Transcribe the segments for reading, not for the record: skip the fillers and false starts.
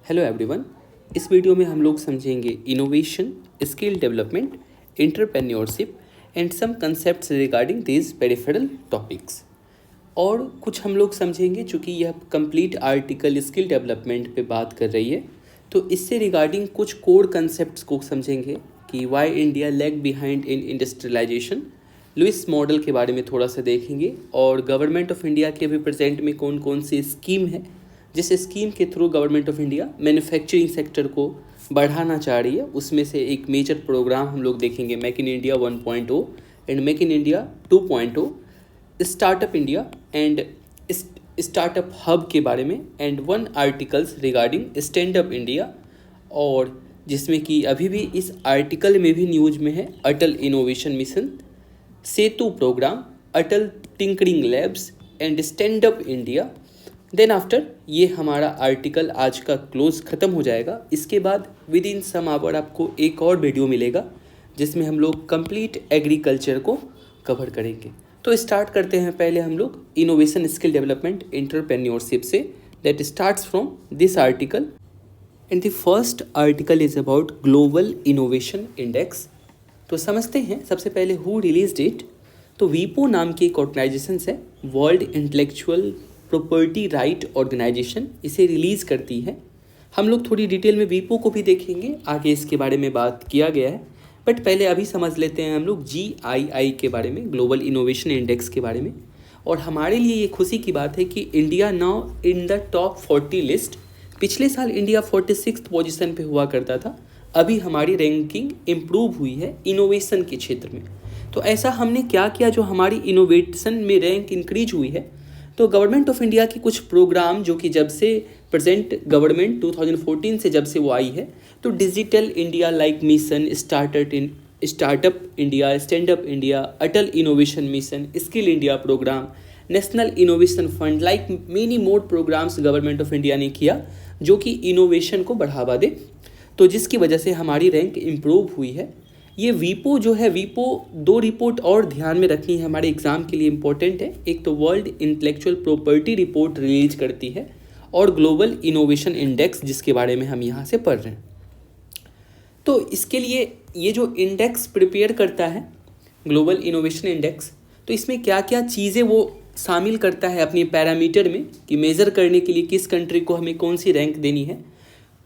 Hello everyone. इस video में हम लोग समझेंगे innovation, skill development, entrepreneurship and some concepts regarding these peripheral topics. और कुछ हम लोग समझेंगे चूँकि यह कंप्लीट आर्टिकल स्किल डेवलपमेंट पे बात कर रही है, तो इससे रिगार्डिंग कुछ कोर कंसेप्ट्स को समझेंगे कि why India lag behind in industrialisation, Lewis model के बारे में थोड़ा सा देखेंगे और गवर्नमेंट ऑफ इंडिया के अभी प्रेजेंट में कौन कौन सी स्कीम है जिस स्कीम के through government of India manufacturing sector को बढ़ाना चाह रही है। उसमें से एक मेजर प्रोग्राम हम लोग देखेंगे make in India 1.0 and make in India 2.0, startup India and startup hub के बारे में, and one articles regarding stand up India, और जिसमें कि अभी भी इस आर्टिकल में भी न्यूज में है Atal innovation mission, Setu programme, Atal tinkering labs and stand up India. Then after ये हमारा आर्टिकल आज का क्लोज ख़त्म हो जाएगा। इसके बाद विद इन सम आवर आपको एक और वीडियो मिलेगा जिसमें हम लोग कंप्लीट एग्रीकल्चर को कवर करेंगे। तो स्टार्ट करते हैं पहले हम लोग इनोवेशन, स्किल डेवलपमेंट, एंटरप्रेन्योरशिप से, that starts from this article and the first article is about global innovation index. तो समझते हैं सबसे पहले हु रिलीज इट। तो वीपो नाम की एक ऑर्गेनाइजेशन है, world intellectual property right organisation, इसे रिलीज़ करती है। हम लोग थोड़ी डिटेल में वीपो को भी देखेंगे, आगे इसके बारे में बात किया गया है, बट पहले अभी समझ लेते हैं हम लोग GII के बारे में, ग्लोबल इनोवेशन इंडेक्स के बारे में। और हमारे लिए ये खुशी की बात है कि India now in the top 40 list. पिछले साल इंडिया 46th पोजीशन पे हुआ करता था, अभी हमारी रैंकिंग इम्प्रूव हुई है इनोवेशन के क्षेत्र में। तो ऐसा हमने क्या किया जो हमारी इनोवेशन में रैंक इंक्रीज हुई है? तो गवर्नमेंट ऑफ इंडिया की कुछ प्रोग्राम जो कि जब से प्रेजेंट गवर्नमेंट 2014 से जब से वो आई है, तो digital India like mission, startup India, stand up India, Atal innovation mission, skill India programme, national innovation fund, like many more programmes government of India ने किया जो कि इनोवेशन को बढ़ावा दे, तो जिसकी वजह से हमारी रैंक इम्प्रूव हुई है। ये वीपो जो है, वीपो दो रिपोर्ट और ध्यान में रखनी है, हमारे एग्जाम के लिए इम्पोर्टेंट है। एक तो world intellectual property report release करती है और ग्लोबल इनोवेशन इंडेक्स जिसके बारे में हम यहाँ से पढ़ रहे हैं। तो इसके लिए ये जो इंडेक्स प्रिपेयर करता है ग्लोबल इनोवेशन इंडेक्स, तो इसमें क्या क्या चीज़ें वो शामिल करता है अपने पैरामीटर में कि मेज़र करने के लिए किस कंट्री को हमें कौन सी रैंक देनी है।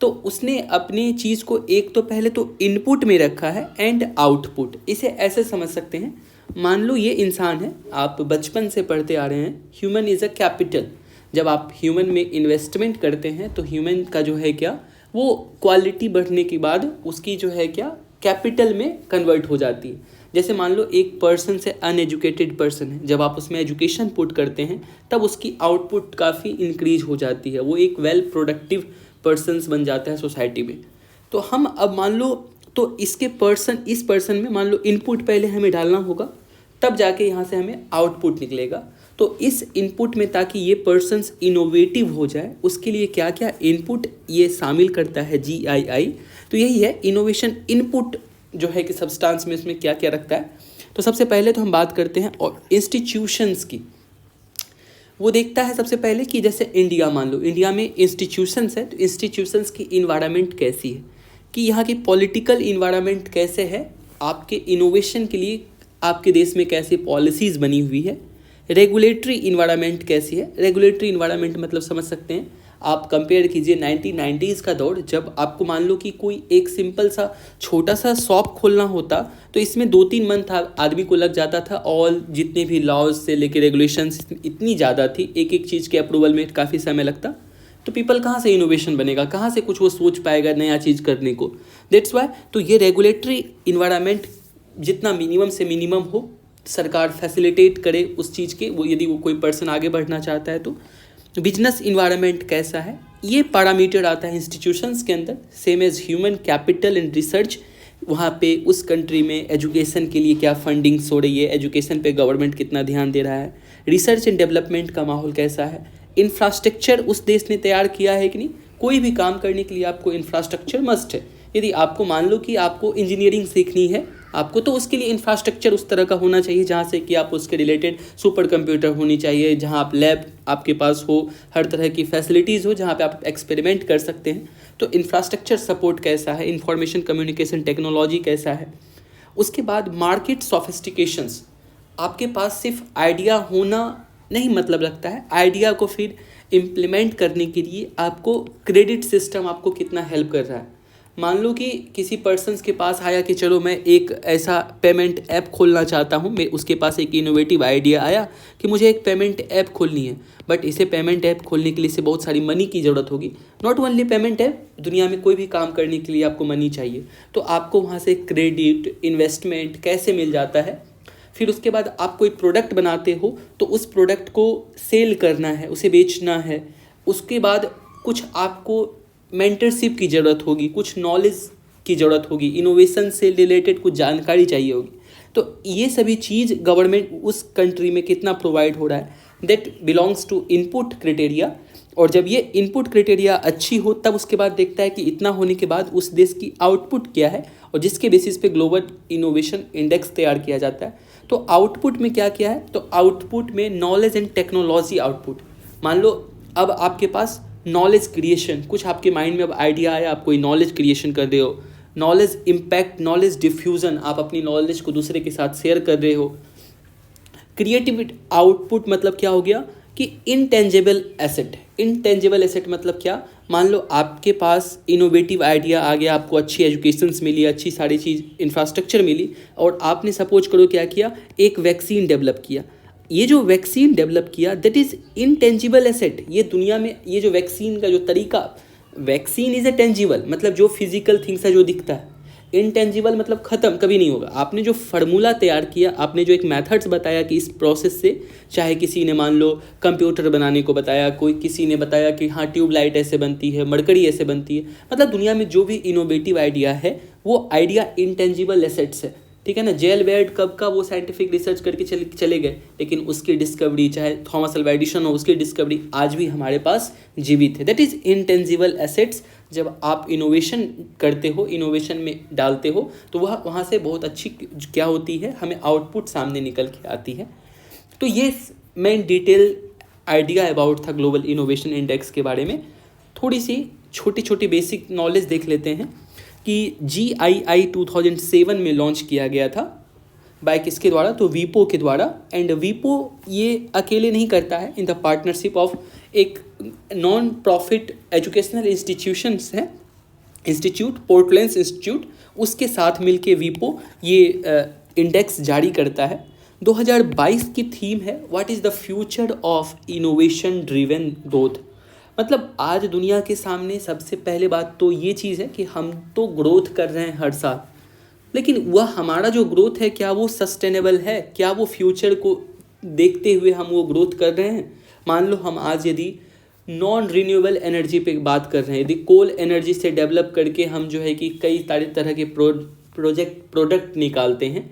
तो उसने अपनी चीज़ को एक तो पहले तो इनपुट में रखा है एंड आउटपुट। इसे ऐसे समझ सकते हैं, मान लो ये इंसान है, आप बचपन से पढ़ते आ रहे हैं ह्यूमन इज़ अ कैपिटल। जब आप ह्यूमन में इन्वेस्टमेंट करते हैं तो ह्यूमन का जो है क्या, वो क्वालिटी बढ़ने के बाद उसकी जो है क्या कैपिटल में कन्वर्ट हो जाती है। जैसे मान लो एक पर्सन से अनएजुकेटेड पर्सन है, जब आप उसमें एजुकेशन पुट करते हैं तब उसकी आउटपुट काफ़ी इंक्रीज हो जाती है, वो एक वेल प्रोडक्टिव पर्सन्स बन जाता है सोसाइटी में। तो हम अब मान लो, तो इस पर्सन में मान लो इनपुट पहले हमें डालना होगा, तब जाके यहाँ से हमें आउटपुट निकलेगा। तो इस इनपुट में ताकि ये पर्सन्स इनोवेटिव हो जाए, उसके लिए क्या क्या इनपुट ये शामिल करता है GII। तो यही है इनोवेशन इनपुट जो है कि सब्सटेंस में इसमें क्या क्या रखता है। तो सबसे पहले तो हम बात करते हैं और इंस्टीट्यूशंस की। वो देखता है सबसे पहले कि जैसे इंडिया, मान लो इंडिया में इंस्टीट्यूशंस है, तो इंस्टीट्यूशंस की इन्वायरमेंट कैसी है, कि यहाँ की पॉलिटिकल इन्वायरमेंट कैसे है, आपके इनोवेशन के लिए आपके देश में कैसी पॉलिसीज़ बनी हुई है, रेगुलेटरी इन्वायरमेंट कैसी है। रेगुलेटरी इन्वायरमेंट मतलब समझ सकते हैं, आप कंपेयर कीजिए 1990s का दौर, जब आपको मान लो कि कोई एक सिंपल सा छोटा सा शॉप खोलना होता तो इसमें 2-3 मंथ आदमी को लग जाता था। ऑल जितने भी लॉज से लेकर रेगुलेशंस इतनी ज़्यादा थी, एक एक चीज़ के अप्रूवल में काफ़ी समय लगता। तो पीपल कहाँ से इनोवेशन बनेगा, कहाँ से कुछ वो सोच पाएगा नया चीज़ करने को। दैट्स वाई तो ये रेगुलेटरी इन्वायरमेंट जितना मिनिमम से मिनिमम हो, सरकार फैसिलिटेट करे उस चीज़ के, वो यदि वो कोई पर्सन आगे बढ़ना चाहता है तो। बिजनेस इन्वायरमेंट कैसा है, ये पैरामीटर आता है इंस्टीट्यूशंस के अंदर। Same as human capital and research, वहाँ पे उस कंट्री में एजुकेशन के लिए क्या फंडिंग्स हो रही है, एजुकेशन पे गवर्नमेंट कितना ध्यान दे रहा है, रिसर्च एंड डेवलपमेंट का माहौल कैसा है, इंफ्रास्ट्रक्चर उस देश ने तैयार किया है कि नहीं। कोई भी काम करने के लिए आपको इंफ्रास्ट्रक्चर मस्ट है। यदि आपको मान लो कि आपको इंजीनियरिंग सीखनी है आपको, तो उसके लिए इंफ्रास्ट्रक्चर उस तरह का होना चाहिए जहाँ से कि आप उसके रिलेटेड सुपर कंप्यूटर होनी चाहिए, जहाँ आप लैब आपके पास हो, हर तरह की फैसिलिटीज़ हो जहाँ पे आप एक्सपेरिमेंट कर सकते हैं। तो इंफ्रास्ट्रक्चर सपोर्ट कैसा है, इंफॉर्मेशन कम्युनिकेशन टेक्नोलॉजी कैसा है। उसके बाद मार्केट सोफिस्टिकेशंस, आपके पास सिर्फ आइडिया होना नहीं मतलब लगता है, आइडिया को फिर इम्प्लीमेंट करने के लिए आपको क्रेडिट सिस्टम आपको कितना हेल्प कर रहा है। मान लो कि किसी पर्सन्स के पास आया कि चलो मैं एक ऐसा पेमेंट ऐप खोलना चाहता हूँ, मैं उसके पास एक इनोवेटिव आइडिया आया कि मुझे एक पेमेंट ऐप खोलनी है, बट इसे पेमेंट ऐप खोलने के लिए से बहुत सारी मनी की ज़रूरत होगी। नॉट ओनली पेमेंट ऐप, दुनिया में कोई भी काम करने के लिए आपको मनी चाहिए, तो आपको वहाँ से क्रेडिट इन्वेस्टमेंट कैसे मिल जाता है। फिर उसके बाद आप कोई प्रोडक्ट बनाते हो तो उस प्रोडक्ट को सेल करना है, उसे बेचना है। उसके बाद कुछ आपको मेंटरशिप की ज़रूरत होगी, कुछ नॉलेज की ज़रूरत होगी, इनोवेशन से रिलेटेड कुछ जानकारी चाहिए होगी। तो ये सभी चीज़ गवर्नमेंट उस कंट्री में कितना प्रोवाइड हो रहा है, that belongs to input criteria. और जब ये इनपुट क्राइटेरिया अच्छी हो तब उसके बाद देखता है कि इतना होने के बाद उस देश की आउटपुट क्या है, और जिसके बेसिस पे ग्लोबल इनोवेशन इंडेक्स तैयार किया जाता है। तो आउटपुट में क्या क्या है, तो आउटपुट में नॉलेज एंड टेक्नोलॉजी आउटपुट। मान लो अब आपके पास नॉलेज क्रिएशन, कुछ आपके माइंड में अब आइडिया आया, आप कोई नॉलेज क्रिएशन कर रहे हो। नॉलेज इम्पैक्ट, नॉलेज डिफ्यूज़न, आप अपनी नॉलेज को दूसरे के साथ शेयर कर रहे हो। क्रिएटिविटी आउटपुट मतलब क्या हो गया कि इनटेंजिबल एसेट। इनटेंजिबल एसेट मतलब क्या, मान लो आपके पास इनोवेटिव आइडिया आ गया, आपको अच्छी एजुकेशंस मिली, अच्छी सारी चीज़ इंफ्रास्ट्रक्चर मिली, और आपने सपोज करो क्या किया, एक वैक्सीन डेवलप किया। ये जो वैक्सीन डेवलप किया दैट इज़ इनटेंजिबल एसेट। ये दुनिया में ये जो वैक्सीन का जो तरीका, वैक्सीन इज़ ए टेंजिबल मतलब जो फिजिकल थिंग्स है, जो दिखता है। इनटेंजिबल मतलब ख़त्म, कभी नहीं होगा। आपने जो फार्मूला तैयार किया, आपने जो एक मेथड्स बताया कि इस प्रोसेस से, चाहे किसी ने मान लो कंप्यूटर बनाने को बताया, कोई किसी ने बताया कि हाँ ट्यूबलाइट ऐसे बनती है, मरकरी ऐसे बनती है, मतलब दुनिया में जो भी इनोवेटिव आइडिया है वो आइडिया इनटेंजिबल एसेट्स है, ठीक है ना। जेल वेड कब का वो साइंटिफिक रिसर्च करके चले गए, लेकिन उसकी डिस्कवरी, चाहे थॉमस अल्वा एडिसन हो, उसकी डिस्कवरी आज भी हमारे पास जीवित है। That is intangible assets. जब आप इनोवेशन करते हो, इनोवेशन में डालते हो, तो वह वहाँ से बहुत अच्छी क्या होती है, हमें आउटपुट सामने निकल के आती है। तो ये मेन डिटेल आइडिया अबाउट था ग्लोबल इनोवेशन इंडेक्स के बारे में। थोड़ी सी छोटी छोटी बेसिक नॉलेज देख लेते हैं कि GII 2007 में लॉन्च किया गया था बाय किसके द्वारा, तो वीपो के द्वारा। एंड वीपो ये अकेले नहीं करता है, इन द पार्टनरशिप ऑफ एक नॉन प्रॉफिट एजुकेशनल इंस्टीट्यूशंस है, इंस्टीट्यूट पोर्टलैंड्स इंस्टीट्यूट, उसके साथ मिलके वीपो ये इंडेक्स जारी करता है। 2022 की थीम है what is the future of innovation driven growth. मतलब आज दुनिया के सामने सबसे पहले बात तो ये चीज़ है कि हम तो ग्रोथ कर रहे हैं हर साल, लेकिन वह हमारा जो ग्रोथ है क्या वो सस्टेनेबल है, क्या वो फ्यूचर को देखते हुए हम वो ग्रोथ कर रहे हैं। मान लो हम आज यदि नॉन रिन्यूएबल एनर्जी पे बात कर रहे हैं, यदि कोल एनर्जी से डेवलप करके हम जो है कि कई सारे तरह के प्रोडक्ट निकालते हैं,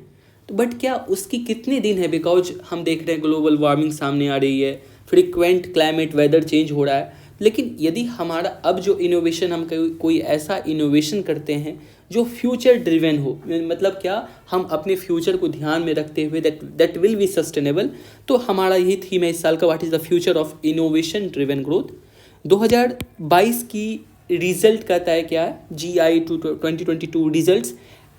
तो बट क्या उसकी कितने दिन है, बिकॉज हम देख रहे हैं ग्लोबल वार्मिंग सामने आ रही है, फ्रिक्वेंट क्लाइमेट वेदर चेंज हो रहा है। लेकिन यदि हमारा अब जो इनोवेशन, हम कोई ऐसा इनोवेशन करते हैं जो फ्यूचर ड्रिवन हो, मतलब क्या, हम अपने फ्यूचर को ध्यान में रखते हुए दैट विल बी सस्टेनेबल, तो हमारा यही थीम है इस साल का, what is the future of innovation driven growth. 2022 की रिजल्ट कहता है क्या है, GI 2022 results,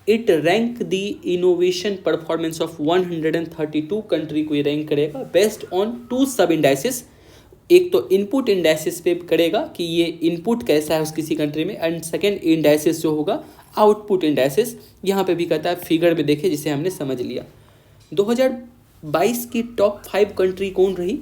it rank the innovation performance of 132 country को ये रैंक करेगा बेस्ड ऑन 2 सब इंडाइसिस। एक तो इनपुट इंडाइसिस पे करेगा कि ये इनपुट कैसा है उस किसी कंट्री में, एंड सेकेंड इंडाइसिस जो होगा आउटपुट इंडाइसिस, यहाँ पे भी कहता है फिगर में देखे, जिसे हमने समझ लिया। 2022 की टॉप 5 कंट्री कौन रही,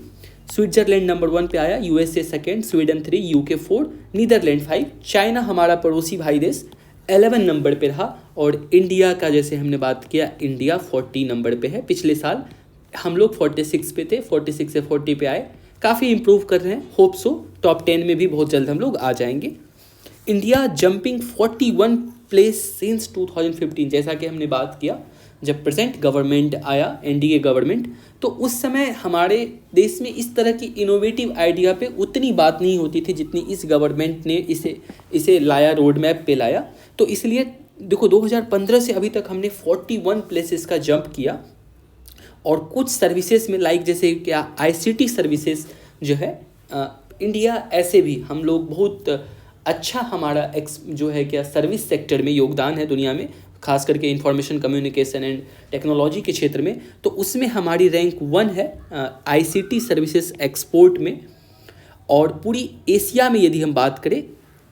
स्विट्जरलैंड नंबर 1 पे आया, USA second, Sweden 3, UK 4, Netherland 5, China हमारा पड़ोसी भाई देश 11 नंबर पे रहा, और इंडिया का जैसे हमने बात किया, इंडिया 40 नंबर पे है। पिछले साल हम लोग 46 पे थे, 46 से 40 पे आए, काफ़ी इम्प्रूव कर रहे हैं। होप सो टॉप 10 में भी बहुत जल्द हम लोग आ जाएंगे। इंडिया जंपिंग 41 प्लेस सिंस 2015, जैसा कि हमने बात किया, जब प्रेजेंट गवर्नमेंट आया, NDA गवर्नमेंट, तो उस समय हमारे देश में इस तरह की इनोवेटिव आइडिया पे उतनी बात नहीं होती थी जितनी इस गवर्नमेंट ने इसे लाया, रोड मैप पे लाया। तो इसलिए देखो 2015 से अभी तक हमने 41 प्लेसेस का जंप किया, और कुछ सर्विसेज में लाइक जैसे क्या आईसीटी सर्विसेज जो है इंडिया, ऐसे भी हम लोग बहुत अच्छा हमारा जो है क्या सर्विस सेक्टर में योगदान है दुनिया में, खास करके इंफॉर्मेशन कम्युनिकेशन एंड टेक्नोलॉजी के क्षेत्र में, तो उसमें हमारी रैंक 1 है आईसीटी सर्विसेज एक्सपोर्ट में। और पूरी एशिया में यदि हम बात करें,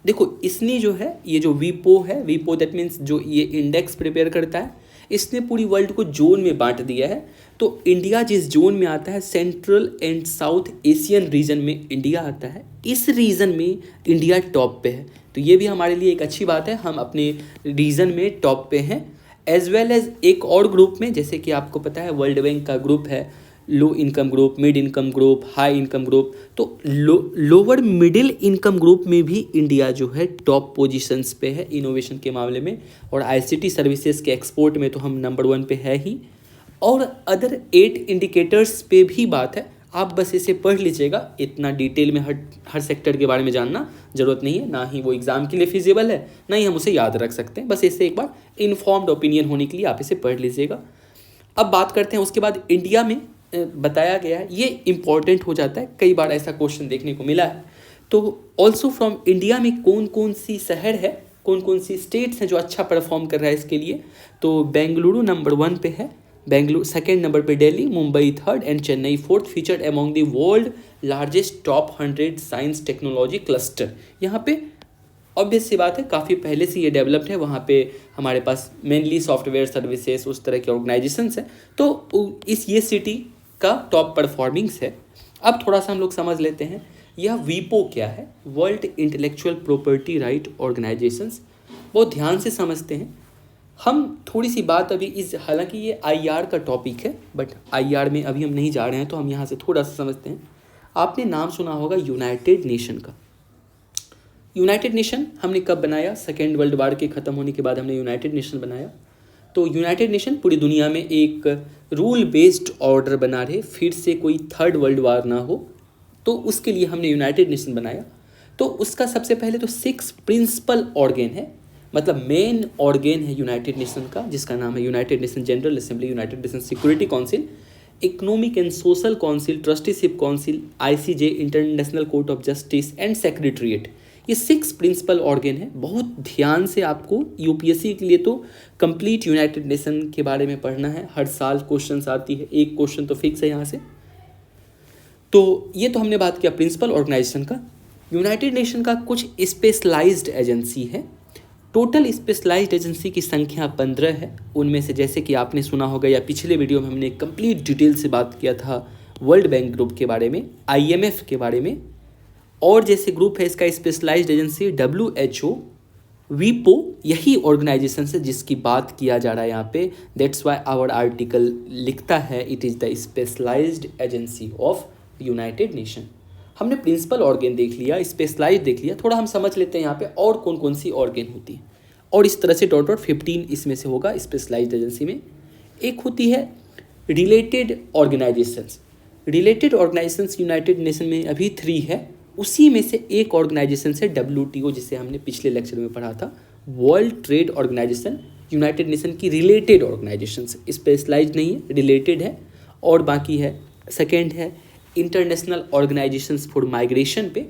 देखो इसने जो है ये जो वीपो है, वीपो दैट मीन्स जो ये इंडेक्स प्रिपेयर करता है, इसने पूरी वर्ल्ड को जोन में बांट दिया है। तो इंडिया जिस जोन में आता है, central and south Asian region में इंडिया आता है, इस रीजन में इंडिया टॉप पे है। तो ये भी हमारे लिए एक अच्छी बात है, हम अपने रीजन में टॉप पे हैं। एज वेल एज एक और ग्रुप में, जैसे कि आपको पता है वर्ल्ड बैंक का ग्रुप है, low income group, mid income group, high income group, तो लोअर मिडिल इनकम ग्रुप में भी इंडिया जो है टॉप पोजीशंस पे है इनोवेशन के मामले में, और आईसीटी सर्विसेज के एक्सपोर्ट में तो हम नंबर 1 पे है ही। और अदर 8 इंडिकेटर्स पे भी बात है, आप बस इसे पढ़ लीजिएगा, इतना डिटेल में हर सेक्टर के बारे में जानना ज़रूरत नहीं है, ना ही वो एग्ज़ाम के लिए फिजिबल है, ना ही हम उसे याद रख सकते हैं। बस इससे एक बार इन्फॉर्म्ड ओपिनियन होने के लिए आप इसे पढ़ लीजिएगा। अब बात करते हैं उसके बाद इंडिया में बताया गया है, ये इम्पॉर्टेंट हो जाता है, कई बार ऐसा क्वेश्चन देखने को मिला है। तो ऑल्सो फ्रॉम इंडिया में कौन कौन सी शहर है, कौन कौन सी स्टेट्स हैं जो अच्छा परफॉर्म कर रहा है इसके लिए, तो बेंगलुरु नंबर 1 पे है, बेंगलुरु सेकेंड नंबर पे Delhi, Mumbai third and Chennai fourth, featured among the world largest top 100 science technology cluster. यहाँ पे ऑब्वियस सी बात है, काफ़ी पहले से ये डेवलप्ड है, वहाँ पे हमारे पास मेनली सॉफ्टवेयर सर्विसेज उस तरह के ऑर्गेनाइजेशंस हैं, तो ये सिटी का टॉप परफॉर्मिंग्स है। अब थोड़ा सा हम लोग समझ लेते हैं यह वीपो क्या है, world intellectual property right organisations. बहुत ध्यान से समझते हैं हम, थोड़ी सी बात अभी इस, हालांकि ये आईआर का टॉपिक है बट आईआर में अभी हम नहीं जा रहे हैं, तो हम यहाँ से थोड़ा सा समझते हैं। आपने नाम सुना होगा यूनाइटेड नेशन का। यूनाइटेड नेशन हमने कब बनाया, सेकेंड वर्ल्ड वार के ख़त्म होने के बाद हमने यूनाइटेड नेशन बनाया। तो यूनाइटेड नेशन पूरी दुनिया में एक रूल बेस्ड ऑर्डर बना रहे, फिर से कोई थर्ड वर्ल्ड वार ना हो, तो उसके लिए हमने यूनाइटेड नेशन बनाया। तो उसका सबसे पहले तो 6 प्रिंसिपल ऑर्गेन है, मतलब मेन ऑर्गेन है यूनाइटेड नेशन का, जिसका नाम है United nation general assembly, United nation security council, economic and social council, trusteeship council, ICJ, international court of justice and secretariat. ये 6 प्रिंसिपल ऑर्गेन है। बहुत ध्यान से आपको यूपीएससी के लिए तो कंप्लीट यूनाइटेड नेशन के बारे में पढ़ना है, हर साल क्वेश्चंस आती है, एक क्वेश्चन तो फिक्स है यहाँ से। तो ये तो हमने बात किया प्रिंसिपल ऑर्गेनाइजेशन का। यूनाइटेड नेशन का कुछ स्पेशलाइज्ड एजेंसी है, टोटल स्पेशलाइज्ड एजेंसी की संख्या 15 है। उनमें से जैसे कि आपने सुना होगा या पिछले वीडियो में हमने कंप्लीट डिटेल से बात किया था वर्ल्ड बैंक ग्रुप के बारे में, आईएमएफ के बारे में, और जैसे ग्रुप है इसका स्पेशलाइज्ड एजेंसी WHO, वीपो यही ऑर्गेनाइजेशन है जिसकी बात किया जा रहा है यहाँ पे। दैट्स वाई आवर आर्टिकल लिखता है it is the specialised agency of United Nation. हमने प्रिंसिपल ऑर्गेन देख लिया, स्पेशलाइज्ड देख लिया, थोड़ा हम समझ लेते हैं यहाँ पे और कौन कौन सी ऑर्गेन होती है। और इस तरह से डॉट 15 इसमें से होगा स्पेशलाइज्ड एजेंसी में। एक होती है related organisations. Related organisations United nation में अभी 3 है, उसी में से एक ऑर्गेनाइजेशन है WTO, जिसे हमने पिछले लेक्चर में पढ़ा था, world trade organisation, United Nation की रिलेटेड ऑर्गेनाइजेशन, स्पेशलाइज्ड नहीं है, रिलेटेड है। और बाकी है सेकेंड है इंटरनेशनल ऑर्गेनाइजेशंस फॉर माइग्रेशन पे,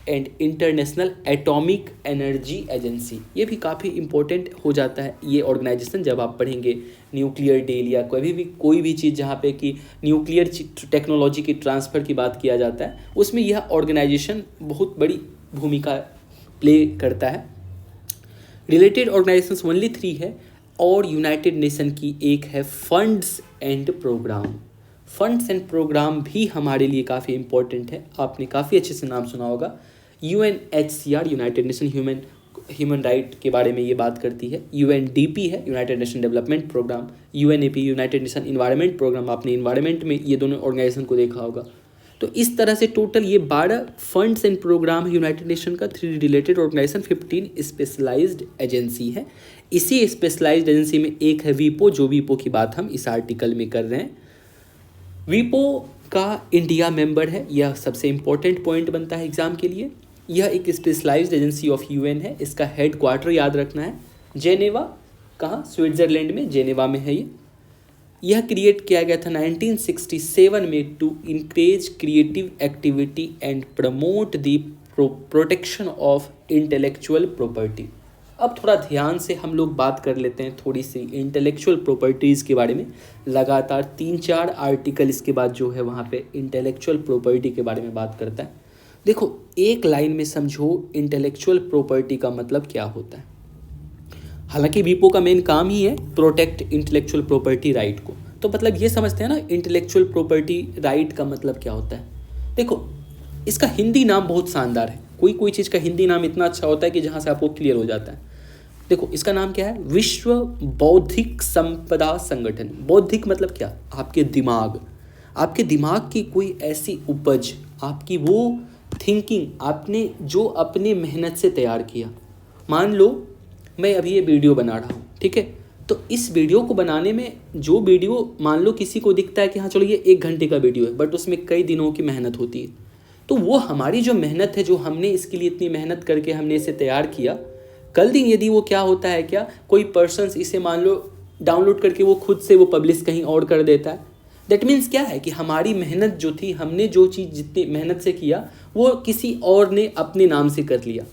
and international atomic energy agency. ये भी काफ़ी इंपॉर्टेंट हो जाता है ये ऑर्गेनाइजेशन जब आप पढ़ेंगे न्यूक्लियर डील या कोई भी चीज़ जहाँ पे कि न्यूक्लियर टेक्नोलॉजी की ट्रांसफ़र की बात किया जाता है, उसमें यह ऑर्गेनाइजेशन बहुत बड़ी भूमिका प्ले करता है। रिलेटेड ऑर्गेनाइजेशंस ओनली 3 है, और यूनाइटेड नेशन की एक है funds and programme. Funds and programme भी हमारे लिए काफ़ी इंपॉर्टेंट है, आपने काफ़ी अच्छे से नाम सुना होगा। UNHCR United Nation human right के बारे में ये बात करती है। UNDP है United Nation development programme, UNEP United Nation environment programme, आपने इन्वायरमेंट में ये दोनों ऑर्गेनाइजेशन को देखा होगा। तो इस तरह से टोटल ये 12 फंड्स एंड प्रोग्राम है यूनाइटेड नेशन का, 3 रिलेटेड ऑर्गेनाइजेशन, 15 स्पेशलाइज्ड एजेंसी है। इसी स्पेशलाइज्ड एजेंसी में एक है वीपो, जो वीपो की बात हम इस आर्टिकल में कर रहे हैं। वीपो का इंडिया मेंबर है, यह सबसे इंपॉर्टेंट पॉइंट बनता है एग्जाम के लिए। यह एक स्पेशलाइज्ड एजेंसी ऑफ UN है, इसका हेड क्वार्टर याद रखना है जेनेवा, कहाँ, स्विट्ज़रलैंड में, जेनेवा में है ये। यह क्रिएट किया गया था 1967 में to encourage creative activity and promote the protection of intellectual property. अब थोड़ा ध्यान से हम लोग बात कर लेते हैं थोड़ी सी इंटेलेक्चुअल प्रॉपर्टीज़ के बारे में। लगातार 3-4 आर्टिकल इसके बाद जो है वहाँ पे इंटेलेक्चुअल प्रॉपर्टी के बारे में बात करता है। देखो, एक लाइन में समझो इंटेलेक्चुअल प्रॉपर्टी का मतलब क्या होता है। हालांकि वीपो का मेन काम ही है प्रोटेक्ट इंटेलेक्चुअल प्रॉपर्टी राइट को, तो मतलब ये समझते हैं ना इंटेलेक्चुअल प्रॉपर्टी राइट का मतलब क्या होता है। देखो, इसका हिंदी नाम बहुत शानदार है। कोई कोई चीज़ का हिंदी नाम इतना अच्छा होता है कि जहाँ से आपको क्लियर हो जाता है। देखो, इसका नाम क्या है, विश्व बौद्धिक संपदा संगठन। बौद्धिक मतलब क्या, आपके दिमाग की कोई ऐसी उपज, आपकी वो थिंकिंग आपने जो अपने मेहनत से तैयार किया। मान लो मैं अभी ये वीडियो बना रहा हूँ, ठीक है, तो इस वीडियो को बनाने में जो वीडियो मान लो किसी को दिखता है कि हाँ चलो ये 1 घंटे का वीडियो है, बट उसमें कई दिनों की मेहनत होती है। तो वो हमारी जो मेहनत है, जो हमने इसके लिए इतनी मेहनत करके हमने इसे तैयार किया, कल दिन यदि वो क्या होता है, क्या कोई पर्सन इसे मान लो डाउनलोड करके वो खुद से वो पब्लिश कहीं और कर देता है, दैट मीन्स क्या है कि हमारी मेहनत जो थी, हमने जो चीज़ जितनी मेहनत से किया वो किसी और ने अपने नाम से कर लिया।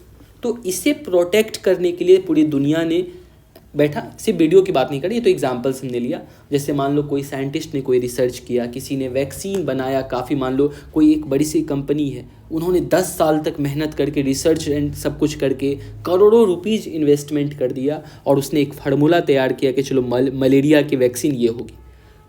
तो इसे प्रोटेक्ट करने के लिए पूरी दुनिया ने बैठा, सिर्फ वीडियो की बात नहीं करी, ये तो एग्जाम्पल्स हमने लिया। जैसे मान लो कोई साइंटिस्ट ने कोई रिसर्च किया, किसी ने वैक्सीन बनाया, काफ़ी मान लो कोई एक बड़ी सी कंपनी है, उन्होंने 10 साल तक मेहनत करके रिसर्च एंड सब कुछ करके करोड़ों रुपीज़ इन्वेस्टमेंट कर दिया और उसने एक फार्मूला तैयार किया कि चलो मलेरिया की वैक्सीन ये होगी।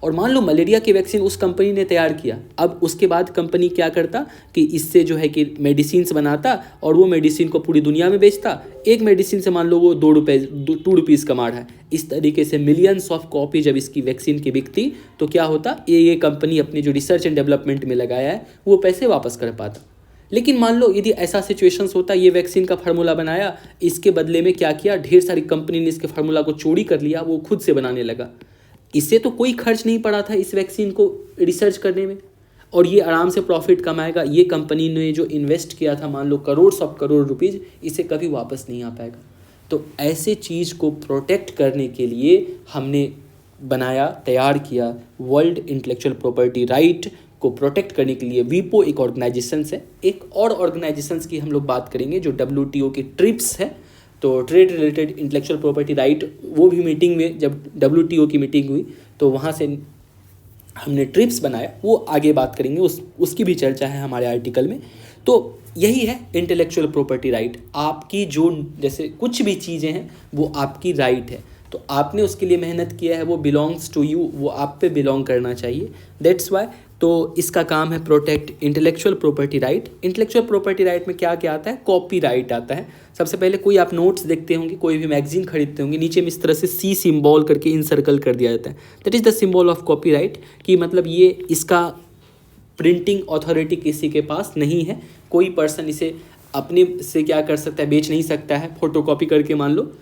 और मान लो मलेरिया की वैक्सीन उस कंपनी ने तैयार किया, अब उसके बाद कंपनी क्या करता कि इससे जो है कि मेडिसिन्स बनाता और वो मेडिसिन को पूरी दुनिया में बेचता। एक मेडिसिन से मान लो वो 2 रुपीज़ कमा रहा है। इस तरीके से मिलियंस ऑफ कॉपी जब इसकी वैक्सीन की बिकती तो क्या होता, ये कंपनी अपनी जो रिसर्च एंड डेवलपमेंट में लगाया है वो पैसे वापस कर पाता। लेकिन मान लो यदि ऐसा सिचुएशंस होता, ये वैक्सीन का फार्मूला बनाया, इसके बदले में क्या किया, ढेर सारी कंपनी ने इसके फार्मूला को चोरी कर लिया, वो खुद से बनाने लगा। इससे तो कोई खर्च नहीं पड़ा था इस वैक्सीन को रिसर्च करने में, और ये आराम से प्रॉफिट कमाएगा। ये कंपनी ने जो इन्वेस्ट किया था मान लो करोड़ रुपीज़, इसे कभी वापस नहीं आ पाएगा। तो ऐसे चीज़ को प्रोटेक्ट करने के लिए हमने बनाया, तैयार किया वर्ल्ड इंटेलेक्चुअल प्रॉपर्टी राइट को प्रोटेक्ट करने के लिए वीपो एक ऑर्गेनाइजेशन है। एक और ऑर्गेनाइजेशंस की हम लोग बात करेंगे जो WTO की ट्रिप्स है, तो trade related intellectual property right, वो भी मीटिंग में जब WTO की मीटिंग हुई तो वहाँ से हमने ट्रिप्स बनाया, वो आगे बात करेंगे, उसकी भी चर्चा है हमारे आर्टिकल में। तो यही है इंटेलेक्चुअल प्रॉपर्टी राइट। आपकी जो जैसे कुछ भी चीज़ें हैं वो आपकी राइट है, तो आपने उसके लिए मेहनत किया है, वो बिलोंग्स टू यू, वो आप पे बिलोंग करना चाहिए। दैट्स वाई तो इसका काम है protect intellectual property right. Intellectual property right में क्या क्या आता है, कॉपी राइट आता है। सबसे पहले कोई आप नोट्स देखते होंगे, कोई भी मैगजीन खरीदते होंगे, नीचे में इस तरह से C सिम्बॉल करके इनसर्कल कर दिया जाता है, that is the symbol of copy right. कि मतलब ये इसका प्रिंटिंग अथॉरिटी किसी के पास नहीं है, कोई पर्सन इसे अपने से क्या कर सकता है, बेच नहीं सकता है फोटोकॉपी करके। मान लो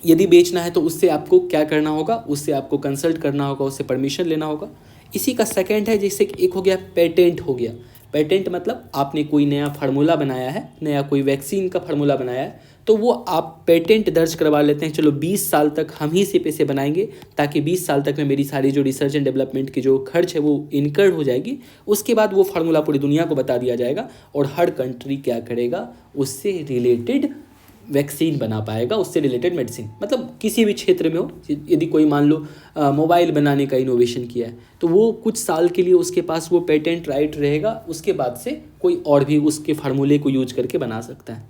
यदि बेचना है तो उससे आपको क्या करना होगा, उससे आपको कंसल्ट करना होगा, उससे परमिशन लेना होगा। इसी का सेकंड है, जैसे एक हो गया पेटेंट हो गया। पेटेंट मतलब आपने कोई नया फार्मूला बनाया है, नया कोई वैक्सीन का फार्मूला बनाया है, तो वो आप पेटेंट दर्ज करवा लेते हैं, चलो 20 साल तक हम ही सिर्फ इसे बनाएंगे, ताकि 20 साल तक में मेरी सारी जो रिसर्च एंड डेवलपमेंट की जो खर्च है वो इनकर्ड हो जाएगी। उसके बाद वो फार्मूला पूरी दुनिया को बता दिया जाएगा और हर कंट्री क्या करेगा, उससे रिलेटेड वैक्सीन बना पाएगा, उससे रिलेटेड मेडिसिन। मतलब किसी भी क्षेत्र में हो, यदि कोई मान लो मोबाइल बनाने का इनोवेशन किया है तो वो कुछ साल के लिए उसके पास वो पेटेंट राइट रहेगा, उसके बाद से कोई और भी उसके फार्मूले को यूज करके बना सकता है।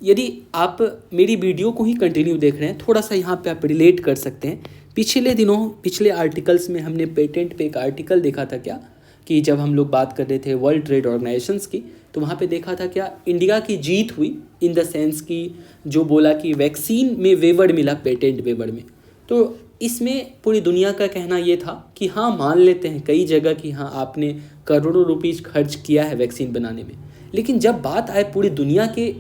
यदि आप मेरी वीडियो को ही कंटिन्यू देख रहे हैं, थोड़ा सा यहाँ पे आप रिलेट कर सकते हैं। पिछले आर्टिकल्स में हमने पेटेंट पे एक आर्टिकल देखा था क्या, कि जब हम लोग बात कर रहे थे वर्ल्ड ट्रेड ऑर्गेनाइजेशंस की, तो वहाँ पे देखा था क्या, इंडिया की जीत हुई इन द सेंस कि जो बोला कि वैक्सीन में वेवर मिला, पेटेंट वेवर में। तो इसमें पूरी दुनिया का कहना ये था कि हाँ मान लेते हैं कई जगह कि हाँ आपने करोड़ों रुपीज़ खर्च किया है वैक्सीन बनाने में, लेकिन जब बात आए पूरी दुनिया के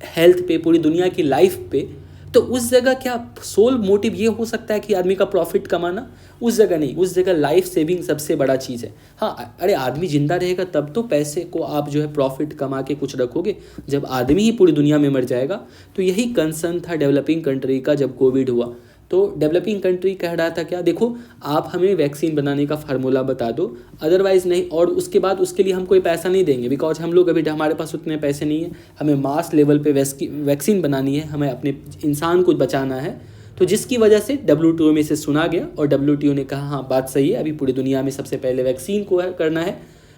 हेल्थ पे, पूरी दुनिया की लाइफ पे, तो उस जगह क्या सोल मोटिव ये हो सकता है कि आदमी का प्रॉफिट कमाना? उस जगह नहीं, उस जगह लाइफ सेविंग सबसे बड़ा चीज़ है। हाँ, अरे आदमी जिंदा रहेगा तब तो पैसे को आप जो है प्रॉफिट कमा के कुछ रखोगे, जब आदमी ही पूरी दुनिया में मर जाएगा। तो यही कंसर्न था डेवलपिंग कंट्री का जब कोविड हुआ। तो डेवलपिंग कंट्री कह रहा था क्या, देखो आप हमें वैक्सीन बनाने का फार्मूला बता दो, अदरवाइज़ नहीं, और उसके बाद उसके लिए हम कोई पैसा नहीं देंगे, बिकॉज हम लोग अभी हमारे पास उतने पैसे नहीं है, हमें मास लेवल पे वैक्सीन बनानी है, हमें अपने इंसान को बचाना है। तो जिसकी वजह से WTO में से सुना गया और WTO ने कहा हाँ बात सही है, अभी पूरी दुनिया में सबसे पहले वैक्सीन को करना है,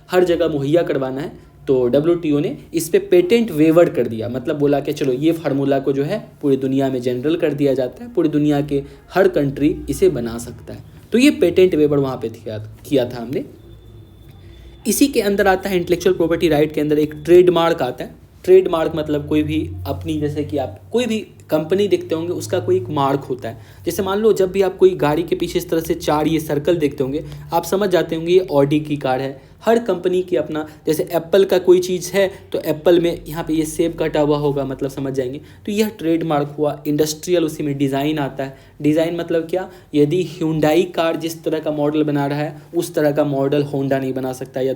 हर जगह मुहैया करवाना है। तो WTO ने इस पे पेटेंट वेवर कर दिया, मतलब बोला कि चलो ये फार्मूला को जो है पूरी दुनिया में जनरल कर दिया जाता है, पूरी दुनिया के हर कंट्री इसे बना सकता है। तो ये पेटेंट वेवर वहाँ पे किया था हमने। इसी के अंदर आता है इंटेलेक्चुअल प्रॉपर्टी राइट के अंदर एक ट्रेडमार्क आता है। ट्रेडमार्क मतलब कोई भी अपनी, जैसे कि आप कोई भी कंपनी देखते होंगे उसका कोई एक मार्क होता है। जैसे मान लो जब भी आप कोई गाड़ी के पीछे इस तरह से 4 ये सर्कल देखते होंगे, आप समझ जाते होंगे ये ऑडी की कार है। हर कंपनी की अपना, जैसे एप्पल का कोई चीज़ है तो एप्पल में यहाँ पे ये सेब कटा हुआ होगा, मतलब समझ जाएंगे। तो यह ट्रेडमार्क हुआ। इंडस्ट्रियल, उसी में डिज़ाइन आता है। डिज़ाइन मतलब क्या, यदि ह्यूंडई कार जिस तरह का मॉडल बना रहा है उस तरह का मॉडल होंडा नहीं बना सकता या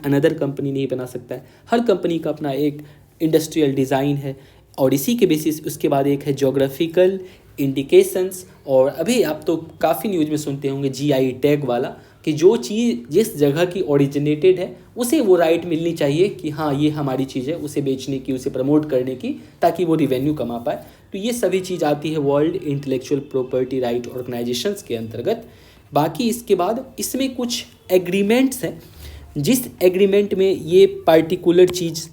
अनदर कंपनी नहीं बना सकता है। हर कंपनी का अपना एक इंडस्ट्रियल डिज़ाइन है। और इसी के बेसिस उसके बाद एक है जोग्राफिकल इंडिकेशंस। और अभी आप तो काफ़ी न्यूज़ में सुनते होंगे GI टैग वाला, कि जो चीज़ जिस जगह की ओरिजिनेटेड है उसे वो राइट मिलनी चाहिए कि हाँ ये हमारी चीज़ है, उसे बेचने की, उसे प्रमोट करने की, ताकि वो रिवेन्यू कमा पाए। तो ये सभी चीज़ आती है world intellectual property right organisations के अंतर्गत। बाकी इसके बाद इसमें कुछ एग्रीमेंट्स हैं, जिस एग्रीमेंट में ये पार्टिकुलर चीज़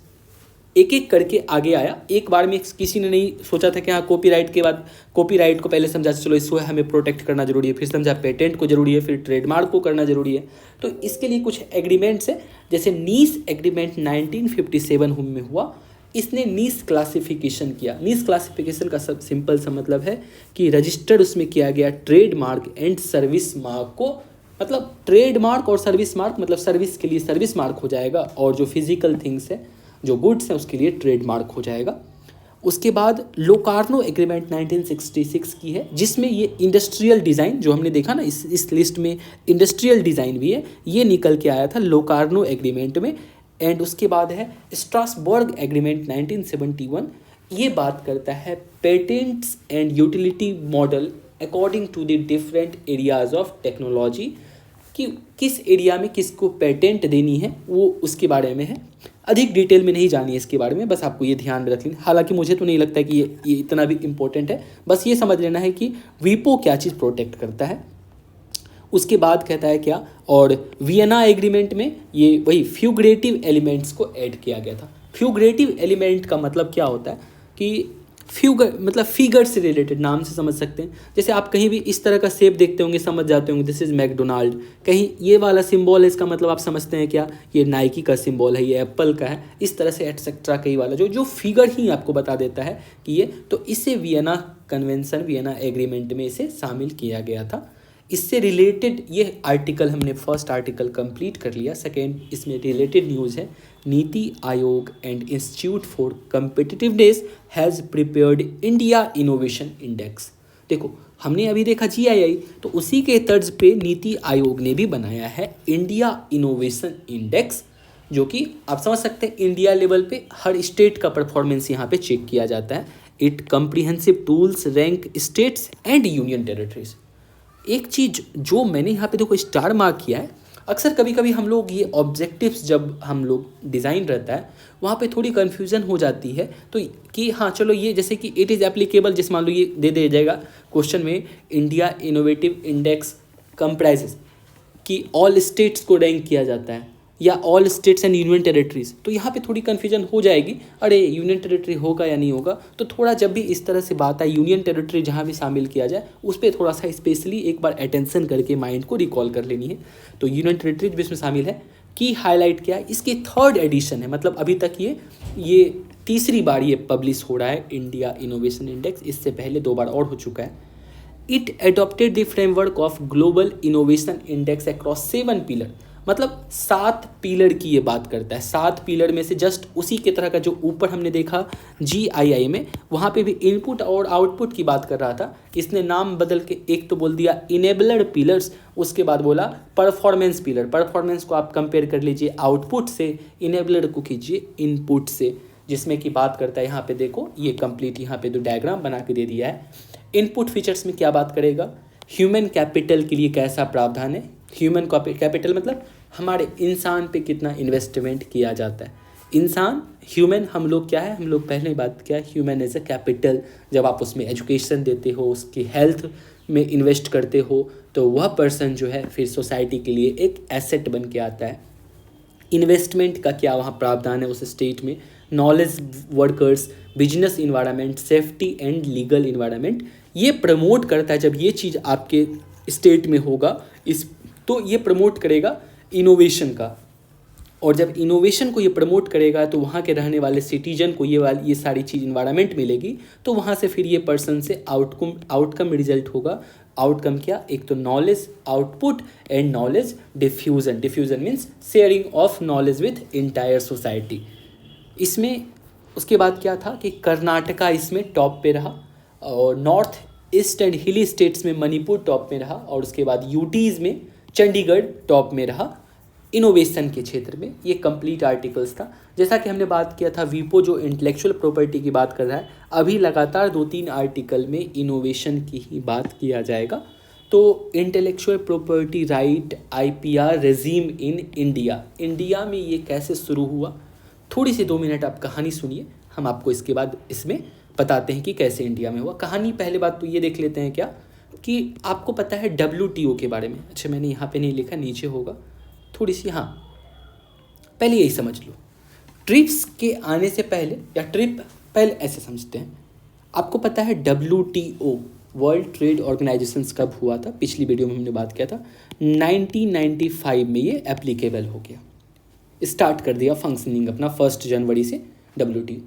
एक एक करके आगे आया। एक बार में किसी ने नहीं सोचा था कि हाँ कॉपीराइट के बाद, कॉपीराइट को पहले समझा चलो इसको हमें प्रोटेक्ट करना जरूरी है, फिर समझा पेटेंट को जरूरी है, फिर ट्रेडमार्क को करना जरूरी है। तो इसके लिए कुछ एग्रीमेंट्स हैं, जैसे नीस एग्रीमेंट 1957 में हुआ। इसने नीस क्लासिफिकेशन किया। नीस क्लासिफिकेशन का सब सिंपल सा मतलब है कि रजिस्टर्ड उसमें किया गया ट्रेडमार्क एंड सर्विस मार्क को, मतलब ट्रेडमार्क और सर्विस मार्क, मतलब सर्विस के लिए सर्विस मार्क हो जाएगा और जो फिजिकल थिंग्स है, जो गुड्स हैं, उसके लिए ट्रेडमार्क हो जाएगा। उसके बाद लोकार्नो एग्रीमेंट 1966 की है, जिसमें ये इंडस्ट्रियल डिज़ाइन जो हमने देखा ना, इस लिस्ट में इंडस्ट्रियल डिज़ाइन भी है, ये निकल के आया था लोकार्नो एग्रीमेंट में। एंड उसके बाद है स्ट्रासबर्ग एग्रीमेंट 1971। ये बात करता है patents and utility model according to the different areas of technology, कि किस एरिया में किसको पेटेंट देनी है, वो उसके बारे में है। अधिक डिटेल में नहीं जानी है इसके बारे में, बस आपको ये ध्यान में रख लेना। हालांकि मुझे तो नहीं लगता है कि ये इतना भी इम्पोर्टेंट है, बस ये समझ लेना है कि वीपो क्या चीज़ प्रोटेक्ट करता है। उसके बाद कहता है क्या, और वियना एग्रीमेंट में ये वही फ्यूगरेटिव एलिमेंट्स को ऐड किया गया था। फ्यूगरेटिव एलिमेंट का मतलब क्या होता है कि फ्यूगर मतलब फिगर से रिलेटेड, नाम से समझ सकते हैं। जैसे आप कहीं भी इस तरह का शेप देखते होंगे, समझ जाते होंगे दिस इज़ मैकडोनाल्ड। कहीं ये वाला सिंबल है, इसका मतलब आप समझते हैं क्या, ये नाइकी का सिंबल है, ये एप्पल का है, इस तरह से एटसेट्रा कई वाला जो फिगर ही आपको बता देता है कि ये। तो इससे वियना कन्वेंशन, वियना एग्रीमेंट में इसे शामिल किया गया था। इससे रिलेटेड ये आर्टिकल हमने फर्स्ट आर्टिकल कंप्लीट कर लिया। सेकेंड इसमें रिलेटेड न्यूज़ है, नीति आयोग and institute for competitiveness has prepared India innovation index. देखो हमने अभी देखा GII, तो उसी के तर्ज पे नीति आयोग ने भी बनाया है इंडिया इनोवेशन इंडेक्स, जो कि आप समझ सकते हैं इंडिया लेवल पे हर स्टेट का परफॉर्मेंस यहाँ पे चेक किया जाता है। It comprehensive tools rank states and union territories. एक चीज़ जो मैंने यहाँ पे देखो स्टार मार्क किया है, अक्सर कभी कभी हम लोग ये ऑब्जेक्टिव्स जब हम लोग डिज़ाइन रहता है वहाँ पे थोड़ी कन्फ्यूज़न हो जाती है, तो कि हाँ चलो ये जैसे कि इट इज़ एप्लीकेबल, जैसे मान लो ये दे दिया जाएगा क्वेश्चन में, इंडिया इनोवेटिव इंडेक्स कंप्राइजेस कि ऑल स्टेट्स को रैंक किया जाता है या all states and union territories. तो यहाँ पे थोड़ी कन्फ्यूजन हो जाएगी, अरे यूनियन टेरिटरी होगा या नहीं होगा। तो थोड़ा जब भी इस तरह से बात आए यूनियन टेरिटरी जहाँ भी शामिल किया जाए, उस पर थोड़ा सा स्पेशली एक बार अटेंशन करके माइंड को रिकॉल कर लेनी है। तो यूनियन टेरिटरी भी इसमें शामिल है। की हाईलाइट क्या है, इसकी 3rd एडिशन है, मतलब अभी तक ये तीसरी बार ये पब्लिश हो रहा है इंडिया इनोवेशन इंडेक्स। इससे पहले 2 बार और हो चुका है। It adopted the framework of global innovation index across 7 pillar. मतलब 7 पिलर की ये बात करता है। 7 पिलर में से जस्ट उसी के तरह का जो ऊपर हमने देखा GII में, वहाँ पे भी इनपुट और आउटपुट की बात कर रहा था। इसने नाम बदल के एक तो बोल दिया इनेबलर पिलर्स, उसके बाद बोला परफॉर्मेंस पिलर। परफॉर्मेंस को आप कंपेयर कर लीजिए आउटपुट से, इनेबलर को कीजिए इनपुट से, जिसमें कि बात करता है। यहाँ पे देखो ये कंप्लीट यहाँ पे दो डायग्राम बना के दे दिया है। इनपुट फीचर्स में क्या बात करेगा, ह्यूमन कैपिटल के लिए कैसा प्रावधान है। ह्यूमन कैपिटल मतलब हमारे इंसान पे कितना इन्वेस्टमेंट किया जाता है। इंसान ह्यूमन, हम लोग क्या है, हम लोग पहले ही बात किया ह्यूमन एज अ कैपिटल। जब आप उसमें एजुकेशन देते हो, उसकी हेल्थ में इन्वेस्ट करते हो, तो वह पर्सन जो है फिर सोसाइटी के लिए एक एसेट बन के आता है। इन्वेस्टमेंट का क्या वहाँ प्रावधान है उस स्टेट में, knowledge workers, business environment, safety and legal environment, ये प्रमोट करता है। जब ये चीज़ आपके स्टेट में होगा तो ये प्रमोट करेगा इनोवेशन का, और जब इनोवेशन को ये प्रमोट करेगा तो वहाँ के रहने वाले सिटीजन को ये सारी चीज़ इन्वायरमेंट मिलेगी, तो वहाँ से फिर ये पर्सन से आउटकम रिजल्ट होगा। आउटकम क्या, एक तो knowledge output and knowledge diffusion. Diffusion means sharing of knowledge with entire society. इसमें उसके बाद क्या था कि कर्नाटका इसमें टॉप पे रहा, और नॉर्थ ईस्ट एंड हिली स्टेट्स में मणिपुर टॉप में रहा, और उसके बाद यूटीज़ में चंडीगढ़ टॉप में रहा इनोवेशन के क्षेत्र में। ये कंप्लीट आर्टिकल्स था। जैसा कि हमने बात किया था, वीपो जो इंटेलेक्चुअल प्रॉपर्टी की बात कर रहा है, अभी लगातार 2-3 आर्टिकल में इनोवेशन की ही बात किया जाएगा। तो intellectual property right IPR regime in India, India में ये कैसे शुरू हुआ, थोड़ी सी 2 मिनट आप कहानी सुनिए, हम आपको इसके बाद इसमें बताते हैं कि कैसे इंडिया में हुआ। कहानी पहले बात तो ये देख लेते हैं क्या कि आपको पता है WTO के बारे में। अच्छा, मैंने यहाँ पे नहीं लिखा, नीचे होगा थोड़ी सी, हाँ पहले यही समझ लो। ट्रिप्स के आने से पहले, या ट्रिप पहले ऐसे समझते हैं, आपको पता है WTO वर्ल्ड ट्रेड ऑर्गेनाइजेशन कब हुआ था, पिछली वीडियो में हमने बात किया था 1995 में ये एप्लीकेबल हो गया, स्टार्ट कर दिया फंक्शनिंग अपना 1 जनवरी से WTO।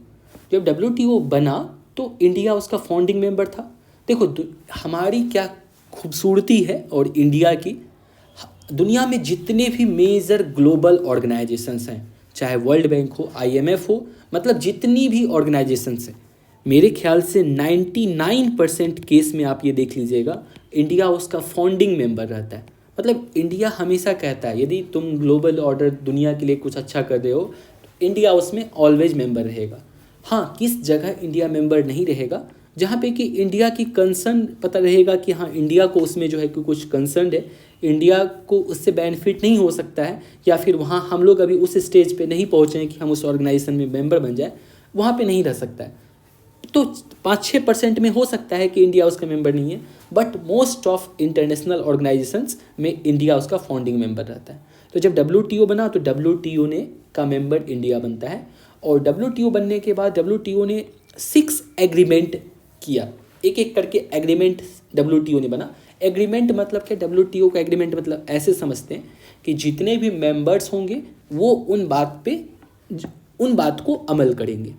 जब WTO बना तो इंडिया उसका फाउंडिंग मेंबर था। देखो हमारी क्या खूबसूरती है और इंडिया की, दुनिया में जितने भी मेजर ग्लोबल ऑर्गेनाइजेशंस हैं, चाहे वर्ल्ड बैंक हो, IMF हो, मतलब जितनी भी ऑर्गेनाइजेशंस हैं, मेरे ख्याल से 99% केस में आप ये देख लीजिएगा इंडिया उसका फाउंडिंग मेंबर रहता है। मतलब इंडिया हमेशा कहता है यदि तुम ग्लोबल ऑर्डर दुनिया के लिए कुछ अच्छा कर रहे हो तो इंडिया उसमें ऑलवेज मेंबर रहेगा। हाँ, किस जगह इंडिया मेंबर नहीं रहेगा, जहाँ पे कि इंडिया की कंसर्न पता रहेगा कि हाँ इंडिया को उसमें जो है कि कुछ कंसर्न है, इंडिया को उससे बेनिफिट नहीं हो सकता है, या फिर वहाँ हम लोग अभी उस स्टेज पे नहीं पहुँचे हैं कि हम उस ऑर्गेनाइजेशन में मेंबर बन जाए, वहाँ पे नहीं रह सकता है। तो 5-6% में हो सकता है कि इंडिया उसका मेंबर नहीं है, but most of international organisations में इंडिया उसका फाउंडिंग मेंबर रहता है। तो जब WTO बना तो WTO ने का मेंबर इंडिया बनता है, और WTO बनने के बाद WTO ने 6 एग्रीमेंट किया, एक एक करके एग्रीमेंट WTO ने बना। एग्रीमेंट मतलब क्या, WTO का एग्रीमेंट मतलब ऐसे समझते हैं कि जितने भी मेंबर्स होंगे वो उन बात को अमल करेंगे।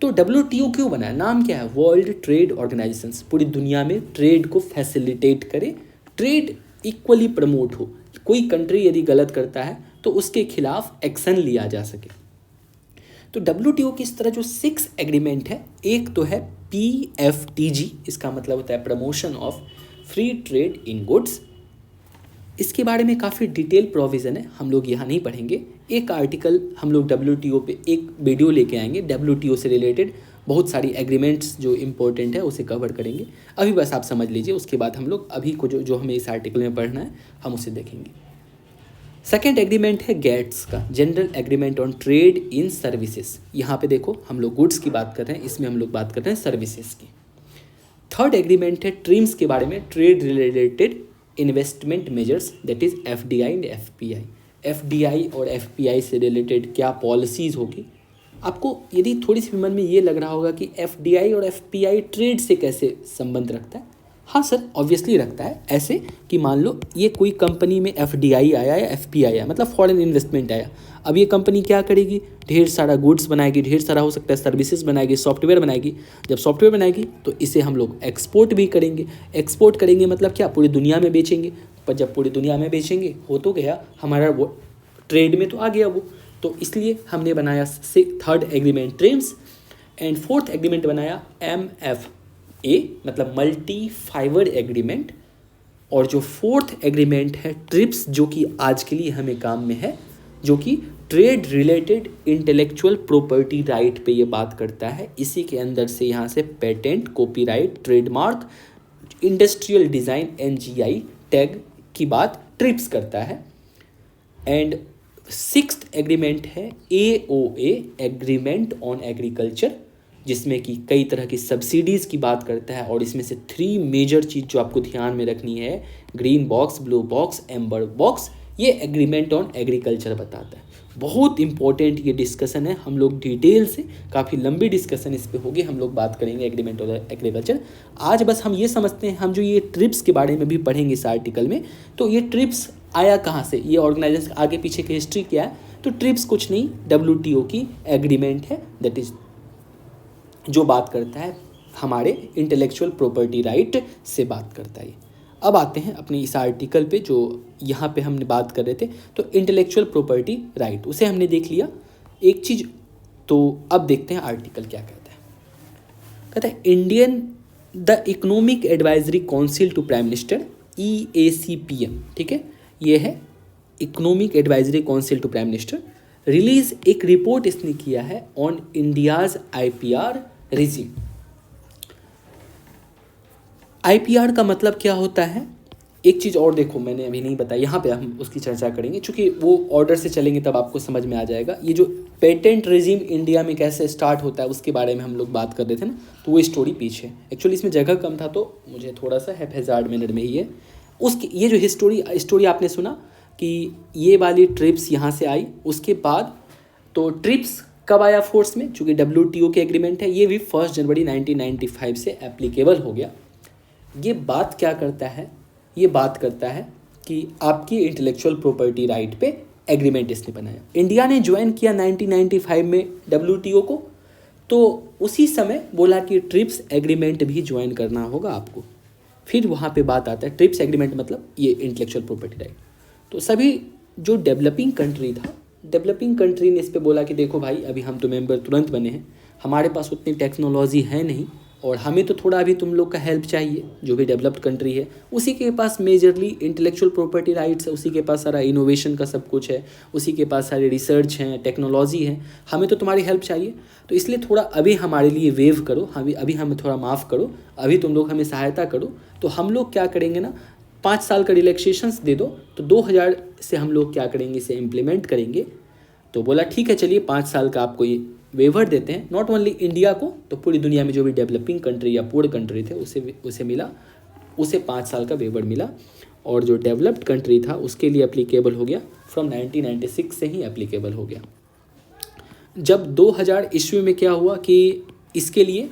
तो WTO क्यों बना है, नाम क्या है, वर्ल्ड ट्रेड ऑर्गेनाइजेशंस, पूरी दुनिया में ट्रेड को फैसिलिटेट करे, ट्रेड इक्वली प्रमोट हो, कोई कंट्री यदि गलत करता है तो उसके खिलाफ एक्शन लिया जा सके। तो WTO की इस तरह जो 6 एग्रीमेंट है, एक तो है PFTG, इसका मतलब होता है promotion of free trade in goods. इसके बारे में काफ़ी डिटेल प्रोविज़न है, हम लोग यहाँ नहीं पढ़ेंगे। एक आर्टिकल हम लोग WTO पे एक वीडियो लेके आएंगे, WTO से रिलेटेड बहुत सारी एग्रीमेंट्स जो इम्पोर्टेंट है उसे कवर करेंगे। अभी बस आप समझ लीजिए, उसके बाद हम लोग अभी को जो हमें इस आर्टिकल में पढ़ना है हम उसे देखेंगे। सेकेंड एग्रीमेंट है गेट्स का, general agreement on trade in services. यहाँ पे देखो हम लोग गुड्स की बात कर रहे हैं, इसमें हम लोग बात कर रहे हैं सर्विसेज की। थर्ड एग्रीमेंट है ट्रिम्स के बारे में, trade related investment measures, that is FDI and FPI। FDI और FPI से रिलेटेड क्या पॉलिसीज़ होगी। आपको यदि थोड़ी सी मन में ये लग रहा होगा कि FDI और FPI ट्रेड से कैसे संबंध रखता है, हाँ सर, ऑब्वियसली रखता है। ऐसे कि मान लो ये कोई कंपनी में FDI आया या FPI आया, मतलब फॉरेन इन्वेस्टमेंट आया। अब ये कंपनी क्या करेगी, ढेर सारा गुड्स बनाएगी, ढेर सारा हो सकता है सर्विसेज बनाएगी, सॉफ्टवेयर बनाएगी। जब सॉफ्टवेयर बनाएगी तो इसे हम लोग एक्सपोर्ट भी करेंगे। एक्सपोर्ट करेंगे मतलब क्या, पूरी दुनिया में बेचेंगे। पर जब पूरी दुनिया में बेचेंगे हो तो गया हमारा वो ट्रेड में तो आ गया वो। तो इसलिए हमने बनाया third agreement trips, and fourth agreement बनाया MFA, मतलब मल्टी फाइबर एग्रीमेंट। और जो फोर्थ एग्रीमेंट है ट्रिप्स, जो कि आज के लिए हमें काम में है, जो कि trade related intellectual property right पे ये बात करता है। इसी के अंदर से यहाँ से patent, copyright, trademark, industrial design, NGI tag की बात ट्रिप्स करता है। एंड सिक्स्थ एग्रीमेंट है AOA, एग्रीमेंट ऑन एग्रीकल्चर, जिसमें कि कई तरह की सब्सिडीज़ की बात करता है। और इसमें से 3 मेजर चीज़ जो आपको ध्यान में रखनी है, green box, blue box, amber box, ये एग्रीमेंट ऑन एग्रीकल्चर बताता है। बहुत इंपॉर्टेंट ये डिस्कशन है, हम लोग डिटेल से, काफ़ी लंबी डिस्कशन इस पे होगी, हम लोग बात करेंगे एग्रीमेंट ऑन एग्रीकल्चर। आज बस हम ये समझते हैं, हम जो ये ट्रिप्स के बारे में भी पढ़ेंगे इस आर्टिकल में। तो ये ट्रिप्स आया कहाँ से, ये ऑर्गेनाइजेशन आगे पीछे की हिस्ट्री क्या है। तो ट्रिप्स कुछ नहीं, WTO की एग्रीमेंट है, दैट इज जो बात करता है हमारे इंटेलेक्चुअल प्रॉपर्टी राइट से बात करता है। अब आते हैं अपने इस आर्टिकल पे, जो यहाँ पे हमने बात कर रहे थे। तो इंटेलेक्चुअल प्रॉपर्टी राइट, उसे हमने देख लिया एक चीज़। तो अब देखते हैं आर्टिकल क्या कहता है। कहता है Indian the economic advisory council to prime minister, EACPM, ठीक है, ये है economic advisory council to prime minister. Release एक रिपोर्ट इसने किया है on India's IPR regime. IPR का मतलब क्या होता है, एक चीज़ और देखो मैंने अभी नहीं बताया, यहाँ पे हम उसकी चर्चा करेंगे, चूँकि वो ऑर्डर से चलेंगे तब आपको समझ में आ जाएगा। ये जो पेटेंट रेजिम इंडिया में कैसे स्टार्ट होता है उसके बारे में हम लोग बात कर रहे थे ना, तो वो स्टोरी पीछे, एक्चुअली इसमें जगह कम था तो मुझे थोड़ा सा हैफेजार्ड मिनट में ही है उसकी। ये जो स्टोरी आपने सुना कि ये वाली ट्रिप्स यहाँ से आई, उसके बाद तो ट्रिप्स कब आया फोर्स में, चूँकि WTO के एग्रीमेंट है, ये भी 1 जनवरी 1995 से एप्लीकेबल हो गया। ये बात क्या करता है, ये बात करता है कि आपकी इंटेलेक्चुअल प्रॉपर्टी राइट पे एग्रीमेंट इसने बनाया। इंडिया ने ज्वाइन किया 1995 में WTO को, तो उसी समय बोला कि ट्रिप्स एग्रीमेंट भी ज्वाइन करना होगा आपको। फिर वहाँ पे बात आता है, ट्रिप्स एग्रीमेंट मतलब ये इंटेलेक्चुअल प्रॉपर्टी राइट। तो सभी जो डेवलपिंग कंट्री था, डेवलपिंग कंट्री ने इस पे बोला कि देखो भाई, अभी हम तो मेंबर तुरंत बने हैं, हमारे पास उतनी टेक्नोलॉजी है नहीं, और हमें तो थोड़ा अभी तुम लोग का हेल्प चाहिए। जो भी डेवलप्ड कंट्री है उसी के पास मेजरली इंटेलेक्चुअल प्रॉपर्टी राइट्स है, उसी के पास सारा इनोवेशन का सब कुछ है, उसी के पास सारे रिसर्च हैं, टेक्नोलॉजी है, हमें तो तुम्हारी हेल्प चाहिए। तो इसलिए थोड़ा अभी हमारे लिए वेव करो, अभी हमें थोड़ा माफ़ करो, अभी तुम लोग हमें सहायता करो। तो हम लोग क्या करेंगे ना, 5 साल का रिलैक्सेशंस दे दो, तो 2000 से हम लोग क्या करेंगे, इसे इम्प्लीमेंट करेंगे। तो बोला ठीक है, चलिए 5 साल का आपको ये वेवर देते हैं, नॉट ओनली इंडिया को, तो पूरी दुनिया में जो भी डेवलपिंग कंट्री या पुअर कंट्री थे उसे मिला, उसे 5 साल का वेवर मिला। और जो डेवलप्ड कंट्री था उसके लिए एप्लीकेबल हो गया, फ्रॉम 1996 से ही एप्लीकेबल हो गया। जब 2000 ईस्वी में क्या हुआ कि इसके लिए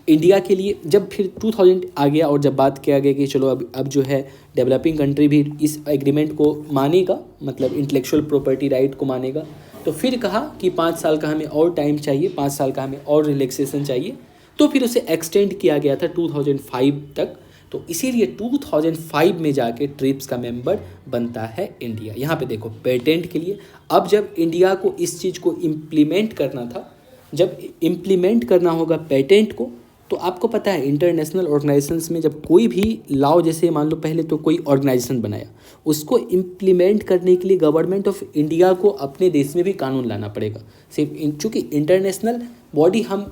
इंडिया के लिए जब फिर 2000 आ गया, और जब बात किया गया कि चलो अब जो है डेवलपिंग कंट्री भी इस एग्रीमेंट को मानेगा, मतलब इंटेलेक्चुअल प्रॉपर्टी राइट को मानेगा, तो फिर कहा कि 5 साल का हमें और टाइम चाहिए, 5 साल का हमें और रिलैक्सेशन चाहिए। तो फिर उसे एक्सटेंड किया गया था 2005 तक। तो इसीलिए 2005 में जाके ट्रिप्स का मेंबर बनता है इंडिया। यहाँ पे देखो पेटेंट के लिए, अब जब इंडिया को इस चीज़ को इम्प्लीमेंट करना था, जब इम्प्लीमेंट करना होगा पेटेंट को, तो आपको पता है इंटरनेशनल ऑर्गेनाइजेशंस में जब कोई भी लॉ, जैसे मान लो पहले तो कोई ऑर्गेनाइजेशन बनाया, उसको इम्प्लीमेंट करने के लिए गवर्नमेंट ऑफ इंडिया को अपने देश में भी कानून लाना पड़ेगा। सिर्फ चूँकि इंटरनेशनल बॉडी हम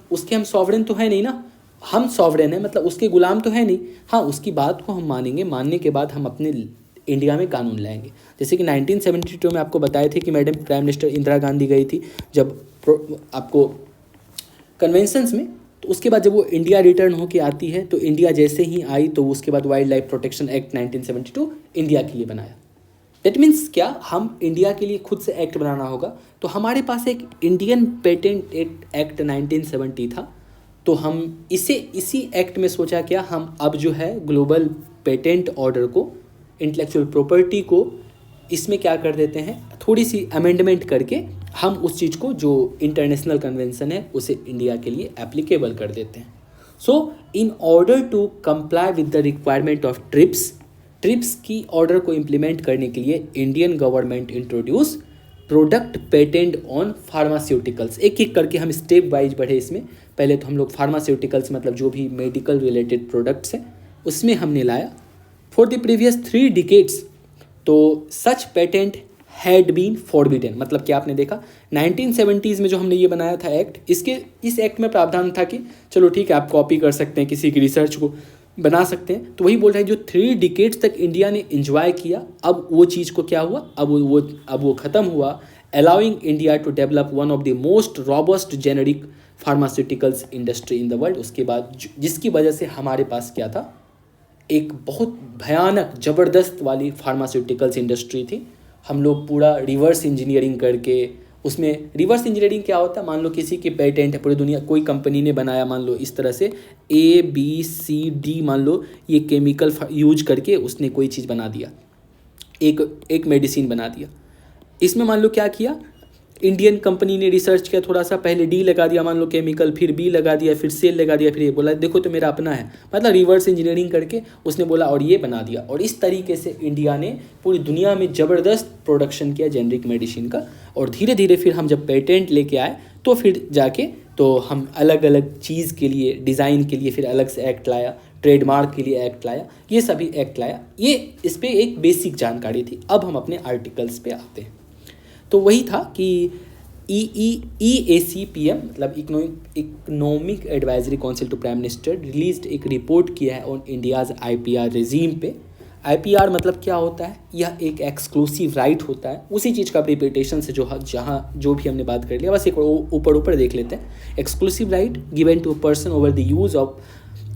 सॉवरेन तो है नहीं ना, हम सॉवरेन है मतलब उसके गुलाम तो है नहीं। हाँ, उसकी बात को हम मानेंगे, मानने के बाद हम अपने इंडिया में कानून लाएंगे। जैसे कि 1972 में आपको बताए थे कि madam prime minister Indira Gandhi गई थी जब आपको कन्वेंशंस में, तो उसके बाद जब वो इंडिया रिटर्न होके आती है, तो इंडिया जैसे ही आई तो उसके बाद wild life protection act 1972 India के लिए बनाया। दैट मीन्स क्या, हम इंडिया के लिए खुद से एक्ट बनाना होगा। तो हमारे पास एक इंडियन पेटेंट एक्ट 1970 था, तो हम इसी एक्ट में सोचा क्या, हम अब जो है ग्लोबल पेटेंट ऑर्डर को, इंटेलेक्चुअल प्रॉपर्टी को इसमें क्या कर देते हैं, थोड़ी सी अमेंडमेंट करके हम उस चीज़ को जो इंटरनेशनल कन्वेंशन है उसे इंडिया के लिए एप्लीकेबल कर देते हैं। So in order to comply with the requirement of TRIPS की ऑर्डर को इम्प्लीमेंट करने के लिए Indian government introduce product patent on pharmaceuticals. एक एक करके हम स्टेप वाइज बढ़े इसमें। पहले तो हम लोग फार्मास्यूटिकल्स मतलब जो भी मेडिकल रिलेटेड प्रोडक्ट्स हैं उसमें हमने लाया। फॉर द प्रीवियस 3 डिकेड्स तो सच पेटेंट हैड बीन फॉरबिडन। मतलब क्या आपने देखा 1970s में जो हमने ये बनाया था एक्ट, इस एक्ट में प्रावधान था कि चलो ठीक है आप कॉपी कर सकते हैं, किसी की रिसर्च को बना सकते हैं। तो वही बोल रहे हैं जो 3 डिकेड्स तक इंडिया ने एंजॉय किया, अब वो चीज़ को क्या हुआ, अब वो ख़त्म हुआ, allowing India to develop one of the most robust generic pharmaceuticals industry in the world. उसके बाद जिसकी वजह से हमारे पास क्या था, एक बहुत भयानक ज़बरदस्त वाली फार्मास्यूटिकल्स इंडस्ट्री थी। हम लोग पूरा रिवर्स इंजीनियरिंग करके, उसमें रिवर्स इंजीनियरिंग क्या होता है, मान लो किसी की पेटेंट है, पूरी दुनिया कोई कंपनी ने बनाया, मान लो इस तरह से ABCD, मान लो ये केमिकल यूज करके उसने कोई चीज़ बना दिया, एक मेडिसिन बना दिया। इसमें मान लो क्या किया, इंडियन कंपनी ने रिसर्च किया, थोड़ा सा पहले D लगा दिया मान लो केमिकल, फिर B लगा दिया, फिर सेल लगा दिया, फिर ये बोला देखो तो मेरा अपना है, मतलब रिवर्स इंजीनियरिंग करके उसने बोला और ये बना दिया। और इस तरीके से इंडिया ने पूरी दुनिया में ज़बरदस्त प्रोडक्शन किया जेनरिक मेडिसिन का। और धीरे धीरे फिर हम जब पेटेंट लेके आए तो फिर जाके तो हम अलग अलग चीज़ के लिए, डिज़ाइन के लिए फिर अलग से एक्ट लाया, ट्रेडमार्क के लिए एक्ट लाया, ये सभी एक्ट लाया। ये इस पर एक बेसिक जानकारी थी। अब हम अपने आर्टिकल्स पे आते हैं। तो वही था कि EACPM मतलब economic advisory council to prime minister released एक रिपोर्ट किया है ऑन इंडियाज़ IPR रेजीम पे। IPR मतलब क्या होता है, यह एक एक्सक्लूसिव राइट होता है। उसी चीज़ का प्रिपरेशन से जो भी हमने बात कर लिया, बस एक ऊपर देख लेते हैं। Exclusive right given to a person over the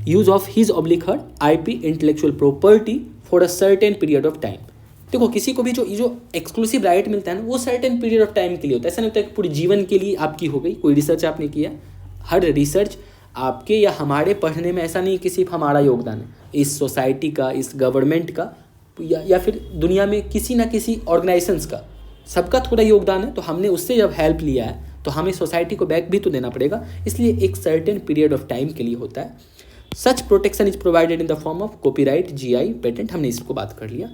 use of his oblique her IP intellectual property for a certain period of time. देखो किसी को भी जो एक्सक्लूसिव राइट मिलता है ना, वो सर्टेन पीरियड ऑफ टाइम के लिए होता है। ऐसा नहीं होता कि पूरे जीवन के लिए आपकी हो गई। कोई रिसर्च आपने किया, हर रिसर्च आपके या हमारे पढ़ने में ऐसा नहीं कि सिर्फ हमारा योगदान है, इस सोसाइटी का, इस गवर्नमेंट का या फिर दुनिया में किसी ना किसी ऑर्गेनाइजेशंस का, सबका थोड़ा योगदान है। तो हमने उससे जब हेल्प लिया है तो हमें सोसाइटी को बैक भी तो देना पड़ेगा, इसलिए एक सर्टेन पीरियड ऑफ टाइम के लिए होता है। Such protection is provided in the form of copyright, GI, patent, हमने इसको बात कर लिया।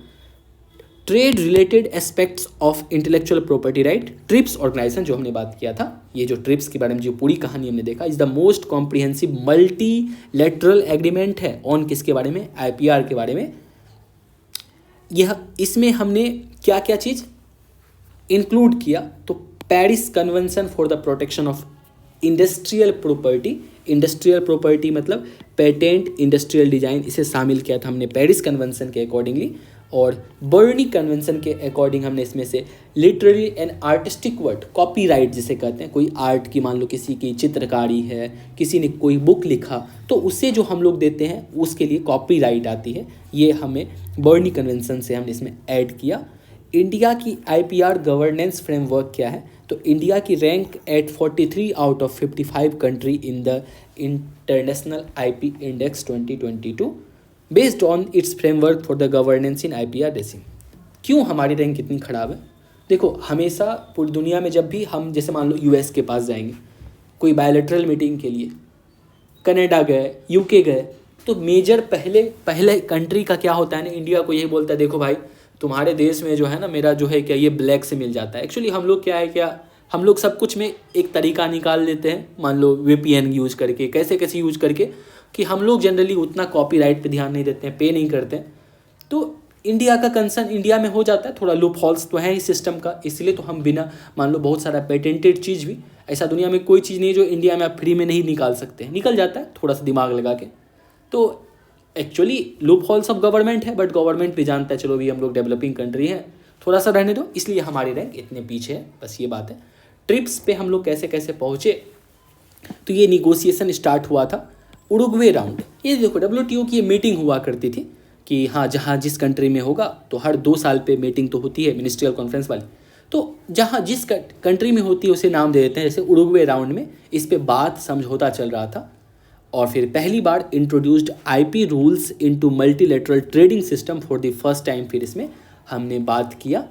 Trade related aspects of intellectual property right, TRIPS organisation जो हमने बात किया था, ये जो ट्रिप्स के बारे में जो पूरी कहानी हमने देखा, is the most comprehensive multilateral agreement है ऑन किसके बारे में, IPR के बारे में। यह इसमें हमने क्या क्या चीज़ इंक्लूड किया, तो Paris convention for the protection of industrial property, industrial property मतलब पेटेंट, इंडस्ट्रियल डिजाइन, इसे शामिल किया था हमने पेरिस कन्वेंशन के अकॉर्डिंगली। और बर्नी कन्वेंशन के अकॉर्डिंग हमने इसमें से literary and artistic work, copyright जिसे कहते हैं, कोई आर्ट की, मान लो किसी की चित्रकारी है, किसी ने कोई बुक लिखा, तो उससे जो हम लोग देते हैं उसके लिए कॉपीराइट आती है। ये हमें बर्नी कन्वेंशन से हमने इसमें ऐड किया। इंडिया की IPR गवर्नेंस फ्रेमवर्क क्या है, तो इंडिया की rank at 43 out of 55 country in the international IP index 2022 based on its framework for the governance in IPR regime. क्यों हमारी रैंक इतनी ख़राब है? देखो हमेशा पूरी दुनिया में जब भी हम जैसे मान लो US के पास जाएंगे कोई बायलैटरल मीटिंग के लिए, कनाडा गए, UK गए, तो मेजर पहले कंट्री का क्या होता है ना, इंडिया को यही बोलता है देखो भाई तुम्हारे देश में जो है ना, मेरा जो है क्या ये ब्लैक से मिल जाता है। एक्चुअली हम लोग क्या है, क्या हम लोग सब कुछ में एक तरीका निकाल लेते हैं, मान लो VPN यूज़ करके, कैसे यूज़ करके, कि हम लोग जनरली उतना कॉपीराइट पे ध्यान नहीं देते हैं, पे नहीं करते हैं। तो इंडिया का कंसर्न इंडिया में हो जाता है, थोड़ा लूप हॉल्स तो है इस सिस्टम का, इसलिए तो हम बिना, मान लो बहुत सारा पेटेंटेड चीज़ भी, ऐसा दुनिया में कोई चीज़ नहीं है जो इंडिया में आप फ्री में नहीं निकाल सकते हैं, निकल जाता है थोड़ा सा दिमाग लगा के। तो actually loop halls of government है, बट गवर्नमेंट भी जानता है चलो भी हम लोग डेवलपिंग कंट्री है, थोड़ा सा रहने दो, इसलिए हमारी रैंक इतने पीछे है, बस ये बात है। ट्रिप्स पे हम लोग कैसे कैसे पहुँचे, तो ये निगोसिएशन स्टार्ट हुआ था उरुग्वे राउंड। ये देखो WTO की ये मीटिंग हुआ करती थी कि हाँ जहाँ जिस कंट्री में होगा तो हर 2 साल पे मीटिंग तो होती है मिनिस्ट्रियल कॉन्फ्रेंस वाली, तो जहाँ जिस कंट्री में होती है उसे नाम दे देते हैं। जैसे उरुग्वे राउंड में इस पे बात समझौता चल रहा था। और फिर पहली बार introduced IP rules into multilateral trading system for the first time, फिर इसमें हमने बात किया।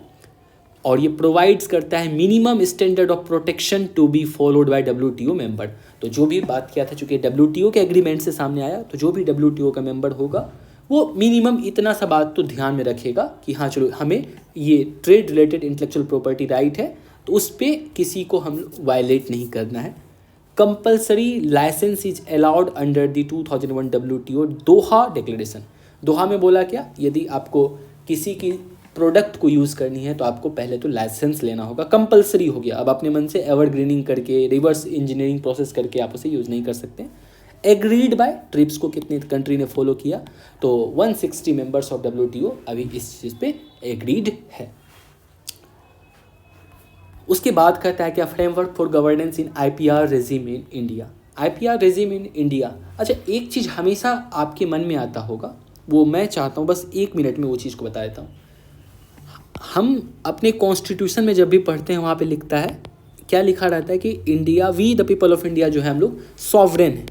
और ये प्रोवाइड्स करता है minimum standard of protection to be followed by WTO member. तो जो भी बात किया था, चूंकि डब्ल्यूटीओ के एग्रीमेंट से सामने आया, तो जो भी डब्ल्यूटीओ का मेंबर होगा वो मिनिमम इतना सा बात तो ध्यान में रखेगा कि हाँ चलो हमें ये trade related intellectual property right है, तो उस पर किसी को हम वायलेट नहीं करना है। Compulsory licence is allowed under the 2001 WTO Doha declaration. Doha में बोला क्या, यदि आपको किसी की प्रोडक्ट को यूज़ करनी है तो आपको पहले तो लाइसेंस लेना होगा, कंपलसरी हो गया। अब अपने मन से एवरग्रीनिंग करके रिवर्स इंजीनियरिंग प्रोसेस करके आप उसे यूज़ नहीं कर सकते। एग्रीड बाय ट्रिप्स को कितनी कंट्री ने फॉलो किया, तो 160 मेंबर्स ऑफ डब्ल्यूटीओ अभी इस चीज़ पे एग्रीड है। उसके बाद कहता है क्या, framework for governance in IPR regime in India. IPR regime in India, अच्छा एक चीज़ हमेशा आपके मन में आता होगा, वो मैं चाहता हूँ बस 1 मिनट में वो चीज़ को बता देता हूँ। हम अपने कॉन्स्टिट्यूशन में जब भी पढ़ते हैं वहाँ पे लिखता है, क्या लिखा रहता है कि India, we the people of India जो है हम लोग सॉवरेन है।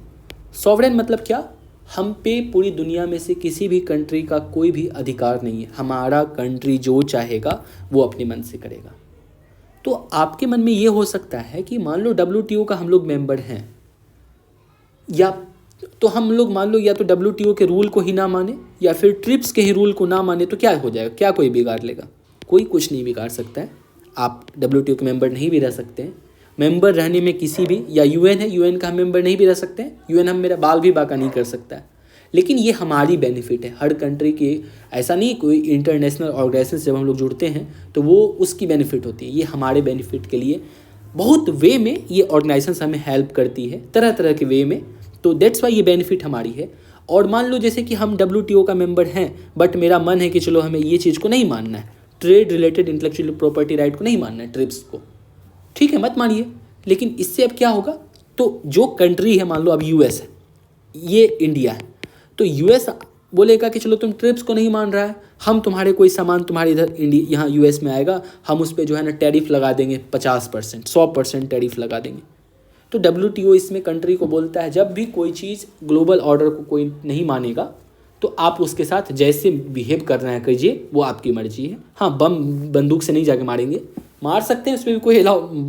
सॉवरेन मतलब क्या, हम पे पूरी दुनिया में से किसी भी कंट्री का कोई भी अधिकार नहीं है। हमारा कंट्री जो चाहेगा वो अपने मन से करेगा। तो आपके मन में ये हो सकता है कि मान लो डब्ल्यूटीओ का हम लोग मेंबर हैं, या तो हम लोग मान लो या तो डब्ल्यूटीओ के रूल को ही ना माने या फिर ट्रिप्स के ही रूल को ना माने, तो क्या हो जाएगा, क्या कोई बिगाड़ लेगा? कोई कुछ नहीं बिगाड़ सकता है। आप डब्ल्यूटीओ के मेंबर नहीं भी रह सकते हैं। मेंबर रहने में किसी भी, या यूएन है, यूएन का हम मेंबर नहीं भी रह सकते हैं। यूएन हम मेरा बाल भी बाका नहीं कर सकता है। लेकिन ये हमारी बेनिफिट है, हर कंट्री के, ऐसा नहीं कोई इंटरनेशनल ऑर्गेनाइजेशन से जब हम लोग जुड़ते हैं तो वो उसकी बेनिफिट होती है। ये हमारे बेनिफिट के लिए बहुत वे में ये ऑर्गेनाइजेशन हमें हेल्प करती है, तरह तरह के वे में। तो दैट्स वाई ये बेनिफिट हमारी है। और मान लो जैसे कि हम डब्ल्यूटीओ का मेंबर हैं, बट मेरा मन है कि चलो हमें ये चीज़ को नहीं मानना है, trade related intellectual property right को नहीं मानना है, ट्रिप्स को, ठीक है मत मानिए। लेकिन इससे अब क्या होगा, तो जो कंट्री है, मान लो अब यूएस है, ये इंडिया है, तो यूएस बोलेगा कि चलो तुम ट्रिप्स को नहीं मान रहा है, हम तुम्हारे कोई सामान तुम्हारे इधर इंडिया यहाँ यूएस में आएगा, हम उस पर जो है ना टैरिफ लगा देंगे 50%, 100% टैरिफ लगा देंगे। तो डब्ल्यूटीओ इसमें कंट्री को बोलता है जब भी कोई चीज़ ग्लोबल ऑर्डर को कोई नहीं मानेगा तो आप उसके साथ जैसे बिहेव करना है कीजिए, वो आपकी मर्जी है। हाँ, बम बंदूक से नहीं जाके मारेंगे, मार सकते हैं, उसमें भी कोई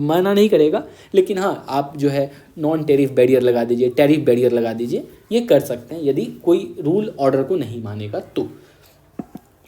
मना नहीं करेगा, लेकिन हाँ आप जो है नॉन टैरिफ बैरियर लगा दीजिए, टैरिफ बैरियर लगा दीजिए, ये कर सकते हैं यदि कोई रूल ऑर्डर को नहीं मानेगा तो।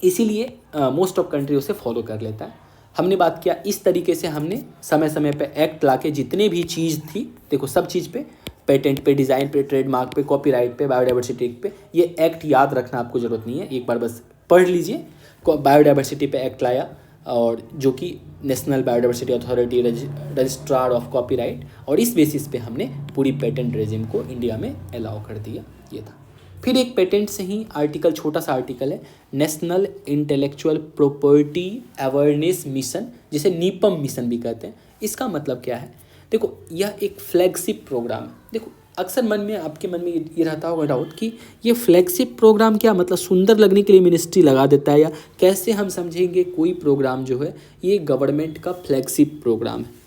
इसीलिए मोस्ट ऑफ कंट्री उसे फॉलो कर लेता है। हमने बात किया इस तरीके से, हमने समय समय पे एक्ट लाके जितने भी चीज़ थी, देखो सब चीज़ पे, पेटेंट पे, डिज़ाइन पे, ट्रेडमार्क पे, कॉपीराइट पे, बायोडाइवर्सिटी पे, ये एक्ट याद रखना आपको ज़रूरत नहीं है, एक बार बस पढ़ लीजिए। बायोडाइवर्सिटी पे एक्ट लाया, और जो कि national biodiversity authority registrar of copyright, और इस बेसिस पे हमने पूरी पेटेंट रेजिम को इंडिया में अलाउ कर दिया, ये था। फिर एक पेटेंट से ही आर्टिकल, छोटा सा आर्टिकल है, national intellectual property awareness mission, जिसे नीपम मिशन भी कहते हैं। इसका मतलब क्या है, देखो यह एक फ्लैगशिप प्रोग्राम है। देखो अक्सर मन में, आपके मन में ये रहता होगा डाउट कि ये फ्लैगशिप प्रोग्राम क्या मतलब, सुंदर लगने के लिए मिनिस्ट्री लगा देता है, या कैसे हम समझेंगे कोई प्रोग्राम जो है ये गवर्नमेंट का फ्लैगशिप प्रोग्राम है।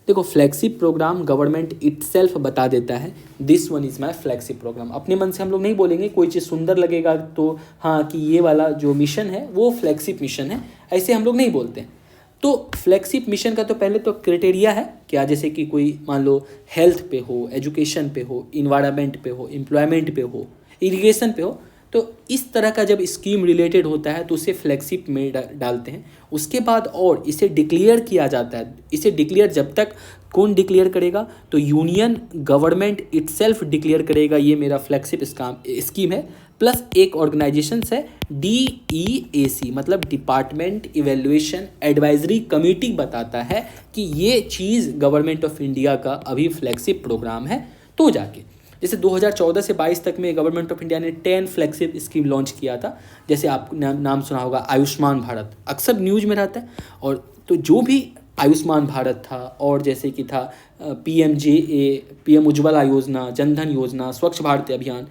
देखो फ्लैगशिप प्रोग्राम गवर्नमेंट इटसेल्फ बता देता है, this one is my flagship program. अपने मन से हम लोग नहीं बोलेंगे, कोई चीज़ सुंदर लगेगा तो हाँ कि ये वाला जो मिशन है वो फ्लैगशिप मिशन है, ऐसे हम लोग नहीं बोलते हैं। तो फ्लैगशिप मिशन का तो पहले तो क्राइटेरिया है क्या, जैसे कि कोई मान लो हेल्थ पे हो, एजुकेशन पे हो, इन्वायरमेंट पे हो, एम्प्लॉयमेंट पे हो, इरिगेशन पे हो, तो इस तरह का जब स्कीम रिलेटेड होता है तो उसे फ्लैगशिप में डालते हैं। उसके बाद और इसे डिक्लेयर किया जाता है। इसे डिक्लेयर जब तक कौन डिक्लेयर करेगा, तो यूनियन गवर्नमेंट इटसेल्फ डिक्लेयर करेगा ये मेरा फ्लैगशिप स्कीम है, प्लस एक ऑर्गेनाइजेशन है DEAC, मतलब डिपार्टमेंट इवेल्युएशन एडवाइजरी कमेटी, बताता है कि ये चीज़ गवर्नमेंट ऑफ इंडिया का अभी फ्लैगशिप प्रोग्राम है। तो जाके जैसे 2014 से 22 तक में गवर्नमेंट ऑफ इंडिया ने 10 फ्लैगशिप स्कीम लॉन्च किया था। जैसे आप नाम सुना होगा आयुष्मान भारत, अक्सर न्यूज़ में रहता है। और तो जो भी आयुष्मान भारत था, और जैसे कि था PMJA, PM उज्ज्वला योजना, जनधन योजना, स्वच्छ भारत अभियान,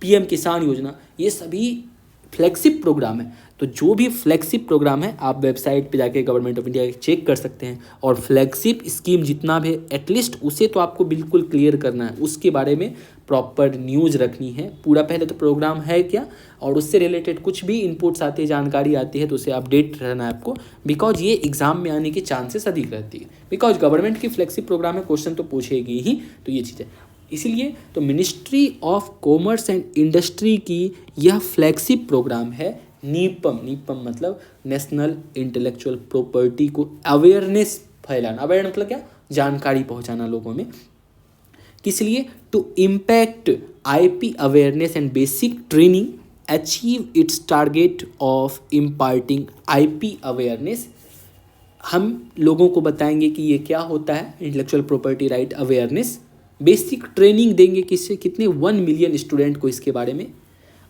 PM किसान योजना, ये सभी फ्लैगशिप प्रोग्राम है। तो जो भी फ्लैगशिप प्रोग्राम है आप वेबसाइट पे जाके गवर्नमेंट ऑफ इंडिया चेक कर सकते हैं, और फ्लैगशिप स्कीम जितना भी एटलीस्ट उसे तो आपको बिल्कुल क्लियर करना है, उसके बारे में प्रॉपर न्यूज़ रखनी है पूरा। पहले तो प्रोग्राम है क्या और उससे रिलेटेड कुछ भी इनपुट्स आती है, जानकारी आती है, तो उसे अपडेट रहना है आपको, बिकॉज ये एग्जाम में आने के चांसेस अधिक रहती है, बिकॉज गवर्नमेंट की फ्लैगशिप प्रोग्राम में क्वेश्चन तो पूछेगी ही। तो ये चीज़ है, इसीलिए तो ministry of commerce and industry की यह फ्लैगशिप प्रोग्राम है नीपम। नीपम मतलब नेशनल इंटेलेक्चुअल प्रॉपर्टी को अवेयरनेस फैलाना। अवेयर मतलब क्या, जानकारी पहुंचाना लोगों में। किस लिए, to impact IP awareness and basic training achieve its target of imparting IP awareness. हम लोगों को बताएंगे कि ये क्या होता है intellectual property right awareness. Basic training देंगे किससे, कितने 1 मिलियन स्टूडेंट को इसके बारे में।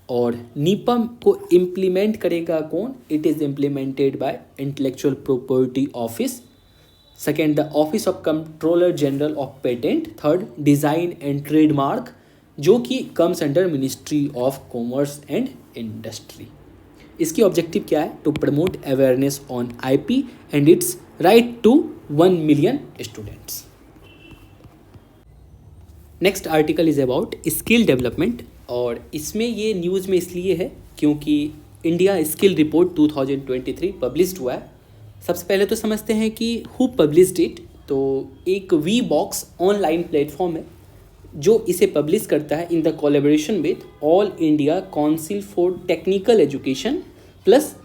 और नीपम को इम्प्लीमेंट करेगा कौन, it is implemented by intellectual property office. Second, the office of controller general of patent. Third, design and trademark, जो कि comes under ministry of commerce and industry. इसकी ऑब्जेक्टिव क्या है, to promote awareness on IP and its right to 1 million students. Next article is about skill development, और इसमें ये news में इसलिए है क्योंकि इंडिया स्किल रिपोर्ट 2023 पब्लिश्ड हुआ है। सबसे पहले तो समझते हैं कि हु पब्लिश्ड इट। तो एक वी बॉक्स ऑनलाइन प्लेटफॉर्म है जो इसे पब्लिश करता है in the collaboration with all India council for technical education plus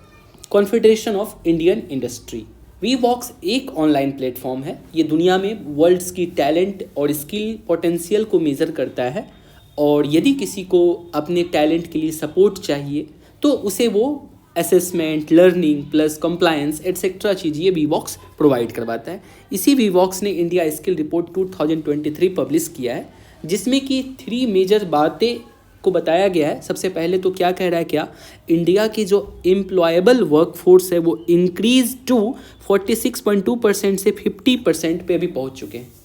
confederation of Indian industry. Wheebox एक ऑनलाइन प्लेटफॉर्म है, ये दुनिया में वर्ल्ड्स की टैलेंट और स्किल पोटेंशियल को मेज़र करता है, और यदि किसी को अपने टैलेंट के लिए सपोर्ट चाहिए तो उसे वो assessment, learning plus compliance etcetera चीज़ ये वी बॉक्स प्रोवाइड करवाता है। इसी वी बॉक्स ने इंडिया स्किल रिपोर्ट 2023 पब्लिश किया है, जिसमें कि 3 मेजर बातें को बताया गया है। सबसे पहले तो क्या कह रहा है, क्या इंडिया की जो एम्प्लॉयबल वर्कफोर्स है वो इंक्रीज टू 46.2% से 50% पे भी पहुंच चुके हैं।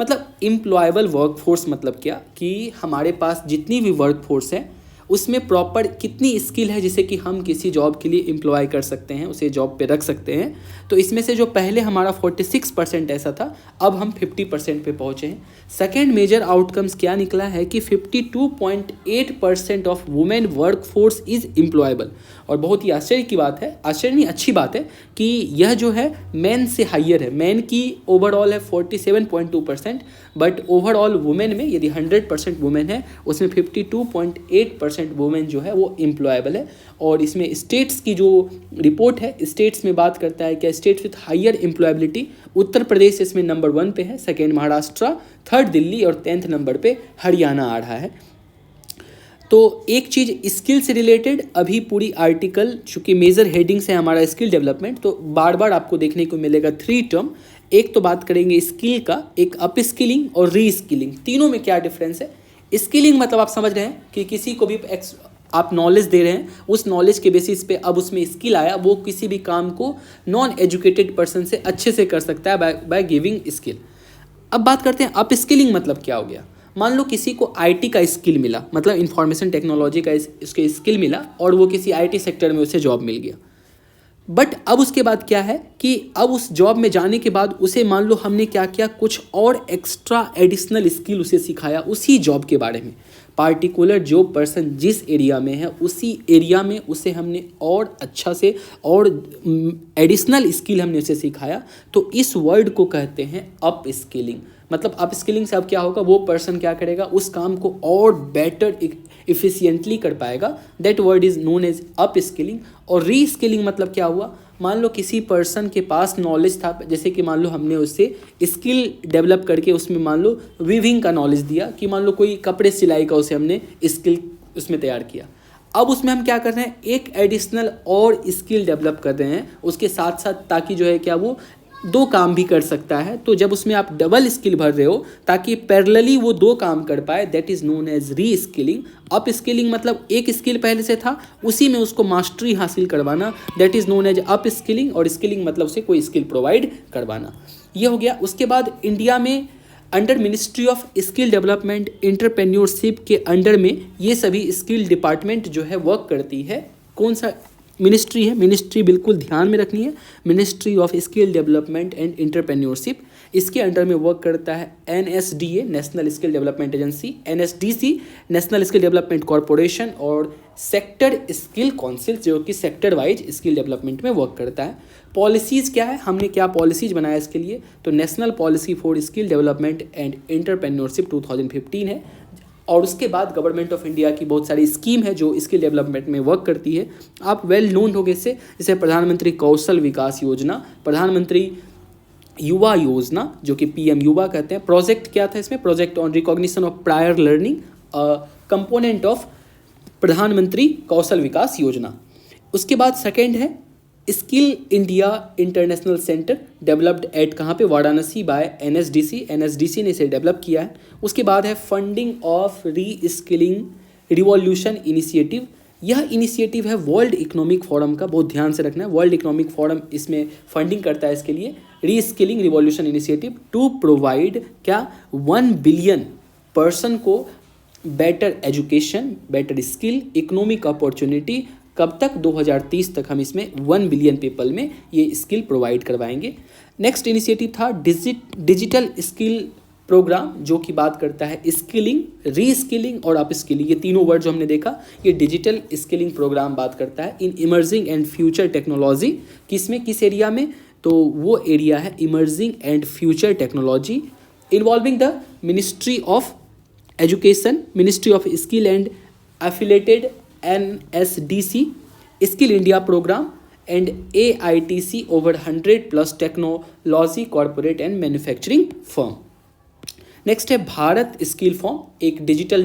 मतलब एम्प्लॉयबल वर्कफोर्स मतलब क्या, कि हमारे पास जितनी भी वर्कफोर्स है उसमें प्रॉपर कितनी स्किल है जिसे कि हम किसी जॉब के लिए एम्प्लॉय कर सकते हैं, उसे जॉब पे रख सकते हैं। तो इसमें से जो पहले हमारा 46% ऐसा था, अब हम 50% पे पहुँचे हैं। सेकेंड मेजर आउटकम्स क्या निकला है कि 52.8% of women work force is employable. और बहुत ही आश्चर्य की बात है, आश्चर्य नहीं अच्छी बात है कि यह जो है मैन से हाइयर है। मैन की ओवरऑल है 47.2%, बट ओवरऑल वुमेन में यदि 100% वुमेन है उसमें 52.8% वुमेन जो है वो एम्प्लॉयबल है। और इसमें स्टेट्स की जो रिपोर्ट है, स्टेट्स में बात करता है क्या, states with higher employability, Uttar Pradesh इसमें नंबर 1 पे है, सेकेंड महाराष्ट्र, थर्ड दिल्ली और 10th नंबर पे हरियाणा आ रहा है। तो एक चीज़ स्किल से रिलेटेड, अभी पूरी आर्टिकल चूँकि मेजर हेडिंग्स है हमारा स्किल डेवलपमेंट, तो बार बार आपको देखने को मिलेगा 3 टर्म। एक तो बात करेंगे स्किल का, एक अप स्किलिंग और री स्किलिंग, तीनों में क्या डिफरेंस है। स्किलिंग मतलब आप समझ रहे हैं कि किसी को भी आप नॉलेज दे रहे हैं, उस नॉलेज के बेसिस पे अब उसमें स्किल आया, वो किसी भी काम को नॉन एजुकेटेड पर्सन से अच्छे से कर सकता है बाय गिविंग स्किल। अब बात करते हैं अप स्किलिंग मतलब क्या हो गया। मान लो किसी को आईटी का स्किल मिला, मतलब इंफॉर्मेशन टेक्नोलॉजी का इसके स्किल मिला और वो किसी आईटी सेक्टर में उसे जॉब मिल गया। बट अब उसके बाद क्या है कि अब उस जॉब में जाने के बाद उसे मान लो हमने क्या किया, कुछ और एक्स्ट्रा एडिशनल स्किल उसे सिखाया उसी जॉब के बारे में। पार्टिकुलर जो पर्सन जिस एरिया में है उसी एरिया में उसे हमने और अच्छा से और एडिशनल स्किल हमने उसे सिखाया, तो इस वर्ड को कहते हैं अप स्किलिंग। मतलब अप स्किलिंग से अब क्या होगा, वो पर्सन क्या करेगा, उस काम को और बेटर इफिशिएंटली कर पाएगा। That word is known as upskilling. और री स्किलिंग मतलब क्या हुआ, मान लो किसी पर्सन के पास नॉलेज था, जैसे कि मान लो हमने उससे स्किल डेवलप करके उसमें मान लो वीविंग का नॉलेज दिया, कि मान लो कोई कपड़े सिलाई का उसे हमने स्किल उसमें तैयार किया। अब उसमें हम क्या कर रहे हैं, एक एडिशनल और स्किल डेवलप कर रहे हैं उसके साथ साथ, ताकि जो है क्या वो 2 काम भी कर सकता है। तो जब उसमें आप डबल स्किल भर रहे हो ताकि पैरेलली वो 2 काम कर पाए, दैट इज़ नोन एज री स्किलिंग। अप स्किलिंग मतलब एक स्किल पहले से था उसी में उसको मास्टरी हासिल करवाना, that is known as upskilling. और स्किलिंग मतलब उसे कोई स्किल प्रोवाइड करवाना, ये हो गया। उसके बाद इंडिया में under ministry of skill development entrepreneurship के अंडर में ये सभी स्किल डिपार्टमेंट जो है वर्क करती है। कौन सा मिनिस्ट्री है, मिनिस्ट्री बिल्कुल ध्यान में रखनी है, ministry of skill development and entrepreneurship. इसके अंडर में वर्क करता है NSDA national skill development agency, NSDC national skill development corporation और सेक्टर स्किल काउंसिल जो कि सेक्टर वाइज स्किल डेवलपमेंट में वर्क करता है। पॉलिसीज़ क्या है, हमने क्या पॉलिसीज़ बनाया इसके लिए, तो national policy for skill development and entrepreneurship 2015 है। और उसके बाद गवर्नमेंट ऑफ इंडिया की बहुत सारी स्कीम है जो स्किल डेवलपमेंट में वर्क करती है। आप वेल नोन होंगे इससे, जैसे प्रधानमंत्री कौशल विकास योजना, प्रधानमंत्री युवा योजना जो कि PM युवा कहते हैं। प्रोजेक्ट क्या था इसमें, project on recognition of prior learning, component of प्रधानमंत्री कौशल विकास योजना। उसके बाद सेकंड है skill India international centre, developed eight कहाँ पे, वाराणसी बाय NSDC ने इसे डेवलप किया है। उसके बाद है funding of reskilling revolution initiative. यह इनिशिएटिव है वर्ल्ड इकोनॉमिक फोरम का, बहुत ध्यान से रखना है, वर्ल्ड इकोनॉमिक फोरम इसमें फंडिंग करता है इसके लिए। Reskilling revolution initiative to provide क्या 1 बिलियन पर्सन को better education, better skill, economic opportunity. कब तक, 2030 तक हम इसमें 1 बिलियन पीपल में ये स्किल प्रोवाइड करवाएंगे। नेक्स्ट इनिशिएटिव था डिजिटल स्किल प्रोग्राम जो कि बात करता है स्किलिंग, री स्किलिंग और अप स्किलिंग, ये तीनों वर्ड जो हमने देखा, ये डिजिटल स्किलिंग प्रोग्राम बात करता है in emerging and future technology. किसमें, किस एरिया में, तो वो एरिया है emerging and future technology, involving the ministry of education, ministry of skill and affiliated NSDC, skill India program and AITC over 100+ technology corporate and manufacturing firm. Next है Bharat skill form, एक digital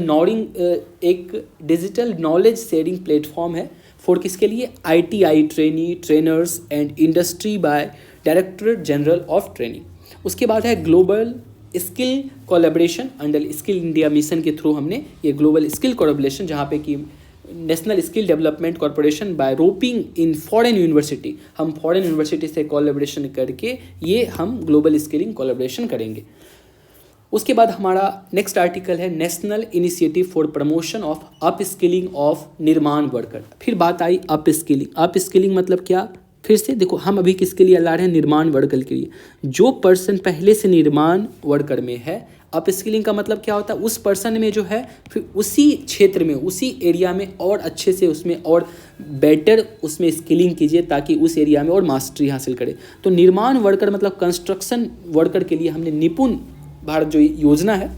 knowledge sharing platform है for किसके लिए, ITI trainee, trainers and industry by directorate general of training. उसके बाद है global skill collaboration under skill India mission के through हमने ये ग्लोबल स्किल कोलैबोरेशन, जहाँ पे कि national skill development corporation by roping in foreign university, हम फॉरेन यूनिवर्सिटी से कोलैबोरेशन करके ये हम ग्लोबल स्किलिंग कोलैबोरेशन करेंगे। उसके बाद हमारा नेक्स्ट आर्टिकल है national initiative for promotion of upskilling of निर्माण वर्कर। फिर बात आई अप स्किलिंग, अप स्किलिंग मतलब क्या, फिर से देखो हम अभी किसके लिए ला रहे हैं, निर्माण वर्कर के लिए। जो पर्सन पहले से निर्माण वर्कर में है, अप स्किलिंग का मतलब क्या होता है, उस पर्सन में जो है फिर उसी क्षेत्र में, उसी एरिया में और अच्छे से उसमें और बेटर उसमें स्किलिंग कीजिए ताकि उस एरिया में और मास्टरी हासिल करे। तो निर्माण वर्कर मतलब कंस्ट्रक्शन वर्कर के लिए हमने निपुण भारत जो योजना है,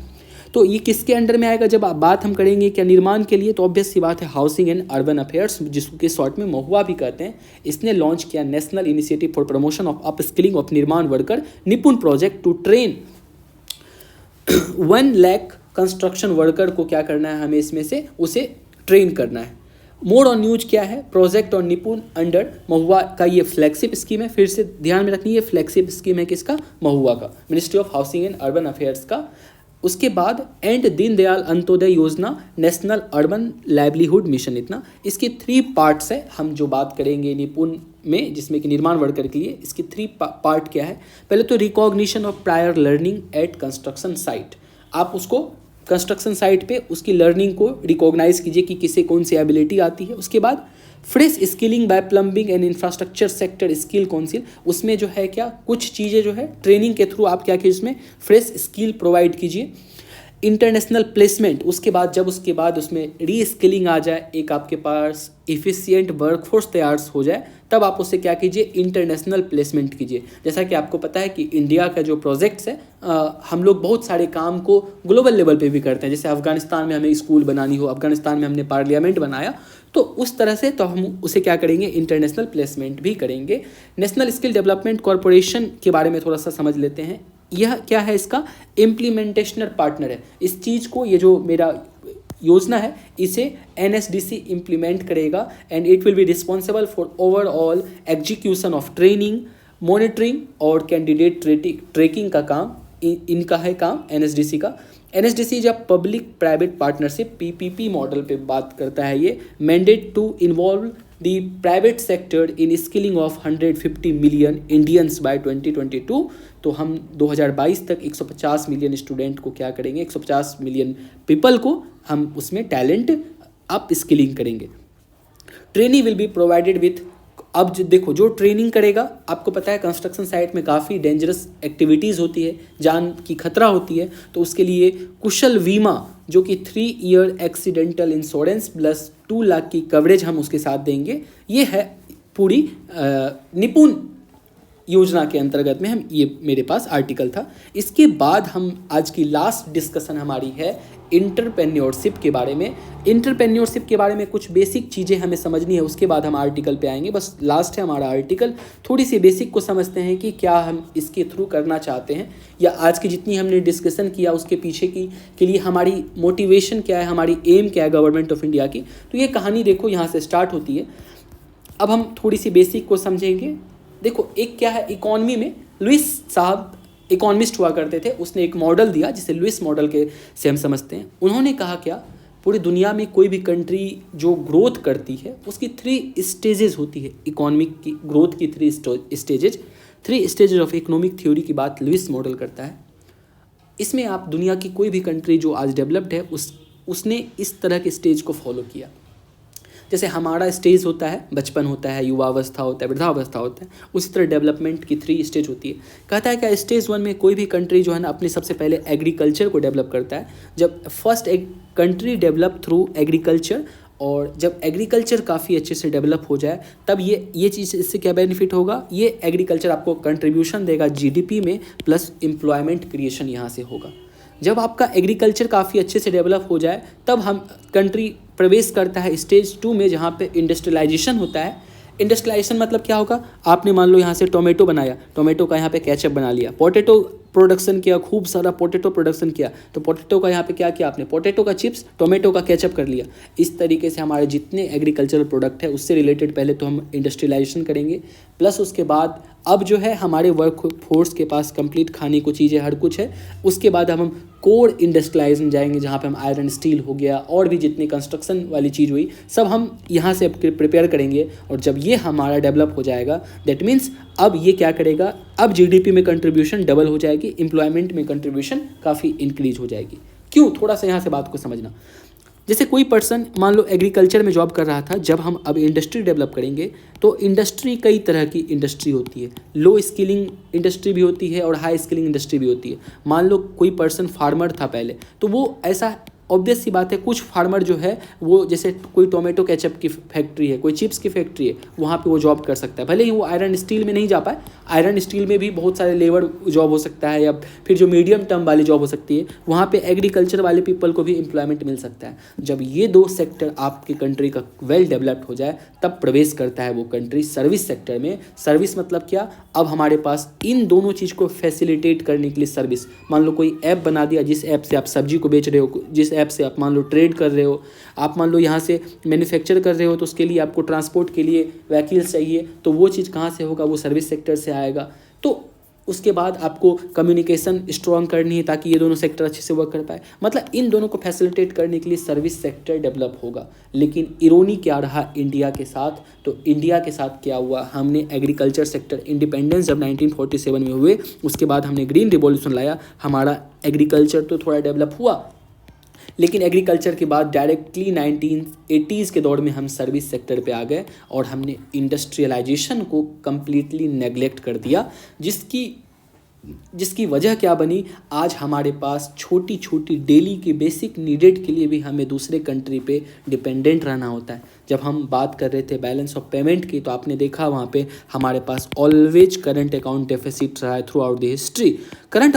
तो ये किसके अंडर में आएगा, जब बात हम करेंगे क्या निर्माण के लिए, तो ऑब्वियस सी बात है हाउसिंग एंड अर्बन अफेयर्स जिसके शॉर्ट में महुआ भी कहते हैं, इसने लॉन्च किया national initiative for promotion of upskilling of निर्माण worker Nipun project to train 1 lakh construction worker को क्या करना है, हमें इसमें से उसे ट्रेन करना है। मोड ऑन न्यूज क्या है, प्रोजेक्ट ऑन निपुण अंडर महुआ का ये फ्लैगशिप स्कीम है, फिर से ध्यान में रखनी है फ्लैगशिप स्कीम है किसका, महुआ का, ministry of housing and urban affairs का। उसके बाद एंड दीनदयाल अंत्योदय योजना नेशनल अर्बन लाइवलीहुड मिशन, इतना इसके 3 पार्ट्स है। हम जो बात करेंगे निपुण में जिसमें कि निर्माण वर्कर के लिए, इसकी 3 पार्ट क्या है, पहले तो recognition of prior learning at construction site, आप उसको कंस्ट्रक्शन साइट पे उसकी लर्निंग को रिकॉग्नाइज कीजिए कि किसे कौन सी एबिलिटी आती है। उसके बाद fresh skilling by plumbing and infrastructure sector skill council, उसमें जो है क्या कुछ चीज़ें जो है ट्रेनिंग के थ्रू आप क्या कीजिए, उसमें फ्रेश स्किल प्रोवाइड कीजिए। इंटरनेशनल प्लेसमेंट, उसके बाद जब उसके बाद उसमें री स्किलिंग आ जाए, एक आपके पास इफ़िशियंट वर्कफोर्स तैयार हो जाए, तब आप उससे क्या कीजिए, इंटरनेशनल प्लेसमेंट कीजिए। जैसा कि आपको पता है कि इंडिया का जो प्रोजेक्ट्स है, हम लोग बहुत सारे काम को ग्लोबल लेवल पे भी करते हैं। जैसे अफगानिस्तान में हमें स्कूल बनानी हो, अफगानिस्तान में हमने पार्लियामेंट बनाया, तो उस तरह से तो हम उसे क्या करेंगे, इंटरनेशनल प्लेसमेंट भी करेंगे। नेशनल स्किल डेवलपमेंट कॉरपोरेशन के बारे में थोड़ा सा समझ लेते हैं। यह क्या है, इसका इम्प्लीमेंटेशनल पार्टनर है। इस चीज़ को, ये जो मेरा योजना है, इसे NSDC इम्प्लीमेंट करेगा and it will be responsible for overall execution of training, monitoring और कैंडिडेट ट्रैकिंग का काम इनका है काम NSDC का। NSDC जब public private partnership PPP model पे बात करता है, ये mandate to involve the private sector in skilling of 150 million Indians by 2022। तो हम 2022 तक 150 मिलियन स्टूडेंट को क्या करेंगे, 150 मिलियन पीपल को हम उसमें टैलेंट अप स्किलिंग करेंगे। Trainee will be provided with, अब देखो जो ट्रेनिंग करेगा, आपको पता है कंस्ट्रक्शन साइट में काफ़ी डेंजरस एक्टिविटीज़ होती है, जान की खतरा होती है, तो उसके लिए कुशल बीमा जो कि 3 year accidental insurance plus 2 lakh की कवरेज हम उसके साथ देंगे। ये है पूरी निपुण योजना के अंतर्गत में हम, ये मेरे पास आर्टिकल था। इसके बाद हम आज की लास्ट डिस्कशन हमारी है इंटरप्रेन्योरशिप के बारे में। इंटरप्रेन्योरशिप के बारे में कुछ बेसिक चीज़ें हमें समझनी है, उसके बाद हम आर्टिकल पे आएंगे। बस लास्ट है हमारा आर्टिकल, थोड़ी सी बेसिक को समझते हैं कि क्या हम इसके थ्रू करना चाहते हैं, या आज की जितनी हमने डिस्कशन किया उसके पीछे की के लिए हमारी मोटिवेशन क्या है, हमारी एम क्या है गवर्नमेंट ऑफ इंडिया की। तो ये कहानी देखो यहाँ से स्टार्ट होती है। अब हम थोड़ी सी बेसिक को समझेंगे। देखो एक क्या है, इकॉनमी में लुइस साहब इकोनॉमिस्ट हुआ करते थे, उसने एक मॉडल दिया जिसे लुइस मॉडल के से हम समझते हैं। उन्होंने कहा क्या, पूरी दुनिया में कोई भी कंट्री जो ग्रोथ करती है उसकी 3 स्टेजेस होती है, इकोनॉमिक की ग्रोथ की 3 स्टेजेस ऑफ इकोनॉमिक थ्योरी की बात लुइस मॉडल करता है। इसमें आप दुनिया की कोई भी कंट्री जो आज डेवलप्ड है उसने इस तरह के स्टेज को फॉलो किया। जैसे हमारा स्टेज होता है, बचपन होता है, युवावस्था होता है, वृद्धावस्था होता है, उसी तरह डेवलपमेंट की 3 स्टेज होती है। कहता है क्या, स्टेज 1 में कोई भी कंट्री जो है ना अपने सबसे पहले एग्रीकल्चर को डेवलप करता है। जब फर्स्ट एक कंट्री डेवलप थ्रू एग्रीकल्चर, और जब एग्रीकल्चर काफ़ी अच्छे से डेवलप हो जाए तब ये चीज़, इससे क्या बेनिफिट होगा, ये एग्रीकल्चर आपको कंट्रीब्यूशन देगा जीडीपी में, प्लस एम्प्लॉयमेंट क्रिएशन यहाँ से होगा। जब आपका एग्रीकल्चर काफ़ी अच्छे से डेवलप हो जाए तब हम कंट्री प्रवेश करता है स्टेज 2 में, जहाँ पे इंडस्ट्रियलाइजेशन होता है। इंडस्ट्रियलाइजेशन मतलब क्या होगा, आपने मान लो यहाँ से टोमेटो बनाया, टोमेटो का यहाँ पे केचप बना लिया, पोटैटो प्रोडक्शन किया, खूब सारा पोटैटो प्रोडक्शन किया, तो पोटैटो का यहाँ पे क्या किया आपने, पोटैटो का चिप्स, टोमेटो का केचप कर लिया। इस तरीके से हमारे जितने एग्रीकल्चरल प्रोडक्ट है उससे रिलेटेड पहले तो हम इंडस्ट्रियलाइजेशन करेंगे, प्लस उसके बाद अब जो है हमारे वर्क फोर्स के पास कंप्लीट खाने को चीज़ें हर कुछ है। उसके बाद हम कोर इंडस्ट्रियलाइजेशन जाएंगे, जहाँ पे हम आयरन स्टील हो गया और भी जितनी कंस्ट्रक्शन वाली चीज़ हुई सब हम यहाँ से प्रिपेयर करेंगे। और जब ये हमारा डेवलप हो जाएगा, दैट मीन्स अब ये क्या करेगा, अब जीडीपी में कंट्रीब्यूशन डबल हो जाएगी, एम्प्लॉयमेंट में कंट्रीब्यूशन काफ़ी इंक्रीज हो जाएगी। क्यों, थोड़ा सा यहाँ से बात को समझना। जैसे कोई पर्सन मान लो एग्रीकल्चर में जॉब कर रहा था, जब हम अब इंडस्ट्री डेवलप करेंगे तो इंडस्ट्री कई तरह की इंडस्ट्री होती है, लो स्किलिंग इंडस्ट्री भी होती है और हाई स्किलिंग इंडस्ट्री भी होती है। मान लो कोई पर्सन फार्मर था पहले, तो वो ऐसा ऑब्वियस सी बात है, कुछ फार्मर जो है वो जैसे कोई टोमेटो केचप की फैक्ट्री है, कोई चिप्स की फैक्ट्री है, वहाँ पे वो जॉब कर सकता है। भले ही वो आयरन स्टील में नहीं जा पाए, आयरन स्टील में भी बहुत सारे लेबर जॉब हो सकता है, या फिर जो मीडियम टर्म वाली जॉब हो सकती है, वहाँ पे एग्रीकल्चर वाले पीपल को भी एम्प्लॉयमेंट मिल सकता है। जब ये 2 सेक्टर आपके कंट्री का वेल डेवलप्ड हो जाए तब प्रवेश करता है वो कंट्री सर्विस सेक्टर में। सर्विस मतलब क्या, अब हमारे पास इन दोनों चीज़ को फैसिलिटेट करने के लिए सर्विस, मान लो कोई ऐप बना दिया जिस ऐप से आप सब्जी को बेच रहे हो, जिस ऐप से आप मान लो ट्रेड कर रहे हो, आप मान लो यहाँ से मैन्युफैक्चर कर रहे हो, तो उसके लिए आपको ट्रांसपोर्ट के लिए व्हीकल्स चाहिए, तो वो चीज़ कहाँ से होगा, वो सर्विस सेक्टर से आएगा। तो उसके बाद आपको कम्युनिकेशन स्ट्रॉन्ग करनी है ताकि ये दोनों सेक्टर अच्छे से वर्क कर पाए, मतलब इन दोनों को फैसिलिटेट करने के लिए सर्विस सेक्टर डेवलप होगा। लेकिन इरोनी क्या रहा इंडिया के साथ, तो इंडिया के साथ क्या हुआ, हमने एग्रीकल्चर सेक्टर इंडिपेंडेंस जब 1947 में हुए, उसके बाद हमने ग्रीन रिवॉल्यूशन लाया, हमारा एग्रीकल्चर तो थोड़ा डेवलप हुआ, लेकिन एग्रीकल्चर के बाद डायरेक्टली 1980s के दौर में हम सर्विस सेक्टर पे आ गए और हमने इंडस्ट्रियलाइजेशन को कम्प्लीटली नेगलेक्ट कर दिया, जिसकी वजह क्या बनी, आज हमारे पास छोटी छोटी डेली की बेसिक नीडेड के लिए भी हमें दूसरे कंट्री पे डिपेंडेंट रहना होता है। जब हम बात कर रहे थे बैलेंस ऑफ पेमेंट की, तो आपने देखा वहाँ पे हमारे पास ऑलवेज करंट अकाउंट डेफिसिट रहा है through out the history. Current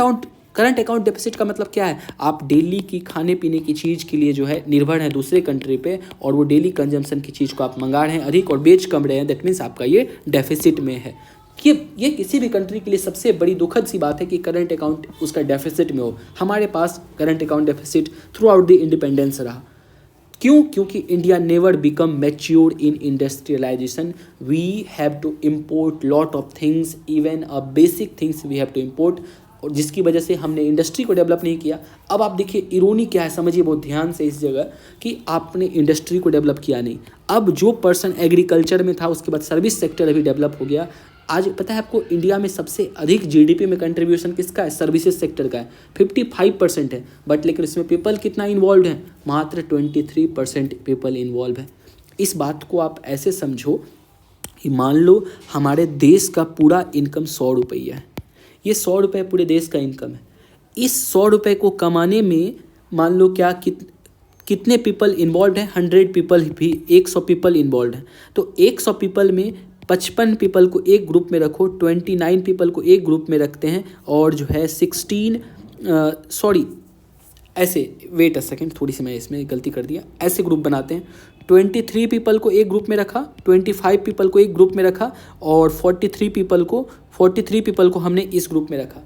account deficit का मतलब क्या है, आप डेली की खाने पीने की चीज़ के लिए जो है निर्भर है दूसरे कंट्री पे, और वो डेली कंजम्पशन की चीज़ को आप मंगा रहे हैं अधिक और बेच कम रहे हैं, दैट मीन्स आपका ये डेफिसिट में है। कि ये किसी भी कंट्री के लिए सबसे बड़ी दुखद सी बात है कि करंट अकाउंट उसका डेफिसिट में हो। हमारे पास current account deficit throughout the independence रहा। क्यों, क्योंकि India never become matured in industrialisation. We have to import lot of things, even a basic things we have to import, और जिसकी वजह से हमने इंडस्ट्री को डेवलप नहीं किया। अब आप देखिए इरोनी क्या है, समझिए बहुत ध्यान से इस जगह, कि आपने इंडस्ट्री को डेवलप किया नहीं। अब जो पर्सन एग्रीकल्चर में था उसके बाद सर्विस सेक्टर अभी डेवलप हो गया। आज पता है आपको इंडिया में सबसे अधिक जीडीपी में कंट्रीब्यूशन किसका है, सर्विसेज सेक्टर का है, 55% है, बट लेकिन इसमें पीपल कितना इन्वॉल्व है, मात्र 23% पीपल इन्वॉल्व है। इस बात को आप ऐसे समझो कि मान लो हमारे देश का पूरा इनकम 100 रुपया है, ये 100 रुपये पूरे देश का इनकम है। इस 100 रुपये को कमाने में मान लो क्या कितने पीपल इन्वॉल्व हैं, 100 पीपल भी, 100 पीपल इन्वॉल्व हैं। तो 100 पीपल में 55 पीपल को एक ग्रुप में रखो, 29 पीपल को एक ग्रुप में रखते हैं, और जो है 16 ऐसे, वेट अ सेकेंड, थोड़ी सी मैं इसमें गलती कर दिया, ऐसे ग्रुप बनाते हैं। 23 पीपल को एक ग्रुप में रखा, 25 पीपल को एक ग्रुप में रखा, और 43 पीपल को हमने इस ग्रुप में रखा।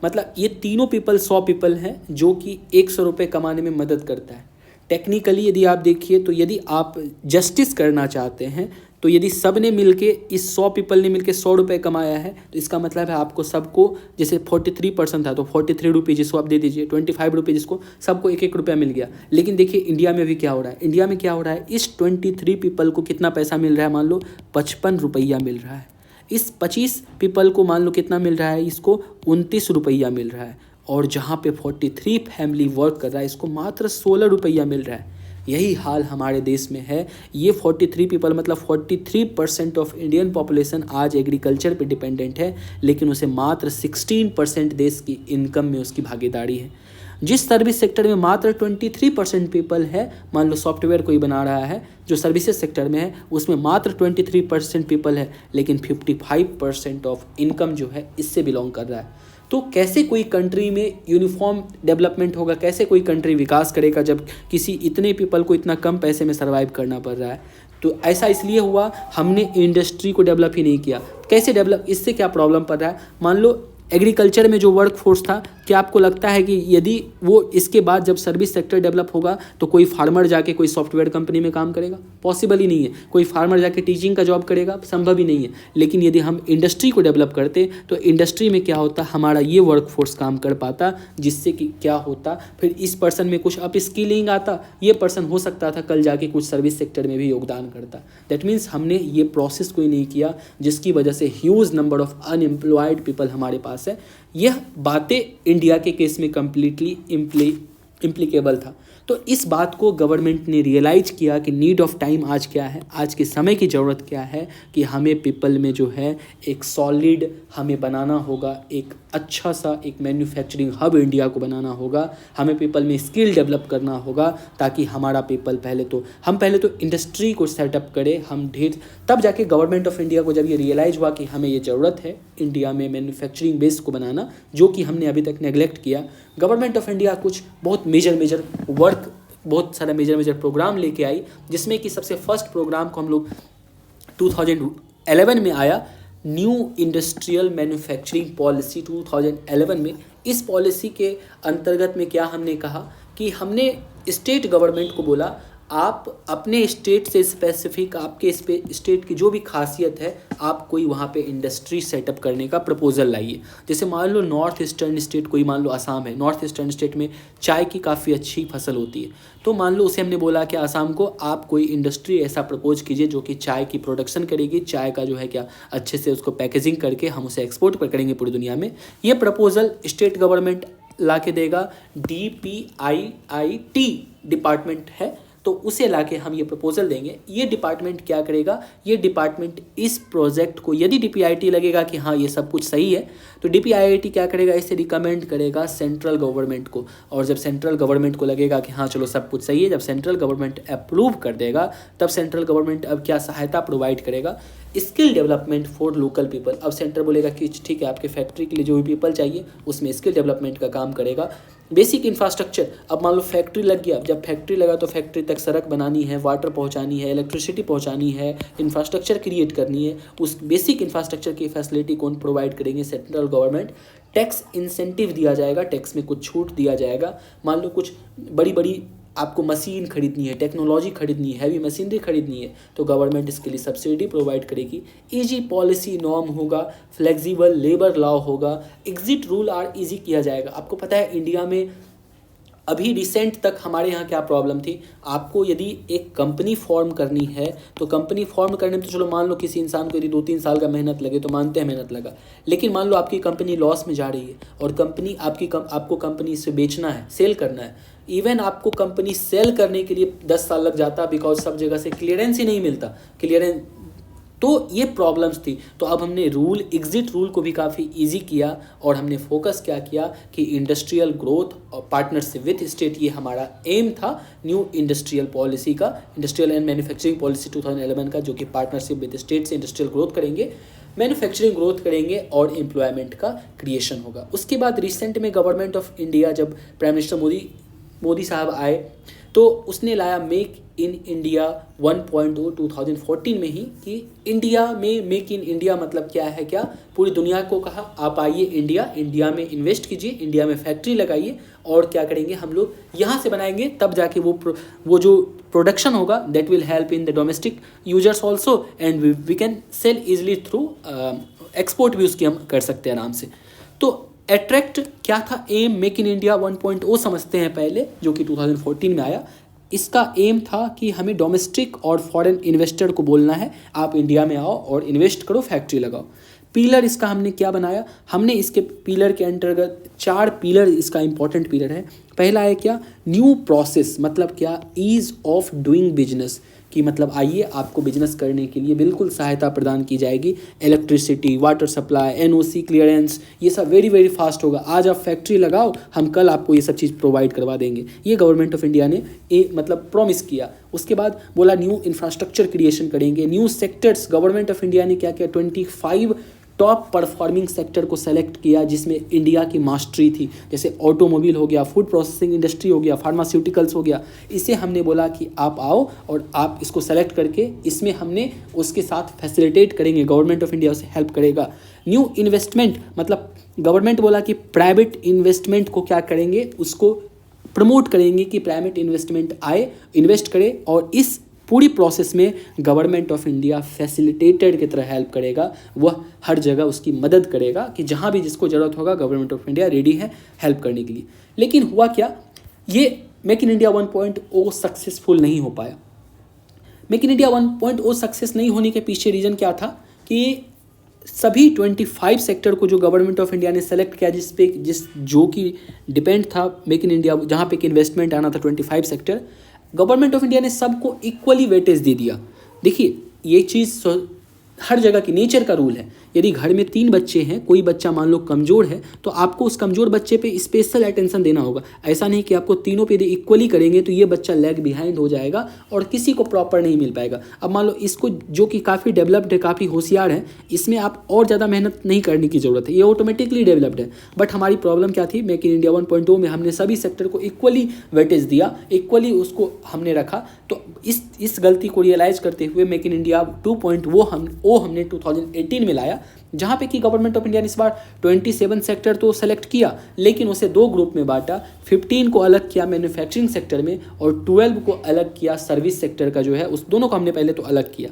मतलब ये तीनों पीपल 100 पीपल हैं जो कि 100 रुपये कमाने में मदद करता है। टेक्निकली यदि आप देखिए तो यदि आप जस्टिस करना चाहते हैं तो यदि सब ने मिलके, इस 100 पीपल ने मिलके 100 रुपये कमाया है, तो इसका मतलब है आपको सबको, जैसे 43% था तो 43 रुपये जिसको आप दे दीजिए, 25 रुपये जिसको, सबको 1-1 रुपया मिल गया। लेकिन देखिए इंडिया में भी क्या हो रहा है, इंडिया में क्या हो रहा है, इस 23 पीपल को कितना पैसा मिल रहा है, मान लो 55 रुपया मिल रहा है। इस 25 पीपल को मान लो कितना मिल रहा है, इसको 29 रुपया मिल रहा है। और जहाँ पे 43 फैमिली वर्क कर रहा है, इसको मात्र 16 रुपया मिल रहा है। यही हाल हमारे देश में है। ये 43 पीपल मतलब 43% ऑफ इंडियन पॉपुलेशन आज एग्रीकल्चर पे डिपेंडेंट है, लेकिन उसे मात्र 16% देश की इनकम में उसकी भागीदारी है। जिस सर्विस सेक्टर में मात्र 23% पीपल है, मान लो सॉफ्टवेयर कोई बना रहा है जो सर्विसेज सेक्टर में है, उसमें मात्र 23% पीपल है, लेकिन 55% ऑफ इनकम जो है इससे बिलोंग कर रहा है। तो कैसे कोई कंट्री में यूनिफॉर्म डेवलपमेंट होगा, कैसे कोई कंट्री विकास करेगा जब किसी इतने पीपल को इतना कम पैसे में सर्वाइव करना पड़ रहा है। तो ऐसा इसलिए हुआ, हमने इंडस्ट्री को डेवलप ही नहीं किया। कैसे डेवलप, इससे क्या प्रॉब्लम पड़ रहा है, मान लो एग्रीकल्चर में जो वर्क फोर्स था, क्या आपको लगता है कि यदि वो इसके बाद जब सर्विस सेक्टर डेवलप होगा तो कोई फार्मर जाके कोई सॉफ्टवेयर कंपनी में काम करेगा? पॉसिबल ही नहीं है। कोई फार्मर जाके टीचिंग का जॉब करेगा? संभव ही नहीं है। लेकिन यदि हम इंडस्ट्री को डेवलप करते तो इंडस्ट्री में क्या होता, हमारा ये वर्क फोर्स काम कर पाता, जिससे कि क्या होता, फिर इस पर्सन में कुछ अप स्किलिंग आता, ये पर्सन हो सकता था कल जाके कुछ सर्विस सेक्टर में भी योगदान करता। दैट मीन्स हमने ये प्रोसेस कोई नहीं किया, जिसकी वजह से huge number of unemployed people हमारे पास है। यह बातें इंडिया के केस में कंप्लीटली इम्प्लीकेबल था। तो इस बात को गवर्नमेंट ने रियलाइज किया कि नीड ऑफ टाइम आज क्या है, आज के समय की ज़रूरत क्या है, कि हमें पीपल में जो है एक सॉलिड हमें बनाना होगा, एक अच्छा सा एक मैन्युफैक्चरिंग हब इंडिया को बनाना होगा। हमें पीपल में स्किल डेवलप करना होगा, ताकि हमारा पीपल पहले तो इंडस्ट्री को सेटअप करें, हम ढेर, तब जाके गवर्नमेंट ऑफ इंडिया को जब ये रियलाइज़ हुआ कि हमें ये ज़रूरत है इंडिया में मैन्युफैक्चरिंग बेस को बनाना, जो कि हमने अभी तक नेगलेक्ट किया, गवर्नमेंट ऑफ इंडिया कुछ बहुत मेजर वर्क, बहुत सारा मेजर प्रोग्राम लेके आई, जिसमें कि सबसे फर्स्ट प्रोग्राम को हम लोग 2011 में आया, न्यू इंडस्ट्रियल मैन्युफैक्चरिंग पॉलिसी 2011 में। इस पॉलिसी के अंतर्गत में क्या हमने कहा कि हमने स्टेट गवर्नमेंट को बोला, आप अपने स्टेट से स्पेसिफिक, आपके स्टेट की जो भी खासियत है, आप कोई वहाँ पे इंडस्ट्री सेटअप करने का प्रपोजल लाइए। जैसे मान लो नॉर्थ ईस्टर्न स्टेट, कोई मान लो असम है, नॉर्थ ईस्टर्न स्टेट में चाय की काफ़ी अच्छी फसल होती है, तो मान लो उसे हमने बोला कि असम को आप कोई इंडस्ट्री ऐसा प्रपोज कीजिए जो कि चाय की प्रोडक्शन करेगी, चाय का जो है क्या अच्छे से उसको पैकेजिंग करके हम उसे एक्सपोर्ट करेंगे पूरी दुनिया में। ये प्रपोजल स्टेट गवर्नमेंट ला के देगा, DPIIT डिपार्टमेंट है, तो उसे लाके हम ये प्रपोजल देंगे। ये डिपार्टमेंट क्या करेगा, ये डिपार्टमेंट इस प्रोजेक्ट को, यदि DPIIT लगेगा कि हाँ ये सब कुछ सही है, तो DPIIT क्या करेगा, इसे रिकमेंड करेगा सेंट्रल गवर्नमेंट को। और जब सेंट्रल गवर्नमेंट को लगेगा कि हाँ चलो सब कुछ सही है, जब सेंट्रल गवर्नमेंट अप्रूव कर देगा, तब सेंट्रल गवर्नमेंट अब क्या सहायता प्रोवाइड करेगा, skill development for local people. अब सेंटर बोलेगा कि ठीक है, आपके फैक्ट्री के लिए जो भी पीपल चाहिए उसमें स्किल डेवलपमेंट का काम करेगा। बेसिक इंफ्रास्ट्रक्चर, अब मान लो फैक्ट्री लग गया, जब फैक्ट्री लगा तो फैक्ट्री तक सड़क बनानी है, वाटर पहुंचानी है, इलेक्ट्रिसिटी पहुंचानी है, इंफ्रास्ट्रक्चर क्रिएट करनी है। उस बेसिक इंफ्रास्ट्रक्चर की फैसिलिटी कौन प्रोवाइड करेंगे, सेंट्रल गवर्नमेंट। टैक्स इंसेंटिव दिया जाएगा, टैक्स में कुछ छूट दिया जाएगा। मान लो कुछ बड़ी आपको मशीन खरीदनी है, टेक्नोलॉजी खरीदनी है, हैवी मशीनरी खरीदनी है, तो गवर्नमेंट इसके लिए सब्सिडी प्रोवाइड करेगी। ईजी पॉलिसी नॉर्म होगा, फ्लेक्सिबल लेबर लॉ होगा, एग्जिट रूल आर इजी किया जाएगा। आपको पता है इंडिया में अभी रिसेंट तक हमारे यहाँ क्या प्रॉब्लम थी, आपको यदि एक कंपनी फॉर्म करनी है तो कंपनी फॉर्म करने में तो चलो मान लो किसी इंसान को यदि 2-3 साल का मेहनत लगे तो मानते हैं मेहनत लगा, लेकिन मान लो आपकी कंपनी लॉस में जा रही है और कंपनी आपको कंपनी से बेचना है, सेल करना है, इवन आपको कंपनी सेल करने के लिए 10 साल लग जाता, बिकॉज सब जगह से क्लियरेंस ही नहीं मिलता, क्लियरेंस, तो ये प्रॉब्लम्स थी। तो अब हमने एग्जिट रूल को भी काफ़ी इजी किया और हमने फोकस क्या किया कि इंडस्ट्रियल ग्रोथ और पार्टनरशिप विथ स्टेट, ये हमारा एम था न्यू इंडस्ट्रियल पॉलिसी का, इंडस्ट्रियल एंड मैन्युफैक्चरिंग पॉलिसी 2011 का, जो कि पार्टनरशिप विद स्टेट से इंडस्ट्रियल ग्रोथ करेंगे, मैन्युफैक्चरिंग ग्रोथ करेंगे और एम्प्लॉयमेंट का क्रिएशन होगा। उसके बाद रिसेंट में गवर्नमेंट ऑफ इंडिया, जब प्राइम मिनिस्टर मोदी साहब आए तो उसने लाया मेक इन इंडिया 1.0 2014 में ही, कि इंडिया में मेक इन इंडिया मतलब क्या है, क्या पूरी दुनिया को कहा आप आइए इंडिया में इन्वेस्ट कीजिए, इंडिया में फैक्ट्री लगाइए और क्या करेंगे हम लोग यहाँ से बनाएंगे, तब जाके वो जो प्रोडक्शन होगा that will help in the domestic users also and we can sell easily through export भी उसकी हम कर सकते हैं आराम से। तो अट्रैक्ट क्या था एम, मेक इन इंडिया 1.0 समझते हैं पहले, जो कि 2014 में आया। इसका एम था कि हमें डोमेस्टिक और फॉरेन इन्वेस्टर को बोलना है आप इंडिया में आओ और इन्वेस्ट करो, फैक्ट्री लगाओ। पिलर इसका हमने क्या बनाया, हमने इसके पिलर के अंतर्गत 4 पिलर इसका इंपॉर्टेंट पिलर है। पहला है क्या, न्यू प्रोसेस, मतलब क्या, ईज ऑफ डूइंग बिजनेस, कि मतलब आइए आपको बिजनेस करने के लिए बिल्कुल सहायता प्रदान की जाएगी, electricity, water supply, NOC clearance, ये सब वेरी वेरी फास्ट होगा। आज आप फैक्ट्री लगाओ, हम कल आपको ये सब चीज़ प्रोवाइड करवा देंगे, ये गवर्नमेंट ऑफ इंडिया ने मतलब प्रॉमिस किया। उसके बाद बोला न्यू इंफ्रास्ट्रक्चर क्रिएशन करेंगे, new sectors, government of India ने क्या किया, 25 टॉप परफॉर्मिंग सेक्टर को सेलेक्ट किया जिसमें इंडिया की मास्टरी थी, जैसे ऑटोमोबाइल हो गया, फूड प्रोसेसिंग इंडस्ट्री हो गया, फार्मास्यूटिकल्स हो गया। इसे हमने बोला कि आप आओ और आप इसको सेलेक्ट करके इसमें हमने उसके साथ फैसिलिटेट करेंगे, गवर्नमेंट ऑफ इंडिया उसे हेल्प करेगा। न्यू इन्वेस्टमेंट, मतलब गवर्नमेंट बोला कि प्राइवेट इन्वेस्टमेंट को क्या करेंगे, उसको प्रमोट करेंगे कि प्राइवेट इन्वेस्टमेंट आए, इन्वेस्ट करे, और इस पूरी प्रोसेस में गवर्नमेंट ऑफ इंडिया फैसिलिटेटेड की तरह हेल्प करेगा, वह हर जगह उसकी मदद करेगा कि जहाँ भी जिसको ज़रूरत होगा गवर्नमेंट ऑफ इंडिया रेडी है हेल्प करने के लिए। लेकिन हुआ क्या, ये मेक इन इंडिया 1.0 सक्सेसफुल नहीं हो पाया। मेक इन इंडिया 1.0 सक्सेस नहीं होने के पीछे रीज़न क्या था कि सभी 25 सेक्टर को जो गवर्नमेंट ऑफ इंडिया ने सेलेक्ट किया, जो कि डिपेंड था मेक इन इंडिया, जहाँ पे इन्वेस्टमेंट आना था 25 सेक्टर, गवर्नमेंट ऑफ इंडिया ने सबको इक्वली वेटेज दे दिया। देखिए ये चीज़ हर जगह की नेचर का रूल है। यदि घर में 3 बच्चे हैं, कोई बच्चा मान लो कमज़ोर है, तो आपको उस कमज़ोर बच्चे पे स्पेशल अटेंशन देना होगा। ऐसा नहीं कि आपको तीनों पे यदि इक्वली करेंगे तो ये बच्चा लैग बिहाइंड हो जाएगा और किसी को प्रॉपर नहीं मिल पाएगा। अब मान लो इसको, जो कि काफ़ी डेवलप्ड है, काफ़ी होशियार है, इसमें आप और ज़्यादा मेहनत नहीं करने की ज़रूरत है, ये ऑटोमेटिकली डेवलप्ड है। बट हमारी प्रॉब्लम क्या थी, मेक इन इंडिया 1.0 में हमने सभी सेक्टर को इक्वली वेटेज दिया, इक्वली उसको हमने रखा। तो इस गलती को रियलाइज़ करते हुए मेक इन इंडिया 2.0 हमने 2018 में लाया, जहाँ पे कि गवर्नमेंट ऑफ इंडिया ने इस बार 27 सेक्टर तो सेलेक्ट किया, लेकिन उसे 2 ग्रुप में बांटा। 15 को अलग किया मैन्युफैक्चरिंग सेक्टर में और 12 को अलग किया सर्विस सेक्टर का जो है, उस दोनों को हमने पहले तो अलग किया।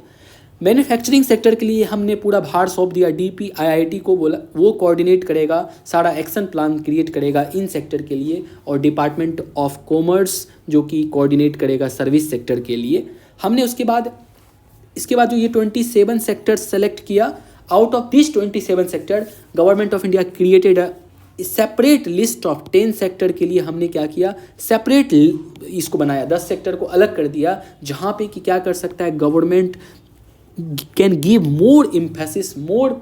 मैन्युफैक्चरिंग सेक्टर के लिए हमने पूरा भार सौंप दिया DPIIT को, बोला वो कोऑर्डिनेट करेगा, सारा एक्शन प्लान क्रिएट करेगा इन सेक्टर के लिए, और डिपार्टमेंट ऑफ कॉमर्स जो कि कोऑर्डिनेट करेगा सर्विस सेक्टर के लिए। हमने इसके बाद जो ये 27 सेक्टर सेलेक्ट किया, out of this 27 sector government of India created a separate list of 10 sector के लिए हमने क्या किया, सेपरेट इसको बनाया, 10 सेक्टर को अलग कर दिया, जहाँ पे कि क्या कर सकता है government can give more emphasis, more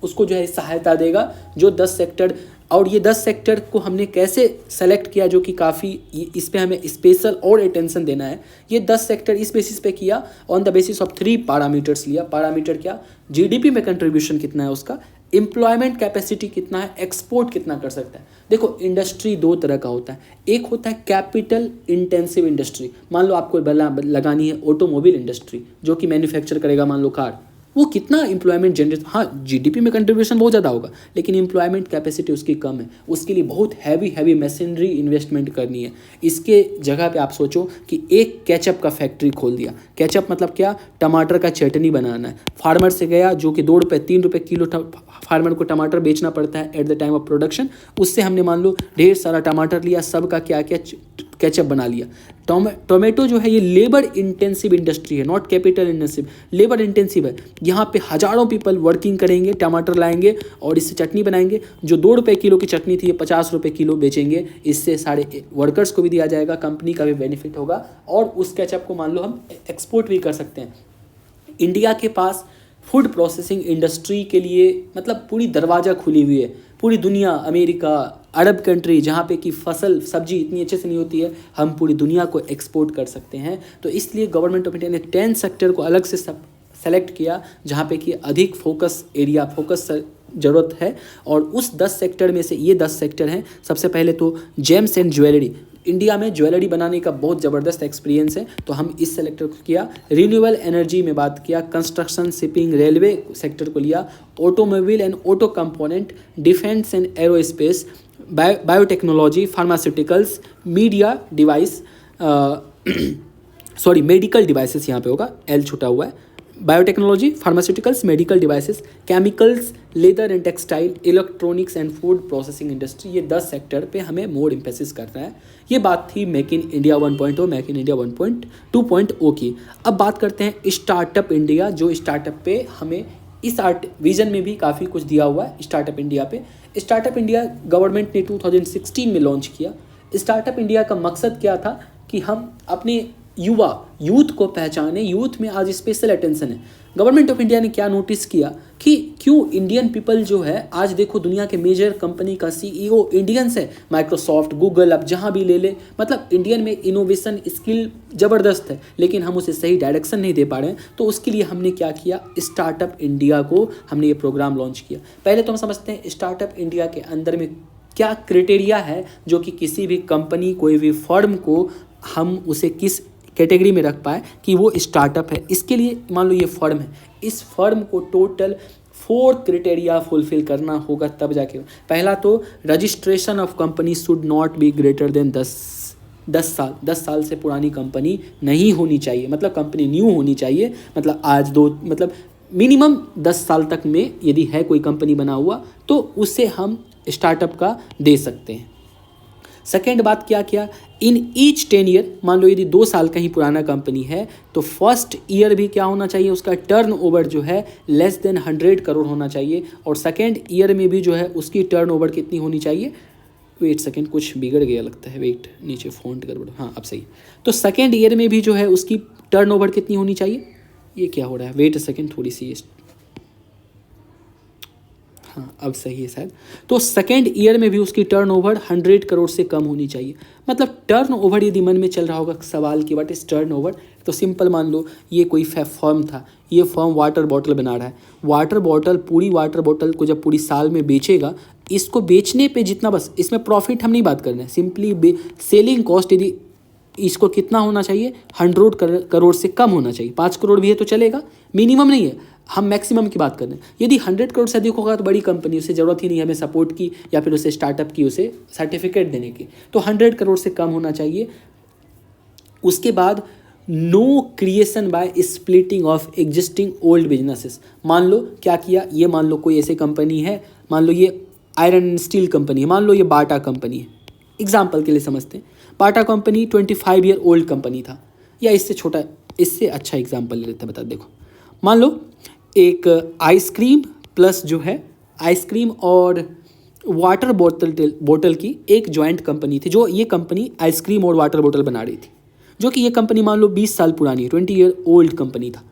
उसको जो है सहायता देगा जो 10 सेक्टर। और ये 10 सेक्टर को हमने कैसे सेलेक्ट किया, जो कि काफ़ी इस पे हमें स्पेशल और अटेंशन देना है। ये 10 सेक्टर इस बेसिस पे किया, on the basis of 3 parameters लिया। पैरामीटर क्या, GDP में कंट्रीब्यूशन कितना है उसका, एम्प्लॉयमेंट कैपेसिटी कितना है, एक्सपोर्ट कितना कर सकता है। देखो इंडस्ट्री 2 तरह का होता है, एक होता है कैपिटल इंटेंसिव इंडस्ट्री, मान लो आपको लगानी है ऑटोमोबाइल इंडस्ट्री जो कि मैन्युफैक्चर करेगा मान लो कार, वो कितना एम्प्लॉयमेंट जनरेट, हाँ जीडीपी में कंट्रीब्यूशन बहुत ज़्यादा होगा, लेकिन एम्प्लॉयमेंट कैपेसिटी उसकी कम है, उसके लिए बहुत हैवी मशीनरी इन्वेस्टमेंट करनी है। इसके जगह पे आप सोचो कि एक केचप का फैक्ट्री खोल दिया। केचप मतलब क्या, टमाटर का चटनी बनाना है। फार्मर से गया जो कि 2 रुपये 3 रुपये किलो फार्मर को टमाटर बेचना पड़ता है at the time of production, उससे हमने मान लो ढेर सारा टमाटर लिया, सबका क्या क्या केचप बना लिया। टोमेटो जो है ये लेबर इंटेंसिव इंडस्ट्री है, not capital intensive, labour intensive है। यहाँ पे हज़ारों पीपल वर्किंग करेंगे, टमाटर लाएंगे और इससे चटनी बनाएंगे। जो 2 रुपये किलो की चटनी थी ये 50 रुपये किलो बेचेंगे। इससे सारे वर्कर्स को भी दिया जाएगा, कंपनी का भी बेनिफिट होगा, और उस केचप को मान लो हम एक्सपोर्ट भी कर सकते हैं। इंडिया के पास फूड प्रोसेसिंग इंडस्ट्री के लिए मतलब पूरी दरवाज़ा खुली हुई है। पूरी दुनिया, अमेरिका, अरब कंट्री, जहाँ पे कि फसल सब्जी इतनी अच्छे से नहीं होती है, हम पूरी दुनिया को एक्सपोर्ट कर सकते हैं। तो इसलिए गवर्नमेंट ऑफ इंडिया ने 10 सेक्टर को अलग से सेलेक्ट किया जहाँ पे कि अधिक फोकस ज़रूरत है। और उस 10 सेक्टर में से ये 10 सेक्टर हैं। सबसे पहले तो जेम्स एंड ज्वेलरी, इंडिया में ज्वेलरी बनाने का बहुत ज़बरदस्त एक्सपीरियंस है, तो हम इस सेक्टर को किया। रिन्यूएबल एनर्जी में बात किया, कंस्ट्रक्शन, शिपिंग, रेलवे सेक्टर को लिया, automobile and auto component, defence and aerospace, biotechnology, pharmaceuticals, media device, sorry medical devices यहाँ पे होगा, एल छुटा हुआ है, biotechnology, pharmaceuticals, medical devices, chemicals, leather and textile, electronics and food processing industry. ये 10 sector पे हमें मोर एम्फेसिस करना है। ये बात थी make in India 1.0, make in India 1.2.0 की। अब बात करते हैं स्टार्टअप इंडिया, जो स्टार्टअप पे हमें इस विजन में भी काफ़ी कुछ दिया हुआ है। स्टार्टअप इंडिया पे, स्टार्टअप इंडिया गवर्नमेंट ने 2016 में लॉन्च किया। स्टार्टअप इंडिया का मकसद क्या था कि हम अपने यूथ को पहचाने। यूथ में आज स्पेशल अटेंशन है। गवर्नमेंट ऑफ इंडिया ने क्या नोटिस किया कि क्यों इंडियन पीपल जो है, आज देखो दुनिया के मेजर कंपनी का सीईओ इंडियंस है, माइक्रोसॉफ्ट, गूगल, अब जहाँ भी ले ले, मतलब इंडियन में इनोवेशन स्किल ज़बरदस्त है, लेकिन हम उसे सही डायरेक्शन नहीं दे पा रहे हैं। तो उसके लिए हमने क्या किया, स्टार्टअप इंडिया को हमने ये प्रोग्राम लॉन्च किया। पहले तो हम समझते हैं स्टार्टअप इंडिया के अंदर में क्या क्राइटेरिया है जो कि किसी भी कंपनी, कोई भी फर्म को हम उसे किस कैटेगरी में रख पाए कि वो स्टार्टअप है। इसके लिए मान लो ये फर्म है, इस फर्म को टोटल 4 क्राइटेरिया फुलफिल करना होगा तब जाके। पहला तो registration of company should not be greater than 10 साल से पुरानी कंपनी नहीं होनी चाहिए, मतलब कंपनी न्यू होनी चाहिए। मतलब आज मतलब मिनिमम 10 साल तक में यदि है कोई कंपनी बना हुआ तो उसे हम स्टार्टअप का दे सकते हैं। सेकेंड बात क्या किया, इन ईच 10 ईयर, मान लो यदि 2 साल का ही पुराना कंपनी है तो फर्स्ट ईयर भी क्या होना चाहिए, उसका टर्नओवर जो है लेस देन 100 करोड़ होना चाहिए। और सेकेंड ईयर में भी जो है उसकी टर्नओवर कितनी होनी चाहिए, वेट सेकेंड, कुछ बिगड़ गया लगता है, वेट नीचे फ़ॉन्ट गड़बड़, हाँ अब सही। तो सेकेंड ईयर में भी जो है उसकी टर्नओवर कितनी होनी चाहिए, ये क्या हो रहा है, वेट सेकेंड, थोड़ी सी, हाँ अब सही है शायद। तो सेकेंड ईयर में भी उसकी टर्नओवर 100 करोड़ से कम होनी चाहिए। मतलब टर्नओवर यदि मन में चल रहा होगा सवाल की व्हाट इज टर्नओवर, तो सिंपल मान लो ये कोई फर्म था, ये फर्म वाटर बॉटल बना रहा है। वाटर बॉटल, पूरी वाटर बॉटल को जब पूरी साल में बेचेगा, इसको बेचने पे जितना, बस इसमें प्रॉफिट हम नहीं बात कर रहे हैं, सिंपली सेलिंग कॉस्ट यदि इसको कितना होना चाहिए, 100 करोड़ से कम होना चाहिए। 5 करोड़ भी है तो चलेगा, मिनिमम नहीं है, हम मैक्सिमम की बात कर रहे हैं। यदि 100 करोड़ से अधिक होगा तो बड़ी कंपनी, उसे ज़रूरत ही नहीं हमें सपोर्ट की या फिर उसे स्टार्टअप की, उसे सर्टिफिकेट देने की। तो 100 करोड़ से कम होना चाहिए। उसके बाद no creation by splitting of existing old businesses. मान लो क्या किया, ये मान लो कोई ऐसी कंपनी है, मान लो ये आयरन एंड स्टील कंपनी है, मान लो ये बाटा कंपनी है, एग्जाम्पल के लिए समझते हैं। Bata company 25 year old company था, या इससे छोटा, इससे अच्छा एग्जाम्पल ले लेते हैं। बता देखो, मान लो एक आइसक्रीम प्लस जो है आइसक्रीम और वाटर बोतल की एक जॉइंट कंपनी थी, जो ये कंपनी आइसक्रीम और वाटर बोतल बना रही थी, जो कि ये कंपनी मान लो 20 साल पुरानी है, 20 ईयर ओल्ड कंपनी था।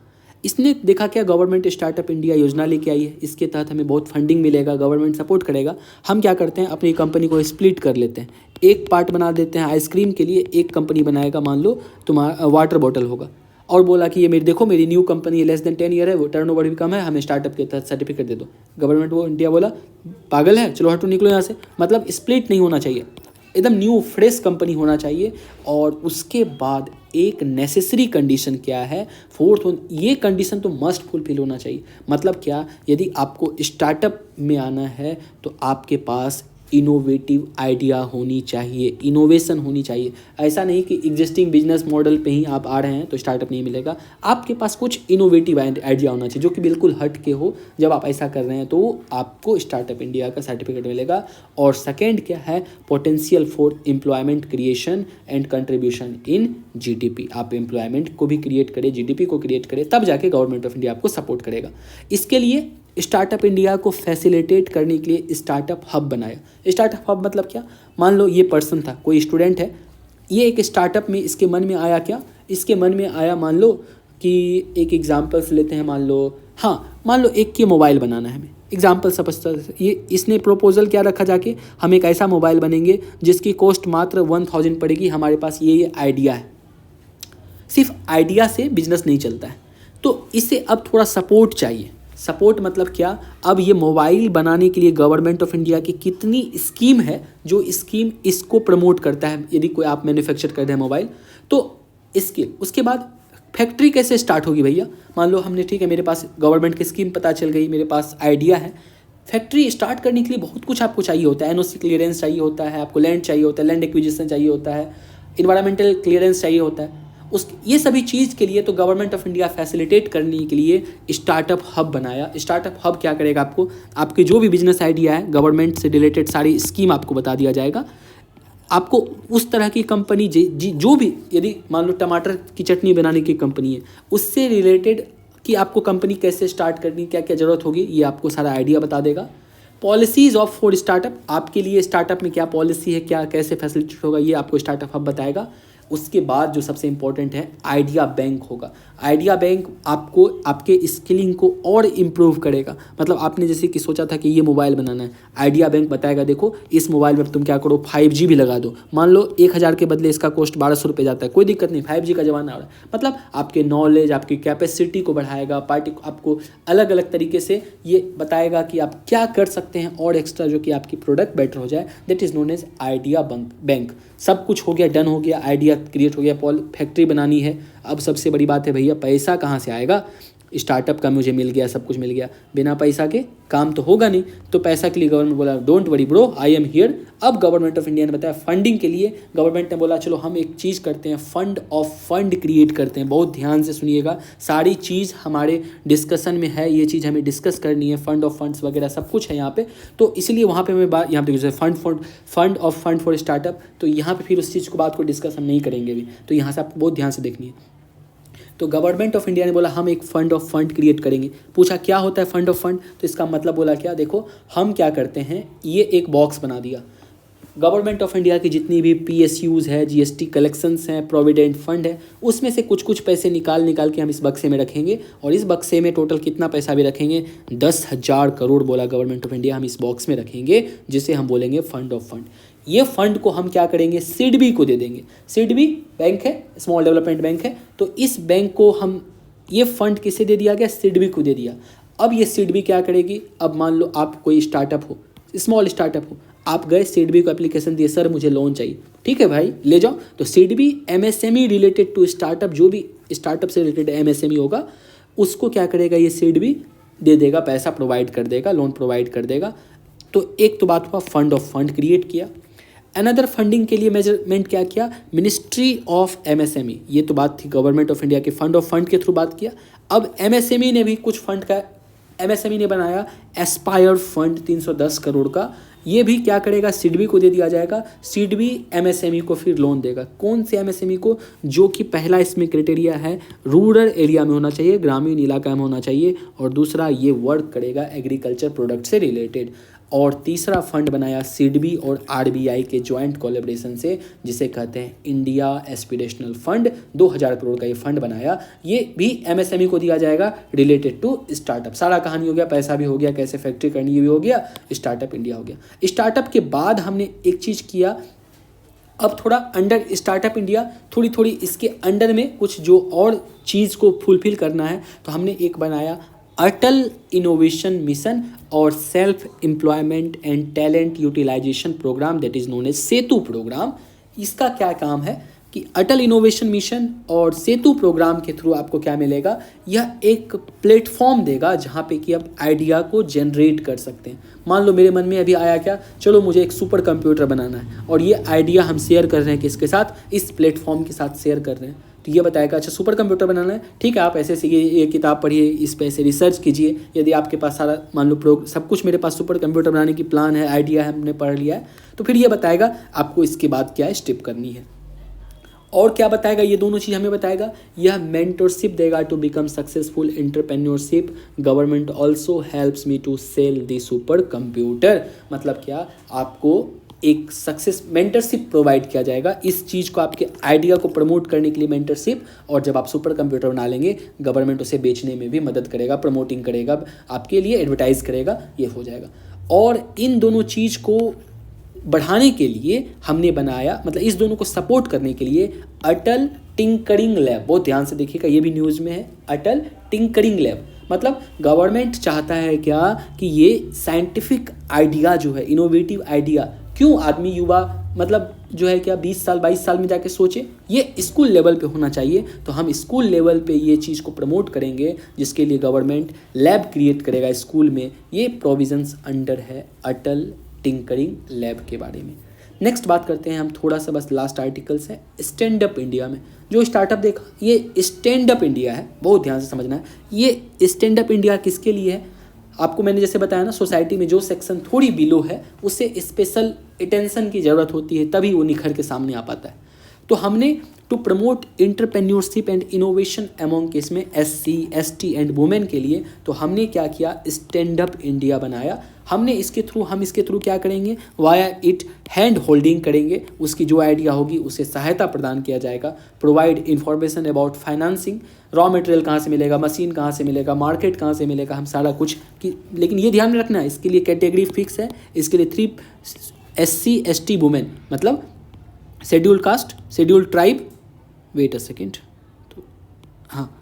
इसने देखा क्या, गवर्नमेंट स्टार्टअप इंडिया योजना लेके आई है, इसके तहत हमें बहुत फंडिंग मिलेगा, गवर्नमेंट सपोर्ट करेगा। हम क्या करते हैं, अपनी कंपनी को स्प्लिट कर लेते हैं, एक पार्ट बना देते हैं आइसक्रीम के लिए, एक कंपनी बनाएगा, मान लो तुम्हारा वाटर बॉटल होगा, और बोला कि ये मेरी न्यू कंपनी है, लेस देन 10 ईयर है, वो टर्नओवर भी कम है, हमें स्टार्टअप के तहत सर्टिफिकेट दे दो। गवर्नमेंट वो इंडिया बोला पागल है, चलो हटो निकलो यहाँ से। मतलब स्प्लिट नहीं होना चाहिए, एकदम न्यू फ्रेश कंपनी होना चाहिए। और उसके बाद एक नेसेसरी कंडीशन क्या है, फोर्थ, ये कंडीशन तो मस्ट फुलफिल होना चाहिए। मतलब क्या, यदि आपको स्टार्टअप में आना है तो आपके पास इनोवेटिव आइडिया होनी चाहिए, इनोवेशन होनी चाहिए। ऐसा नहीं कि एग्जिस्टिंग बिजनेस मॉडल पे ही आप आ रहे हैं तो स्टार्टअप नहीं मिलेगा। आपके पास कुछ इनोवेटिव आइडिया होना चाहिए जो कि बिल्कुल हट के हो। जब आप ऐसा कर रहे हैं तो आपको स्टार्टअप इंडिया का सर्टिफिकेट मिलेगा। और सेकेंड क्या है, potential for employment creation and contribution in GDP. आप एम्प्लॉयमेंट को भी क्रिएट करें, जीडीपी को क्रिएट करें, तब जाके गवर्नमेंट ऑफ इंडिया आपको सपोर्ट करेगा। इसके लिए स्टार्टअप इंडिया को फैसिलिटेट करने के लिए स्टार्टअप हब बनाया। स्टार्टअप हब मतलब क्या, मान लो ये पर्सन था, कोई स्टूडेंट है, ये एक स्टार्टअप में इसके मन में आया क्या, इसके मन में आया, मान लो कि एक एग्जांपल्स लेते हैं, मान लो एक की मोबाइल बनाना है हमें, एग्जाम्पल समझता है ये, इसने प्रपोजल क्या रखा जाके, हम एक ऐसा मोबाइल बनेंगे जिसकी कॉस्ट मात्र 1000 पड़ेगी, हमारे पास ये आइडिया है। सिर्फ आइडिया से बिजनेस नहीं चलता है, तो इससे अब थोड़ा सपोर्ट चाहिए। सपोर्ट मतलब क्या, अब ये मोबाइल बनाने के लिए गवर्नमेंट ऑफ इंडिया की कितनी स्कीम है जो स्कीम इसको प्रमोट करता है। यदि कोई आप मैन्युफैक्चर कर रहे हैं मोबाइल तो इसके, उसके बाद फैक्ट्री कैसे स्टार्ट होगी भैया, मान लो हमने, ठीक है, मेरे पास गवर्नमेंट की स्कीम पता चल गई, मेरे पास आइडिया है। फैक्ट्री स्टार्ट करने के लिए बहुत कुछ आपको चाहिए होता है, एनओसी क्लियरेंस चाहिए होता है, आपको लैंड चाहिए होता है, लैंड एक्विजिशन चाहिए होता है, इन्वायरमेंटल क्लियरेंस चाहिए होता है। ये सभी चीज़ के लिए तो गवर्नमेंट ऑफ इंडिया फैसिलिटेट करने के लिए स्टार्टअप हब बनाया। स्टार्टअप हब क्या करेगा, आपको आपके जो भी बिजनेस आइडिया है, गवर्नमेंट से रिलेटेड सारी स्कीम आपको बता दिया जाएगा। आपको उस तरह की कंपनी जो भी, यदि मान लो टमाटर की चटनी बनाने की कंपनी है, उससे रिलेटेड कि आपको कंपनी कैसे स्टार्ट करनी, क्या क्या ज़रूरत होगी, ये आपको सारा आइडिया बता देगा। पॉलिसीज़ ऑफ फॉर स्टार्टअप, आपके लिए स्टार्टअप में क्या पॉलिसी है, क्या कैसे फैसिलिटेट होगा, ये आपको स्टार्टअप हब बताएगा। उसके बाद जो सबसे इंपॉर्टेंट है, आइडिया बैंक होगा। आइडिया बैंक आपको आपके स्किलिंग को और इम्प्रूव करेगा। मतलब आपने जैसे कि सोचा था कि ये मोबाइल बनाना है, आइडिया बैंक बताएगा देखो इस मोबाइल में तुम क्या करो, 5G भी लगा दो। मान लो 1000 के बदले इसका कॉस्ट 1200 रुपये जाता है, कोई दिक्कत नहीं, 5G का ज़माना आ रहा है। मतलब आपके नॉलेज, आपकी कैपेसिटी को बढ़ाएगा, आपको अलग अलग तरीके से ये बताएगा कि आप क्या कर सकते हैं और एक्स्ट्रा, जो कि आपकी प्रोडक्ट बेटर हो जाए। That is known as idea bank. सब कुछ हो गया, डन हो गया, आइडिया क्रिएट हो गया, फैक्ट्री बनानी है। अब सबसे बड़ी बात है भैया, पैसा कहाँ से आएगा। स्टार्टअप का मुझे मिल गया, सब कुछ मिल गया, बिना पैसा के काम तो होगा नहीं। तो पैसा के लिए गवर्नमेंट बोला don't worry bro, I am here. अब गवर्नमेंट ऑफ इंडिया ने बताया फंडिंग के लिए, गवर्नमेंट ने बोला चलो हम एक चीज़ करते हैं, फंड ऑफ फंड क्रिएट करते हैं। बहुत ध्यान से सुनिएगा, सारी चीज़ हमारे डिस्कशन में है, ये चीज़ हमें डिस्कस करनी है, फंड ऑफ फंड्स वगैरह सब कुछ है यहाँ पे। तो इसलिए वहाँ पे मैं बात, यहाँ पे जैसे fund of fund for startup, तो यहाँ पे फिर उस चीज़ को बात को डिस्कस हम नहीं करेंगे अभी, तो यहाँ से आपको बहुत ध्यान से देखनी है। तो गवर्नमेंट ऑफ इंडिया ने बोला हम एक फंड ऑफ फंड क्रिएट करेंगे। पूछा क्या होता है फंड ऑफ फंड, तो इसका मतलब बोला क्या, देखो हम क्या करते हैं, ये एक बॉक्स बना दिया। गवर्नमेंट ऑफ इंडिया की जितनी भी PSUs है, GST कलेक्शंस हैं, प्रोविडेंट फंड है, उसमें से कुछ कुछ पैसे निकाल के हम इस बक्से में रखेंगे। और इस बक्से में टोटल कितना पैसा भी रखेंगे, 10,000 करोड़ बोला गवर्नमेंट ऑफ इंडिया, हम इस बॉक्स में रखेंगे, जिसे हम बोलेंगे फंड ऑफ फंड। ये फंड को हम क्या करेंगे, सिडबी को दे देंगे। सिडबी बैंक है, स्मॉल डेवलपमेंट बैंक है, तो इस बैंक को हम, ये फंड किसे दे दिया गया, सिडबी को दे दिया। अब ये सिडबी क्या करेगी, अब मान लो आप कोई स्टार्टअप हो, स्मॉल स्टार्टअप हो, आप गए सिडबी को एप्लीकेशन दिए, सर मुझे लोन चाहिए, ठीक है भाई ले जाओ। तो SIDBI MSME related to startup, जो भी स्टार्टअप से रिलेटेड MSME होगा उसको क्या करेगा, ये सिडबी दे देगा, पैसा प्रोवाइड कर देगा, लोन प्रोवाइड कर देगा। तो एक तो बात हुआ फंड ऑफ फंड क्रिएट किया। अनदर फंडिंग के लिए मेजरमेंट क्या किया, मिनिस्ट्री ऑफ MSME, ये तो बात थी गवर्नमेंट ऑफ इंडिया के फंड ऑफ फंड के थ्रू बात किया। अब MSME ने भी कुछ फंड का, MSME ने बनाया एस्पायर फंड 310 करोड़ का, ये भी क्या करेगा, सिडबी को दे दिया जाएगा। सिडबी MSME को फिर लोन देगा। कौन से MSME को, जो कि पहला इसमें क्राइटेरिया है रूरल एरिया में होना चाहिए, ग्रामीण इलाका में होना चाहिए, और दूसरा ये वर्क करेगा एग्रीकल्चर प्रोडक्ट से रिलेटेड। और तीसरा फंड बनाया सिडबी और RBI के जॉइंट कोलैबोरेशन से, जिसे कहते हैं इंडिया एस्पिरेशनल फंड। 2000 करोड़ का ये फंड बनाया, ये भी MSME को दिया जाएगा रिलेटेड टू स्टार्टअप। सारा कहानी हो गया, पैसा भी हो गया, कैसे फैक्ट्री करनी ये भी हो गया, स्टार्टअप इंडिया हो गया। स्टार्टअप के बाद हमने एक चीज़ किया, अब थोड़ा अंडर स्टार्टअप इंडिया, थोड़ी इसके अंडर में कुछ जो और चीज़ को फुलफिल करना है, तो हमने एक बनाया अटल इनोवेशन मिशन और self employment and talent utilization program that is known as SETU program. इसका क्या काम है कि अटल इनोवेशन मिशन और सेतु प्रोग्राम के थ्रू आपको क्या मिलेगा, यह एक प्लेटफॉर्म देगा जहाँ पे कि आप आइडिया को जनरेट कर सकते हैं। मान लो मेरे मन में अभी आया क्या, चलो मुझे एक सुपर कंप्यूटर बनाना है और ये आइडिया हम शेयर कर रहे हैं किसके साथ, इस प्लेटफॉर्म के साथ शेयर कर रहे हैं। तो ये बताएगा अच्छा सुपर कंप्यूटर बनाना है, ठीक है आप ऐसे सीखिए, ये किताब पढ़िए, इस पे ऐसे रिसर्च कीजिए। यदि आपके पास सारा मान लो सब कुछ मेरे पास सुपर कंप्यूटर बनाने की प्लान है, आइडिया है, हमने पढ़ लिया है, तो फिर ये बताएगा आपको इसके बाद क्या स्टेप करनी है। और क्या बताएगा, ये दोनों चीज़ हमें बताएगा। यह मेंटरशिप देगा to become successful entrepreneurship. Government also helps me to sell the super computer. मतलब क्या, आपको एक सक्सेस मेंटरशिप प्रोवाइड किया जाएगा इस चीज़ को, आपके आइडिया को प्रमोट करने के लिए मेंटरशिप। और जब आप सुपर कंप्यूटर बना लेंगे, गवर्नमेंट उसे बेचने में भी मदद करेगा, प्रमोटिंग करेगा, आपके लिए एडवर्टाइज करेगा, ये हो जाएगा। और इन दोनों चीज़ को बढ़ाने के लिए हमने बनाया, मतलब इस दोनों को सपोर्ट करने के लिए अटल टिंकरिंग लैब। बहुत ध्यान से देखिएगा, ये भी न्यूज़ में है, अटल टिंकरिंग लैब। मतलब गवर्नमेंट चाहता है क्या कि ये साइंटिफिक आइडिया जो है, इनोवेटिव आइडिया, क्यों आदमी युवा मतलब जो है क्या 20 साल 22 साल में जाके सोचे, ये स्कूल लेवल पे होना चाहिए। तो हम स्कूल लेवल पे ये चीज़ को प्रमोट करेंगे, जिसके लिए गवर्नमेंट लैब क्रिएट करेगा स्कूल में। ये प्रोविजंस अंडर है अटल टिंकरिंग लैब के बारे में। नेक्स्ट बात करते हैं हम थोड़ा सा, बस लास्ट आर्टिकल्स है स्टैंड अप इंडिया में। जो स्टार्टअप देखा, ये स्टैंड अप इंडिया है, बहुत ध्यान से समझना है। ये स्टैंड अप इंडिया किसके लिए है, आपको मैंने जैसे बताया ना, सोसाइटी में जो सेक्शन थोड़ी बिलो है उसे स्पेशल अटेंशन की ज़रूरत होती है, तभी वो निखर के सामने आ पाता है। तो हमने to promote entrepreneurship and innovation among case में SC ST एंड वुमेन के लिए, तो हमने क्या किया, स्टैंड अप इंडिया बनाया। हमने इसके थ्रू क्या करेंगे, वाया इट हैंड होल्डिंग करेंगे, उसकी जो आइडिया होगी उसे सहायता प्रदान किया जाएगा। Provide information about financing, raw material कहाँ से मिलेगा, मशीन कहाँ से मिलेगा, मार्केट कहाँ से मिलेगा, हम सारा कुछ लेकिन ये ध्यान में रखना है, इसके लिए कैटेगरी फिक्स है। इसके लिए 3 SC ST वुमेन, मतलब schedule caste, schedule tribe, wait a second, तो हाँ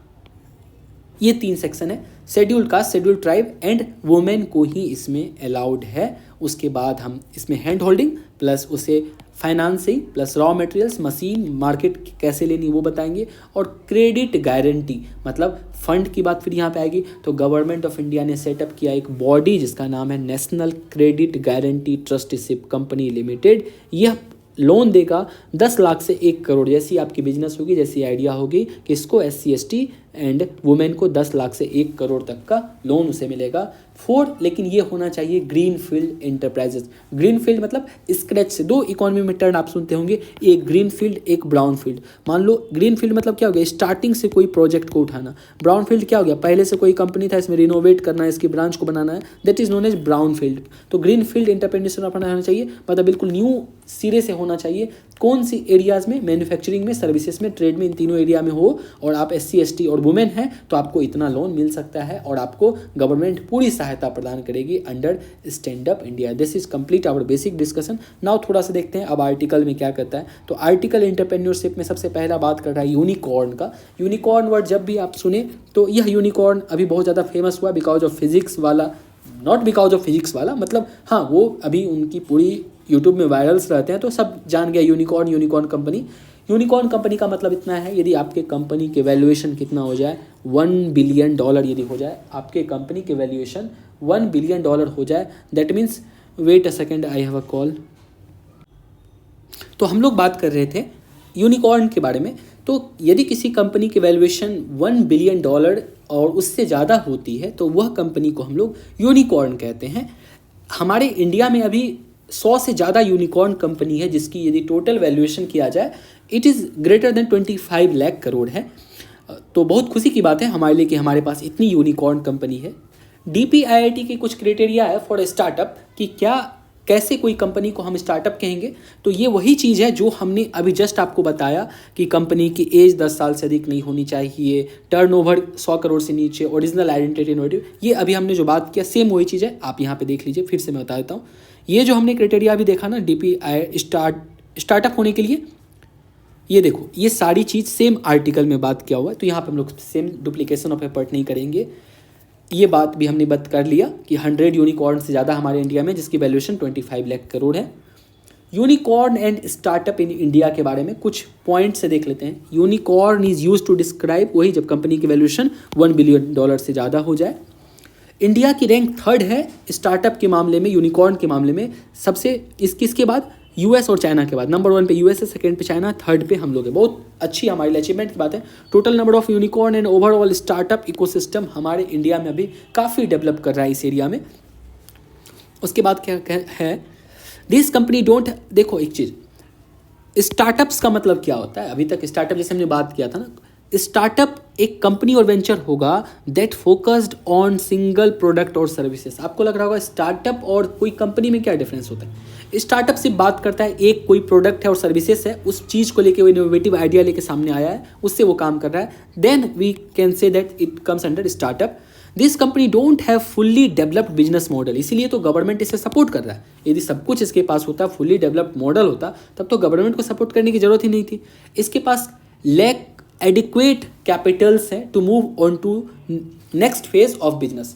ये 3 सेक्शन है, schedule caste, schedule tribe and women को ही इसमें अलाउड है। उसके बाद हम इसमें हैंड होल्डिंग प्लस उसे financing plus raw materials, machine, market कैसे लेनी वो बताएंगे। और क्रेडिट गारंटी, मतलब फंड की बात फिर यहाँ पे आएगी। तो गवर्नमेंट ऑफ इंडिया ने सेटअप किया एक बॉडी जिसका नाम है national credit guarantee trusteeship company limited. यह लोन देगा 10 लाख से 1 करोड़, जैसी आपकी बिजनेस होगी, जैसी आइडिया होगी, किसको, SC ST एंड वुमेन को 10 लाख से 1 करोड़ तक का लोन उसे मिलेगा। लेकिन ये होना चाहिए green field enterprises. Green field मतलब स्क्रैच से, 2 इकोनॉमी में टर्न आप सुनते होंगे, एक ग्रीन फील्ड एक ब्राउन फील्ड। मान लो ग्रीन फील्ड मतलब क्या हो गया, स्टार्टिंग से कोई प्रोजेक्ट को उठाना। ब्राउन फील्ड क्या हो गया, पहले से कोई कंपनी था, इसमें रिनोवेट करना है, इसकी ब्रांच को बनाना है, that is known as brown field. तो ग्रीन फील्ड एंटरप्रेन्योरशिप अपना होना चाहिए, मतलब बिल्कुल न्यू सिरे से होना चाहिए। कौन सी एरियाज में, मैन्युफैक्चरिंग में, सर्विसेज में, ट्रेड में, इन तीनों एरिया में हो, और आप SC ST और वुमेन हैं, तो आपको इतना लोन मिल सकता है और आपको गवर्नमेंट पूरी सहायता प्रदान करेगी under stand up India. This is complete our basic discussion. Now थोड़ा सा देखते हैं अब आर्टिकल में क्या कहता है। तो आर्टिकल एंटरप्रेन्योरशिप में सबसे पहला बात कर रहा है यूनिकॉर्न का। यूनिकॉर्न वर्ड जब भी आप सुने तो यह यूनिकॉर्न अभी बहुत ज़्यादा फेमस हुआ बिकॉज ऑफ फिजिक्स वाला, नॉट बिकॉज ऑफ फिजिक्स वाला, मतलब हाँ वो अभी उनकी पूरी यूट्यूब में वायरल्स रहते हैं तो सब जान गया यूनिकॉर्न कंपनी। यूनिकॉर्न कंपनी का मतलब इतना है, यदि आपके कंपनी के वैल्यूएशन कितना हो जाए, $1 बिलियन यदि हो जाए, आपके कंपनी के वैल्यूएशन $1 बिलियन हो जाए, that means, wait a second, I have a call. तो हम लोग बात कर रहे थे यूनिकॉर्न के बारे में। तो यदि किसी कंपनी की वैल्यूएशन $1 बिलियन और उससे ज़्यादा होती है तो वह कंपनी को हम लोग यूनिकॉर्न कहते हैं। हमारे इंडिया में अभी 100 से ज़्यादा यूनिकॉर्न कंपनी है जिसकी यदि टोटल वैल्यूएशन किया जाए it is greater than 25 lakh crore है। तो बहुत खुशी की बात है हमारे लिए कि हमारे पास इतनी यूनिकॉर्न कंपनी है। DPIIT के कुछ क्राइटेरिया है फॉर स्टार्टअप कि क्या कैसे कोई कंपनी को हम स्टार्टअप कहेंगे। तो ये वही चीज़ है जो हमने अभी जस्ट आपको बताया कि कंपनी की एज 10 साल से अधिक नहीं होनी चाहिए, टर्नओवर 100 करोड़ से नीचे, ओरिजिनल आइडेंटिटी इनोवेटिव, ये अभी हमने जो बात किया सेम वही चीज़ है। आप यहाँ पे देख लीजिए, फिर से मैं बता देता हूँ। ये जो हमने क्राइटेरिया अभी देखा ना DPI स्टार्टअप होने के लिए, ये देखो ये सारी चीज़ सेम आर्टिकल में बात किया हुआ है। तो यहाँ पे हम लोग सेम डुप्लीकेशन ऑफ एफर्ट नहीं करेंगे। ये बात भी हमने बात कर लिया कि 100 यूनिकॉर्न से ज़्यादा हमारे इंडिया में, जिसकी वैल्यूएशन 25 लाख करोड़ है। Unicorn and startup in India के बारे में कुछ पॉइंट्स से देख लेते हैं। Unicorn is use to describe, वही जब कंपनी की वैल्यूएशन $1 बिलियन से ज़्यादा हो जाए। इंडिया की रैंक 3rd है स्टार्टअप के मामले में, यूनिकॉर्न के मामले में। सबसे किसके बाद? यूएस और चाइना के बाद। नंबर 1 पे यूएस है, 2nd पे चाइना, 3rd पे हम लोग है। बहुत अच्छी हमारी लिए अचीवमेंट की बात है। Total number of unicorn and overall startup ecosystem हमारे इंडिया में अभी काफ़ी डेवलप कर रहा है इस एरिया में। उसके बाद क्या है, दिस कंपनी डोंट, देखो एक चीज़, स्टार्टअप्स का मतलब क्या होता है? अभी तक स्टार्टअप जैसे हमने बात किया था ना, स्टार्टअप एक कंपनी और वेंचर होगा that focused on single product और सर्विसेज। आपको लग रहा होगा स्टार्टअप और कोई कंपनी में क्या डिफरेंस होता है? स्टार्टअप सिर्फ बात करता है एक कोई प्रोडक्ट है और सर्विसेज है, उस चीज़ को लेके वो इनोवेटिव आइडिया लेके सामने आया है, उससे वो काम कर रहा है, then we can say that it comes under startup. This company don't have fully developed business model, इसीलिए तो गवर्नमेंट इसे सपोर्ट कर रहा है। यदि सब कुछ इसके पास होता, फुल्ली डेवलप्ड मॉडल होता, तब तो गवर्नमेंट को सपोर्ट करने की जरूरत ही नहीं थी। इसके पास लैक एडिक्वेट कैपिटल्स हैं to move on to next phase of business.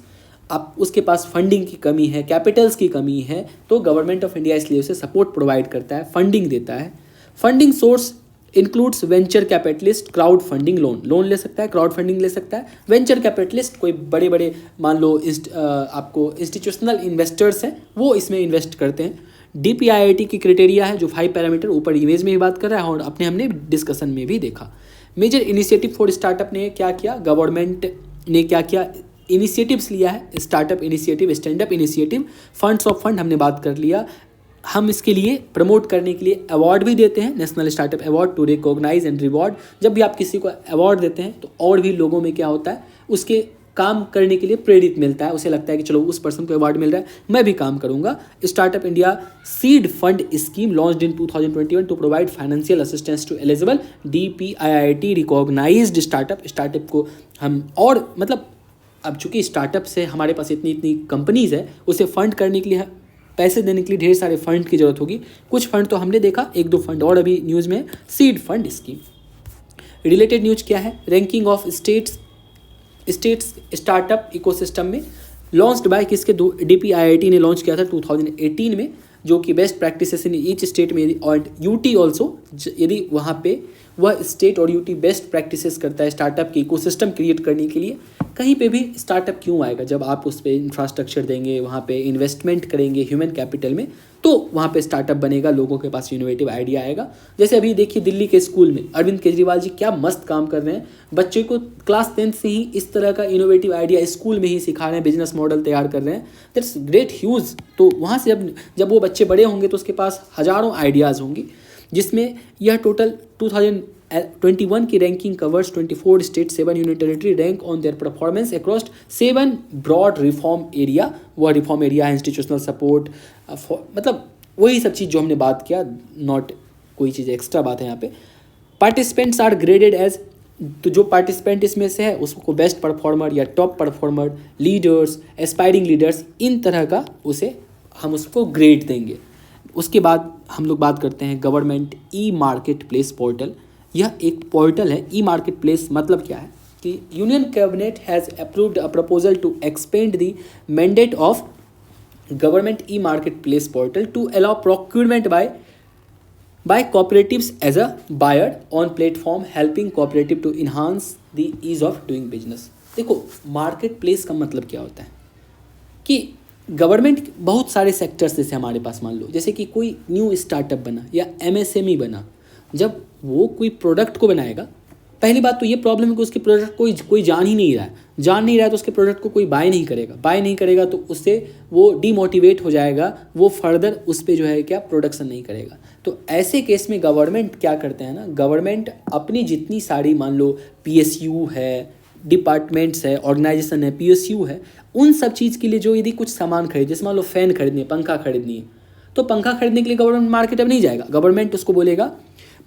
अब उसके पास फंडिंग की कमी है, कैपिटल्स की कमी है, तो गवर्नमेंट ऑफ इंडिया इसलिए उसे सपोर्ट प्रोवाइड करता है, फंडिंग देता है। Funding source includes venture capitalist, crowd funding, loan ले सकता है, क्राउड फंडिंग ले सकता है। वेंचर कैपिटलिस्ट कोई बड़े बड़े मान लो आपको इंस्टीट्यूशनल इन्वेस्टर्स हैं, वो इसमें इन्वेस्ट करते हैं। DPIIT की क्राइटेरिया है जो 5 पैरामीटर ऊपर इमेज में ही बात कर रहा है और हमने डिस्कशन में भी देखा। मेजर इनिशिएटिव फॉर स्टार्टअप ने क्या किया, गवर्नमेंट ने क्या किया, इनिशिएटिव्स लिया है, startup initiative, stand up initiative, funds of fund हमने बात कर लिया। हम इसके लिए प्रमोट करने के लिए अवार्ड भी देते हैं, national startup award to recognise and reward. जब भी आप किसी को अवार्ड देते हैं तो और भी लोगों में क्या होता है, उसके काम करने के लिए प्रेरित मिलता है, उसे लगता है कि चलो उस पर्सन को अवार्ड मिल रहा है, मैं भी काम करूंगा। Startup India seed fund scheme launched in 2021 to provide financial assistance to eligible DPIIT recognised startup को हम और मतलब अब चूंकि स्टार्टअप से हमारे पास इतनी कंपनीज है, उसे फंड करने के लिए पैसे देने के लिए ढेर सारे फंड की जरूरत होगी। कुछ फंड तो हमने देखा, 1-2 फंड और अभी न्यूज़ में, seed fund scheme. Related news क्या है, ranking of states startup ecosystem में लॉन्च्ड बाय किसके, DPIIT ने लॉन्च किया था 2018 में, जो कि best practices in each state में और यूटी ऑल्सो, यदि वहाँ पे वह स्टेट और यूटी बेस्ट प्रैक्टिसेस करता है स्टार्टअप की इकोसिस्टम क्रिएट करने के लिए। कहीं पे भी स्टार्टअप क्यों आएगा, जब आप उस पर इंफ्रास्ट्रक्चर देंगे, वहाँ पे इन्वेस्टमेंट करेंगे ह्यूमन कैपिटल में, तो वहाँ पे स्टार्टअप बनेगा, लोगों के पास इनोवेटिव आइडिया आएगा। जैसे अभी देखिए दिल्ली के स्कूल में अरविंद केजरीवाल जी क्या मस्त काम कर रहे हैं, बच्चे को क्लास 10th से ही इस तरह का इनोवेटिव आइडिया स्कूल में ही सिखा रहे हैं, बिजनेस मॉडल तैयार कर रहे हैं, दैट्स ग्रेट ह्यूज। तो वहाँ से जब वो बच्चे बड़े होंगे तो उसके पास हज़ारों आइडियाज़ होंगी, जिसमें यह टोटल 2021 की ranking covers 24 state, 7 union territory rank on their performance across 7 broad reform area. वह रिफॉर्म एरिया है इंस्टीट्यूशनल सपोर्ट, मतलब वही सब चीज़ जो हमने बात किया, नॉट कोई चीज़ एक्स्ट्रा बात है यहाँ पे। पार्टिसिपेंट्स आर ग्रेडेड एज, तो जो पार्टिसिपेंट इसमें से है उसको बेस्ट परफॉर्मर या top performer, leaders, aspiring leaders, इन तरह का हम उसको ग्रेड देंगे। उसके बाद हम लोग बात करते हैं government e marketplace portal. यह एक पोर्टल है। ई मार्केट प्लेस मतलब क्या है कि union cabinet has approved a proposal to expand the mandate of government e marketplace portal to allow procurement by cooperatives as a buyer on platform helping cooperative to enhance the ease of doing business। देखो market place का मतलब क्या होता है कि government बहुत सारे sectors जैसे हमारे पास मान लो, जैसे कि कोई न्यू स्टार्टअप बना या MSME बना, जब वो कोई प्रोडक्ट को बनाएगा, पहली बात तो ये प्रॉब्लम है कि उसके प्रोडक्ट कोई जान नहीं रहा है तो उसके प्रोडक्ट को कोई बाय नहीं करेगा तो उससे वो डीमोटिवेट हो जाएगा, वो फर्दर उस पर जो है क्या प्रोडक्शन नहीं करेगा। तो ऐसे केस में गवर्नमेंट क्या करते हैं ना, गवर्नमेंट अपनी जितनी सारी मान लो PSU है, डिपार्टमेंट्स है, ऑर्गेनाइजेशन है, PSU है, उन सब चीज़ के लिए जो यदि कुछ सामान खरीद, जैसे मान लो फ़ैन खरीदनी है, पंखा खरीदनी है, तो पंखा खरीदने के लिए गवर्नमेंट मार्केट में नहीं जाएगा। गवर्नमेंट उसको बोलेगा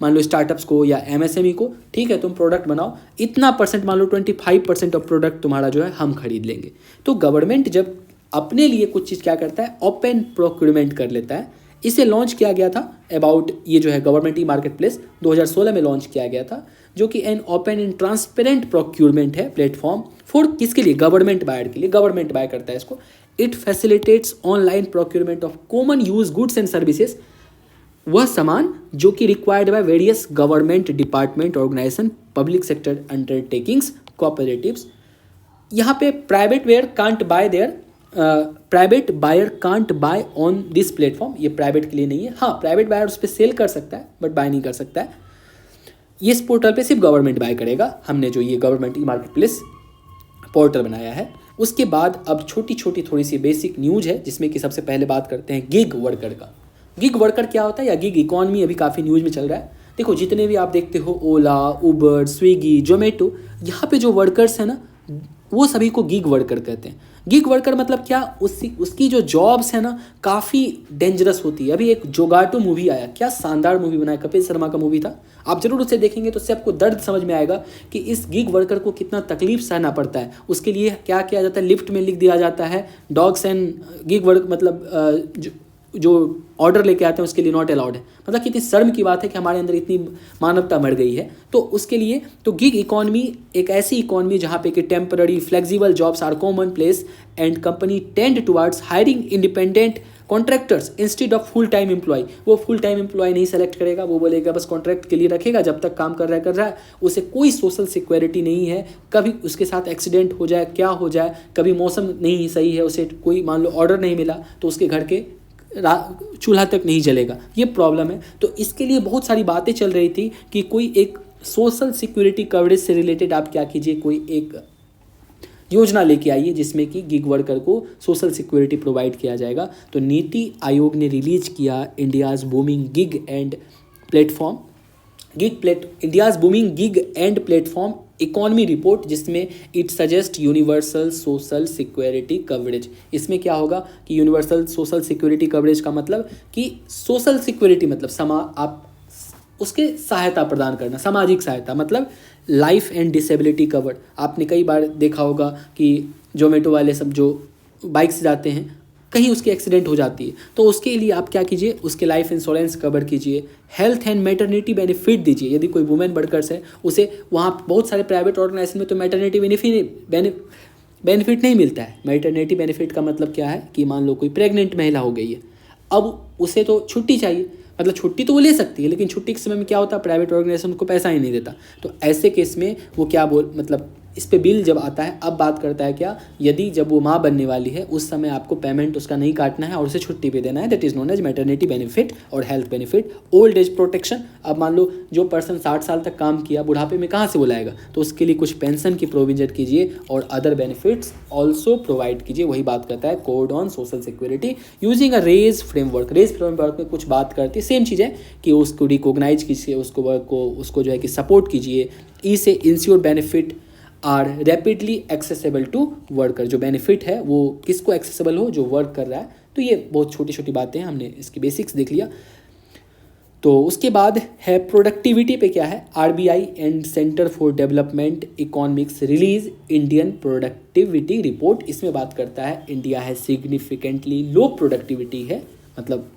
मान लो स्टार्टअप्स को या MSME को, ठीक है तुम प्रोडक्ट बनाओ, इतना परसेंट मान लो 25% ऑफ प्रोडक्ट तुम्हारा जो है हम खरीद लेंगे। तो गवर्नमेंट जब अपने लिए कुछ चीज़ क्या करता है, ओपन प्रोक्यूरमेंट कर लेता है। इसे लॉन्च किया गया था ये जो है गवर्नमेंट ई मार्केट प्लेस 2016 में लॉन्च किया गया था, जो कि an open and transparent procurement है प्लेटफॉर्म फॉर किसके लिए, गवर्नमेंट बायर के लिए, गवर्नमेंट बाय करता है इसको। It facilitates online procurement of common use goods and services, वह सामान जो कि required by various government department, organisation, public sector undertakings, cooperatives. यहाँ पे private buyer can't buy on this platform, ये प्राइवेट के लिए नहीं है। हाँ, प्राइवेट बायर उस पर सेल कर सकता है बट बाय नहीं कर सकता है। ये इस पोर्टल पे सिर्फ गवर्नमेंट बाय करेगा। हमने जो ये government e marketplace portal बनाया है। उसके बाद अब छोटी छोटी थोड़ी सी बेसिक न्यूज है, जिसमें कि सबसे पहले बात करते हैं गिग वर्कर का। गिग वर्कर क्या होता है, या गिग इकॉनमी अभी काफ़ी न्यूज़ में चल रहा है। देखो, जितने भी आप देखते हो ओला, उबर, स्विगी, जोमेटो, यहाँ पे जो वर्कर्स हैं ना, वो सभी को गिग वर्कर कहते हैं। गिग वर्कर मतलब क्या, उसकी जो जॉब्स है ना काफ़ी डेंजरस होती है। अभी एक जोगाटो मूवी आया, क्या शानदार मूवी बनाया, कपिल शर्मा का मूवी था। आप जरूर उसे देखेंगे तो उससे आपको दर्द समझ में आएगा कि इस गिग वर्कर को कितना तकलीफ सहना पड़ता है। उसके लिए क्या किया जाता है, लिफ्ट में लिख दिया जाता है डॉग्स एंड गिग वर्क, मतलब जो ऑर्डर लेके आते हैं उसके लिए नॉट अलाउड है। मतलब कितनी शर्म की बात है कि हमारे अंदर इतनी मानवता मर गई है। तो उसके लिए तो गिग इकॉनमी एक ऐसी इकॉनमी जहाँ पे कि temporary flexible jobs are common place and company tend towards hiring independent contractors instead of full time employ. वो फुल टाइम एम्प्लॉय नहीं सेलेक्ट करेगा, वो बोलेगा बस कॉन्ट्रैक्ट के लिए रखेगा, जब तक काम कर रहा है। उसे कोई सोशल सिक्योरिटी नहीं है, कभी उसके साथ एक्सीडेंट हो जाए, क्या हो जाए, कभी मौसम नहीं सही है, उसे कोई मान लो ऑर्डर नहीं मिला तो उसके घर के चूल्हा तक नहीं जलेगा। ये प्रॉब्लम है। तो इसके लिए बहुत सारी बातें चल रही थी कि कोई एक सोशल सिक्योरिटी कवरेज से रिलेटेड आप क्या कीजिए, कोई एक योजना लेके आइए जिसमें कि गिग वर्कर को सोशल सिक्योरिटी प्रोवाइड किया जाएगा। तो नीति आयोग ने रिलीज किया India's booming gig and platform India's booming gig and platform economy report, जिसमें it suggest universal social security coverage. इसमें क्या होगा कि यूनिवर्सल सोशल सिक्योरिटी कवरेज का मतलब कि सोशल सिक्योरिटी मतलब आप उसके सहायता प्रदान करना, सामाजिक सहायता, मतलब लाइफ एंड डिसेबिलिटी कवर। आपने कई बार देखा होगा कि जोमेटो वाले सब जो बाइक से जाते हैं, कहीं उसकी एक्सीडेंट हो जाती है तो उसके लिए आप क्या कीजिए, उसके लाइफ इंश्योरेंस कवर कीजिए, हेल्थ एंड मैटरनिटी बेनिफिट दीजिए। यदि कोई वुमेन वर्कर्स है, उसे वहाँ बहुत सारे प्राइवेट ऑर्गेनाइजेशन में तो मैटरनिटी बेनिफिट नहीं मिलता है। मैटरनिटी बेनिफिट का मतलब क्या है कि मान लो कोई प्रेग्नेंट महिला हो गई है, अब उसे तो छुट्टी चाहिए, मतलब छुट्टी तो वो ले सकती है, लेकिन छुट्टी के समय में क्या होता है, प्राइवेट ऑर्गेनाइजेशन उनको पैसा ही नहीं देता। तो ऐसे केस में वो क्या मतलब इस पे बिल जब आता है, अब बात करता है क्या, यदि जब वो माँ बनने वाली है उस समय आपको पेमेंट उसका नहीं काटना है और उसे छुट्टी पे देना है। That is known as maternity benefit और health benefit. Old age protection, अब मान लो जो पर्सन 60 साल तक काम किया, बुढ़ापे में कहाँ से वो लाएगा, तो उसके लिए कुछ पेंशन की प्रोविजन कीजिए और अदर बेनिफिट्स ऑल्सो प्रोवाइड कीजिए। वही बात करता है code on social security using a RAISE framework. RAISE framework में कुछ बात करती है, सेम चीज़ है कि उसको रिकॉग्नाइज कीजिए, उसको वर्क को उसको जो है कि सपोर्ट कीजिए। ई से ensure benefit are rapidly accessible to worker. जो बेनिफिट है वो किसको एक्सेसिबल हो, जो वर्क कर रहा है। तो ये बहुत छोटी छोटी बातें हैं, हमने इसकी बेसिक्स देख लिया। तो उसके बाद है प्रोडक्टिविटी पे क्या है, RBI and centre for development economics release Indian productivity report. इसमें बात करता है इंडिया है सिग्निफिकेंटली लो प्रोडक्टिविटी है। मतलब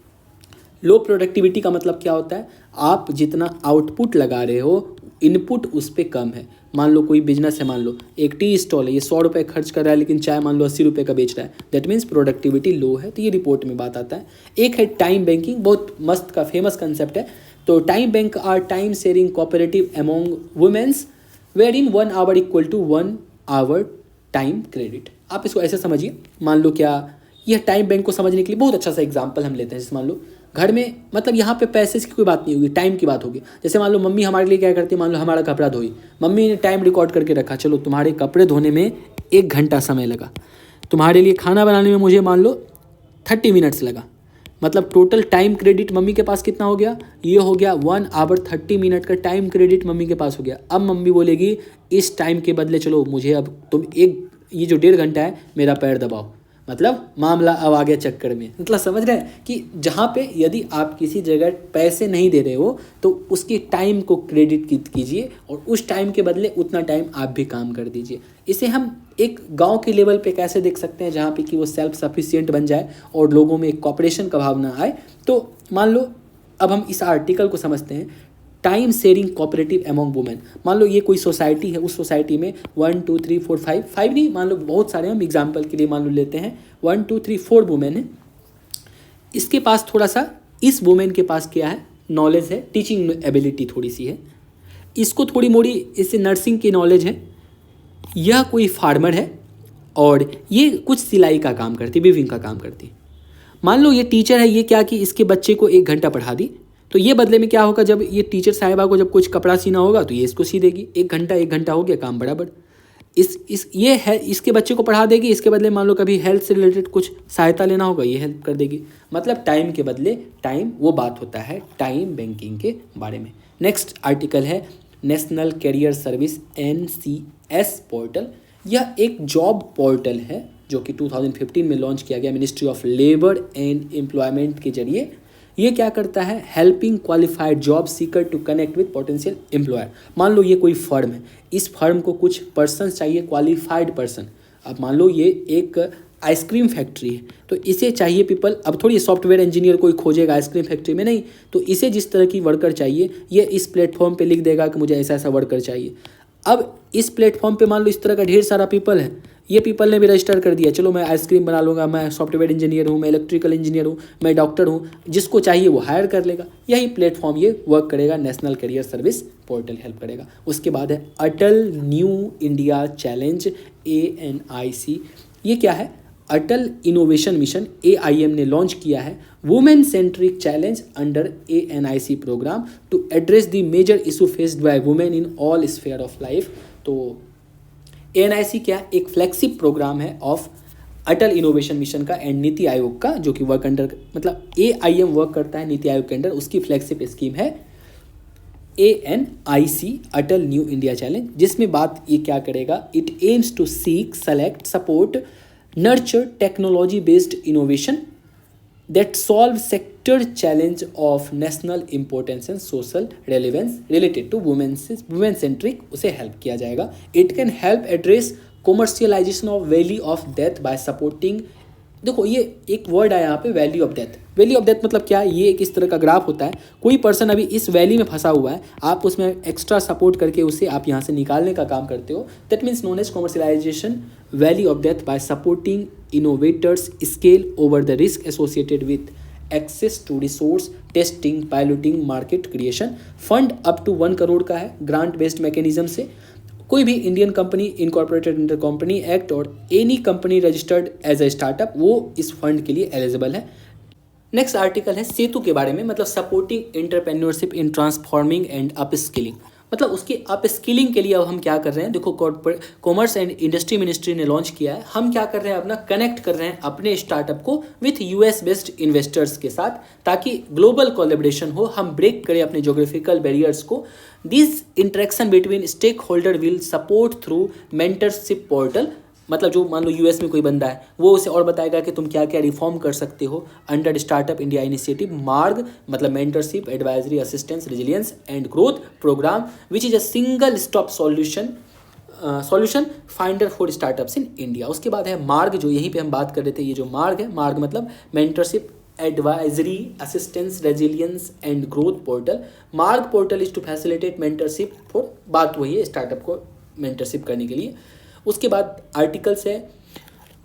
लो प्रोडक्टिविटी का मतलब क्या होता है, आप जितना आउटपुट लगा रहे हो इनपुट उस पर कम है। मान लो कोई बिजनेस है, मान लो एक टी स्टॉल है, ये 100 रुपये खर्च कर रहा है लेकिन चाय मान लो 80 रुपये का बेच रहा है, दैट मीन्स प्रोडक्टिविटी लो है। तो ये रिपोर्ट में बात आता है। एक है टाइम बैंकिंग, बहुत मस्त का फेमस कंसेप्ट है। तो time bank are time sharing cooperative among womens where in 1 hour equal to 1 hour time credit. आप इसको ऐसे समझिए, मान लो क्या, यह टाइम बैंक को समझने के लिए बहुत अच्छा सा एग्जाम्पल हम लेते हैं। जैसे मान लो घर में, मतलब यहाँ पे पैसे की कोई बात नहीं होगी, टाइम की बात होगी। जैसे मान लो मम्मी हमारे लिए क्या करती है, मान लो हमारा कपड़ा धोई, मम्मी ने टाइम रिकॉर्ड करके रखा, चलो तुम्हारे कपड़े धोने में 1 घंटा समय लगा, तुम्हारे लिए खाना बनाने में मुझे मान लो 30 मिनट्स लगा, मतलब टोटल टाइम क्रेडिट मम्मी के पास कितना हो गया, ये हो गया 1 आवर 30 मिनट का टाइम क्रेडिट मम्मी के पास हो गया। अब मम्मी बोलेगी इस टाइम के बदले चलो मुझे अब तुम ये जो 1.5 घंटा है मेरा पैर दबाओ, मतलब मामला अब आ गया चक्कर में। मतलब समझ रहे हैं कि जहाँ पे यदि आप किसी जगह पैसे नहीं दे रहे हो तो उसकी टाइम को क्रेडिट कीजिए और उस टाइम के बदले उतना टाइम आप भी काम कर दीजिए। इसे हम एक गांव के लेवल पे कैसे देख सकते हैं, जहाँ पे कि वो सेल्फ सफिशिएंट बन जाए और लोगों में एक कॉपरेशन का भावना आए। तो मान लो अब हम इस आर्टिकल को समझते हैं। Time sharing cooperative among women. मान लो ये कोई सोसाइटी है, उस सोसाइटी में 1 2 3 4 5 नहीं, मान लो बहुत सारे, हम एग्जाम्पल के लिए मान लो लेते हैं 1 2 3 4 वुमेन है। इसके पास थोड़ा सा, इस वुमेन के पास क्या है, नॉलेज है, टीचिंग एबिलिटी थोड़ी सी है, इसको थोड़ी मोड़ी इससे नर्सिंग की नॉलेज है, यह कोई फार्मर है और ये कुछ सिलाई का काम करती है, वीविंग का काम करती है। मान लो ये टीचर है, ये क्या कि इसके बच्चे को 1 घंटा पढ़ा दी, तो ये बदले में क्या होगा, जब ये टीचर साहिबा को जब कुछ कपड़ा सीना होगा तो ये इसको सी देगी। 1 घंटा हो गया, काम बराबर। ये है, इसके बच्चे को पढ़ा देगी, इसके बदले मान लो कभी हेल्थ से रिलेटेड कुछ सहायता लेना होगा, ये हेल्प कर देगी। मतलब टाइम के बदले टाइम, वो बात होता है टाइम बैंकिंग के बारे में। नेक्स्ट आर्टिकल है national career service NCS portal. यह एक जॉब पोर्टल है जो कि 2015 में लॉन्च किया गया ministry of labour and employment के जरिए। ये क्या करता है, helping qualified job seeker to connect with potential employer. मान लो ये कोई फर्म है, इस फर्म को कुछ पर्सन चाहिए, क्वालिफाइड पर्सन। अब मान लो ये एक आइसक्रीम फैक्ट्री है, तो इसे चाहिए पीपल। अब थोड़ी सॉफ्टवेयर इंजीनियर कोई खोजेगा आइसक्रीम फैक्ट्री में, नहीं, तो इसे जिस तरह की वर्कर चाहिए, ये इस प्लेटफॉर्म पे लिख देगा कि मुझे ऐसा ऐसा वर्कर चाहिए। अब इस प्लेटफॉर्म पे मान लो इस तरह का ढेर सारा पीपल है, ये पीपल ने भी रजिस्टर कर दिया, चलो मैं आइसक्रीम बना लूँगा, मैं सॉफ्टवेयर इंजीनियर हूँ, मैं इलेक्ट्रिकल इंजीनियर हूँ, मैं डॉक्टर हूँ, जिसको चाहिए वो हायर कर लेगा। यही प्लेटफॉर्म ये वर्क करेगा, national career service portal help करेगा। उसके बाद है Atal new India challenge ANIC। ये क्या है, अटल इनोवेशन मिशन AIM ने लॉन्च किया है women centric challenge under ANIC programme to address the major issue faced by women in all sphere of life. तो ANIC क्या, एक फ्लैगशिप प्रोग्राम है ऑफ अटल इनोवेशन मिशन का एंड नीति आयोग का, जो कि वर्क अंडर, मतलब AIM वर्क करता है नीति आयोग के अंडर, उसकी फ्लैगशिप स्कीम है ANIC Atal new India challenge, जिसमें बात ये क्या करेगा, it aims to seek, select, support, nurture technology based innovation that solve sector challenge of national importance and social relevance related to women centric, उसे help किया जाएगा। It can help address commercialization of value of death by supporting, देखो ये एक word है यहाँ पे, value of death. Value of death मतलब क्या है, ये एक इस तरह का ग्राफ होता है, कोई पर्सन अभी इस वैली में फंसा हुआ है, आप उसमें एक्स्ट्रा सपोर्ट करके उसे आप यहाँ से निकालने का काम करते हो। That means known as commercialisation value of death by supporting innovators scale over the risk associated with access to resource, testing, piloting, market creation. Fund up to 1 crore का है, ग्रांट बेस्ड मैकेनिज्म से। कोई भी Indian company incorporated under company act और any company registered as a startup, वो इस fund के लिए एलिजिबल है। नेक्स्ट आर्टिकल है सेतु के बारे में, मतलब supporting entrepreneurship in transforming and upskilling. मतलब उसकी अपस्किलिंग के लिए अब हम क्या कर रहे हैं, देखो कॉमर्स एंड इंडस्ट्री मिनिस्ट्री ने लॉन्च किया है, हम क्या कर रहे हैं, अपना कनेक्ट कर रहे हैं अपने स्टार्टअप को विथ US बेस्ड इन्वेस्टर्स के साथ, ताकि ग्लोबल कोलैबोरेशन हो, हम ब्रेक करें अपने जोग्राफिकल बैरियर्स को। This interaction between stakeholder will support through mentorship portal. मतलब जो मान लो US में कोई बंदा है, वो उसे और बताएगा कि तुम क्या क्या रिफॉर्म कर सकते हो under startup India initiative. MARG मतलब mentorship, advisory, assistance, resilience and growth programme which is a single stop solution finder for startups in India. उसके बाद है मार्ग, जो यहीं पे हम बात कर रहे थे, ये जो मार्ग है, मार्ग मतलब mentorship, advisory, assistance, resilience and growth portal. MARG portal is to facilitate mentorship for, बात वही है स्टार्टअप को मेंटरशिप करने के लिए। उसके बाद आर्टिकल्स है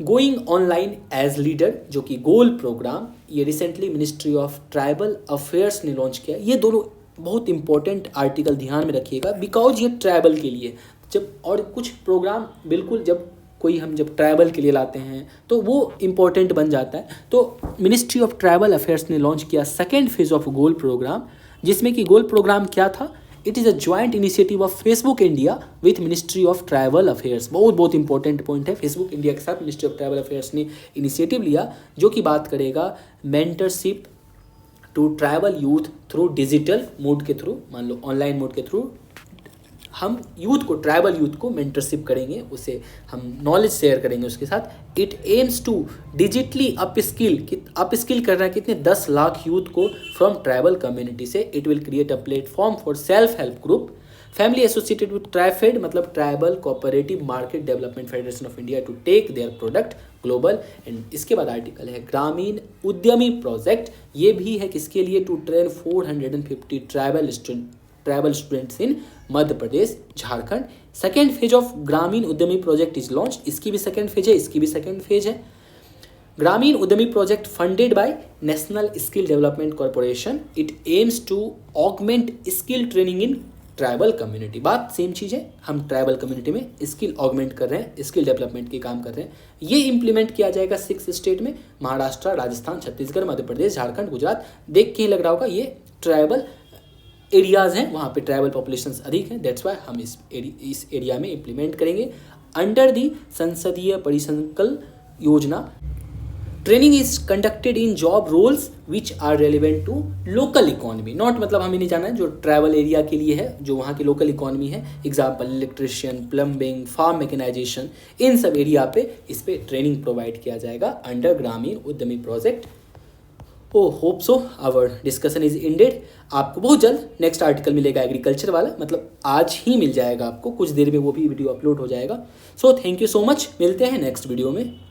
गोइंग ऑनलाइन एज लीडर, जो कि गोल प्रोग्राम, ये recently ministry of tribal affairs ने लॉन्च किया। ये दोनों बहुत इंपॉर्टेंट आर्टिकल ध्यान में रखिएगा, बिकॉज ये ट्राइबल के लिए जब, और कुछ प्रोग्राम बिल्कुल जब जब ट्राइबल के लिए लाते हैं तो वो इम्पोर्टेंट बन जाता है। तो मिनिस्ट्री ऑफ ट्राइबल अफेयर्स ने लॉन्च किया second phase of GOAL programme, जिसमें कि गोल प्रोग्राम क्या था, it is a joint initiative of Facebook India with ministry of tribal affairs. बहुत इंपॉर्टेंट पॉइंट है, फेसबुक इंडिया के साथ मिनिस्ट्री ऑफ ट्राइबल अफेयर्स ने इनिशिएटिव लिया, जो कि बात करेगा mentorship to tribal youth through digital mode के थ्रू, मान लो ऑनलाइन मोड के थ्रू हम यूथ को, ट्राइबल यूथ को मेंटरशिप करेंगे, उसे हम नॉलेज शेयर करेंगे उसके साथ। It aims to digitally upskill करना है कितने, 10 लाख यूथ को फ्रॉम ट्राइबल कम्युनिटी से। It will create a platform for self help group, family associated with TRIFED मतलब tribal cooperative market development federation of India to take their product global. And इसके बाद article है Gramin Udyami project, ये भी है किसके लिए, to train 450 tribal tribal students in Madhya Pradesh Jharkhand. Second phase of Gramin Udyami project is launch, इसकी भी सेकेंड फेज है, इसकी भी सेकेंड फेज है। Gramin Udyami project funded by national skill development corporation, it aims to augment skill training in tribal community. बात same चीज़ है, हम ट्राइबल कम्युनिटी में स्किल ऑगमेंट कर रहे हैं, स्किल डेवलपमेंट के काम कर रहे हैं। ये इंप्लीमेंट किया जाएगा 6 स्टेट में, महाराष्ट्र, राजस्थान, छत्तीसगढ़, मध्य प्रदेश, झारखंड, गुजरात। देख के ही लग रहा होगा ये ट्राइबल एरियाज़ हैं, वहाँ पे ट्राइबल पॉपुलेशंस अधिक हैं, दैट्स वाई हम इस एरिया में इम्प्लीमेंट करेंगे अंडर दी संसदीय परिसंकल्प योजना। Training is conducted in job roles which are relevant to local economy, not मतलब हमें नहीं जाना है जो ट्राइबल एरिया के लिए है, जो वहाँ की लोकल इकोनॉमी है, example electrician, plumbing, farm mechanisation, इन सब एरिया पे इस पे ट्रेनिंग प्रोवाइड किया जाएगा under Gramin Udyami project. Oh hope so our discussion is ended. आपको बहुत जल्द नेक्स्ट आर्टिकल मिलेगा एग्रीकल्चर वाला, मतलब आज ही मिल जाएगा आपको, कुछ देर में वो भी वीडियो अपलोड हो जाएगा। So thank you so much, मिलते हैं नेक्स्ट वीडियो में।